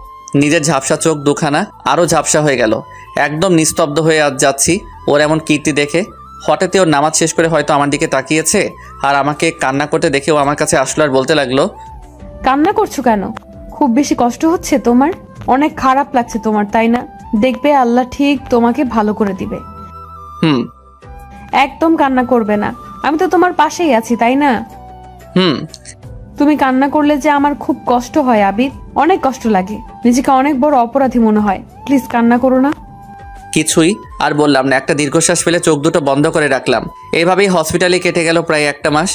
নিজের ঝাপসা চোখ দুখানা আরও ঝাপসা হয়ে গেল। একদম নিস্তব্ধ হয়ে আজ যাচ্ছি ওর এমন কীর্তি দেখে। হঠাৎই ওর নামাজ শেষ করে হয়তো আমার দিকে তাকিয়েছে, আর আমাকে কান্না করতে দেখে ও আমার কাছে আসলো আর বলতে লাগলো, কান্না করছো কেন? খুব বেশি কষ্ট হচ্ছে তোমার? অনেক খারাপ লাগছে তোমার, তাই না? দেখবে আল্লাহ ঠিক তোমাকে ভালো করে দিবে। হুম একদম কান্না করবে না, আমি তো তোমার পাশেই আছি, তাই না? হুম তুমি কান্না করলে যে আমার খুব কষ্ট হয় আবিদ, অনেক কষ্ট লাগে, নিজেকে অনেক বড় অপরাধী মনে হয়। প্লিজ কান্না করো না। কিছুই আর বললাম না, একটা দীর্ঘশ্বাস ফেলে চোখ দুটো বন্ধ করে রাখলাম। এইভাবেই হসপিটালে কেটে গেল প্রায় একটা মাস।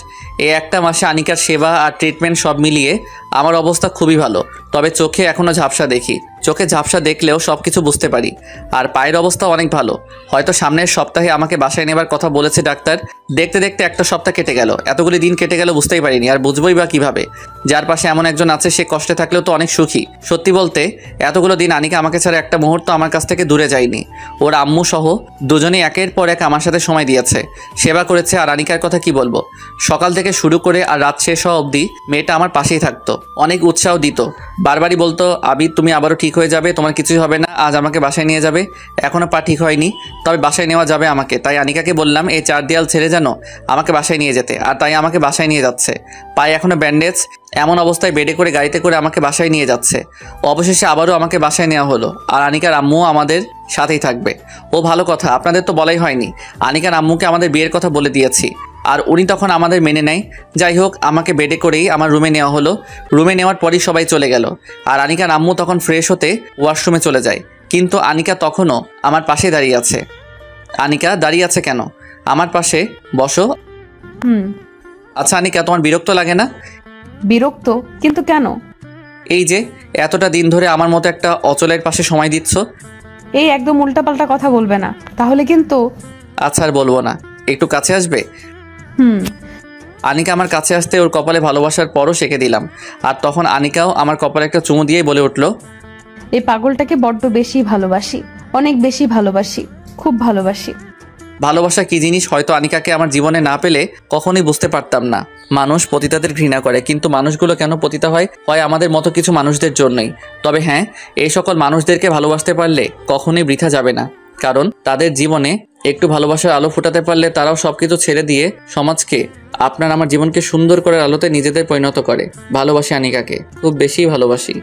এই একটা মাসে আনিকার সেবা আর ট্রিটমেন্ট সব মিলিয়ে আমার অবস্থা খুবই ভালো, তবে চোখে এখনও ঝাপসা দেখি। চোখে ঝাপসা দেখলেও সব কিছু বুঝতে পারি। আর পায়ের অবস্থা অনেক ভালো, হয়তো সামনের সপ্তাহে আমাকে বাসায় নেবার কথা বলেছে ডাক্তার। দেখতে দেখতে একটা সপ্তাহ কেটে গেল, এতগুলি দিন কেটে গেল বুঝতেই পারিনি, আর বুঝবই বা কিভাবে? যার পাশে এমন একজন আছে সে কষ্টে থাকলেও তো অনেক সুখী। সত্যি বলতে এতগুলো দিন আনিকা আমাকে ছাড়া একটা মুহূর্ত আমার কাছ থেকে দূরে যায়নি। ওর আম্মু সহ দুজনেই একের পর এক আমার সাথে সময় দিয়েছে, সেবা করেছে। আর আনিকার কথা কি বলবো, সকাল থেকে শুরু করে আর রাত শেষ হওয়া অবধি মেয়েটা আমার পাশেই থাকতো, অনেক উৎসাহ দিত। বারবারই বলতো, আবিদ তুমি আবারও ঠিক হয়ে যাবে, তোমার কিছুই হবে না, আজ আমাকে বাসায় নিয়ে যাবে। এখনও পা ঠিক হয়নি, তবে বাসায় নেওয়া যাবে আমাকে। তাই আনিকাকে বললাম এই 4 দেয়াল ছেড়ে যেন আমাকে বাসায় নিয়ে যেতে, আর তাই আমাকে বাসায় নিয়ে যাচ্ছে। পায়ে এখনও ব্যান্ডেজ, এমন অবস্থায় বেডে করে গাড়িতে করে আমাকে বাসায় নিয়ে যাচ্ছে। অবশেষে আবারও আমাকে বাসায় নেওয়া হলো, আর আনিকার আম্মুও আমাদের সাথেই থাকবে। ও ভালো কথা, আপনাদের তো বলাই হয়নি, আনিকার আম্মুকে আমাদের বিয়ের কথা বলে দিয়েছি, আর উনি তখন আমাদের মেনে নেয়। যাই হোক, আমাকে বেডে করেই আমার রুমে নেওয়া হলো। রুমে নেওয়ার পরই সবাই চলে গেল, আর আনিকার আম্মু তখন ফ্রেশ হতে ওয়াশরুমে চলে যায়। কিন্তু আনিকা তখনও আমার পাশে দাঁড়িয়ে আছে। আনিকা দাঁড়িয়ে আছে কেন? আমার পাশে বসো। আচ্ছা আনিকা, তোমার বিরক্ত লাগে না? বিরক্ত? কিন্তু কেন? এই যে এতটা দিন ধরে আমার মতো একটা অচলের পাশে সময় দিচ্ছ। এই একদম উল্টাপাল্টা কথা বলবে না, তাহলে কিন্তু। আচ্ছা আর বলবো না, একটু কাছে আসবে? আনিকা আমার কাছে আসতে ওর কপালে ভালোবাসার পরও সেঁকে দিলাম, আর তখন আনিকাও আমার কপালে একটা চুমু দিয়েই বলে উঠলো, এই পাগলটাকে বড্ড বেশি ভালোবাসি, অনেক বেশি ভালোবাসি, খুব ভালোবাসি। ভালোবাসা কি জিনিস হয়তো আনিকাকে আমার জীবনে না পেলে কখনোই বুঝতে পারতাম না। মানুষ পতিতাদের ঘৃণা করে, কিন্তু মানুষগুলো কেন পতিতা হয়? হয় আমাদের মতো কিছু মানুষদের জন্যই। তবে হ্যাঁ, এই সকল মানুষদেরকে ভালোবাসতে পারলে কখনোই বৃথা যাবে না, কারণ তাদের জীবনে একটু ভালোবাসার আলো ফুটাতে পারলে তারাও সবকিছু ছেড়ে দিয়ে সমাজকে, আপনার আমার জীবনকে সুন্দর করার আলোতে নিজেদের পরিণত করে। ভালোবাসি আনিকাকে, খুব বেশি ভালোবাসি।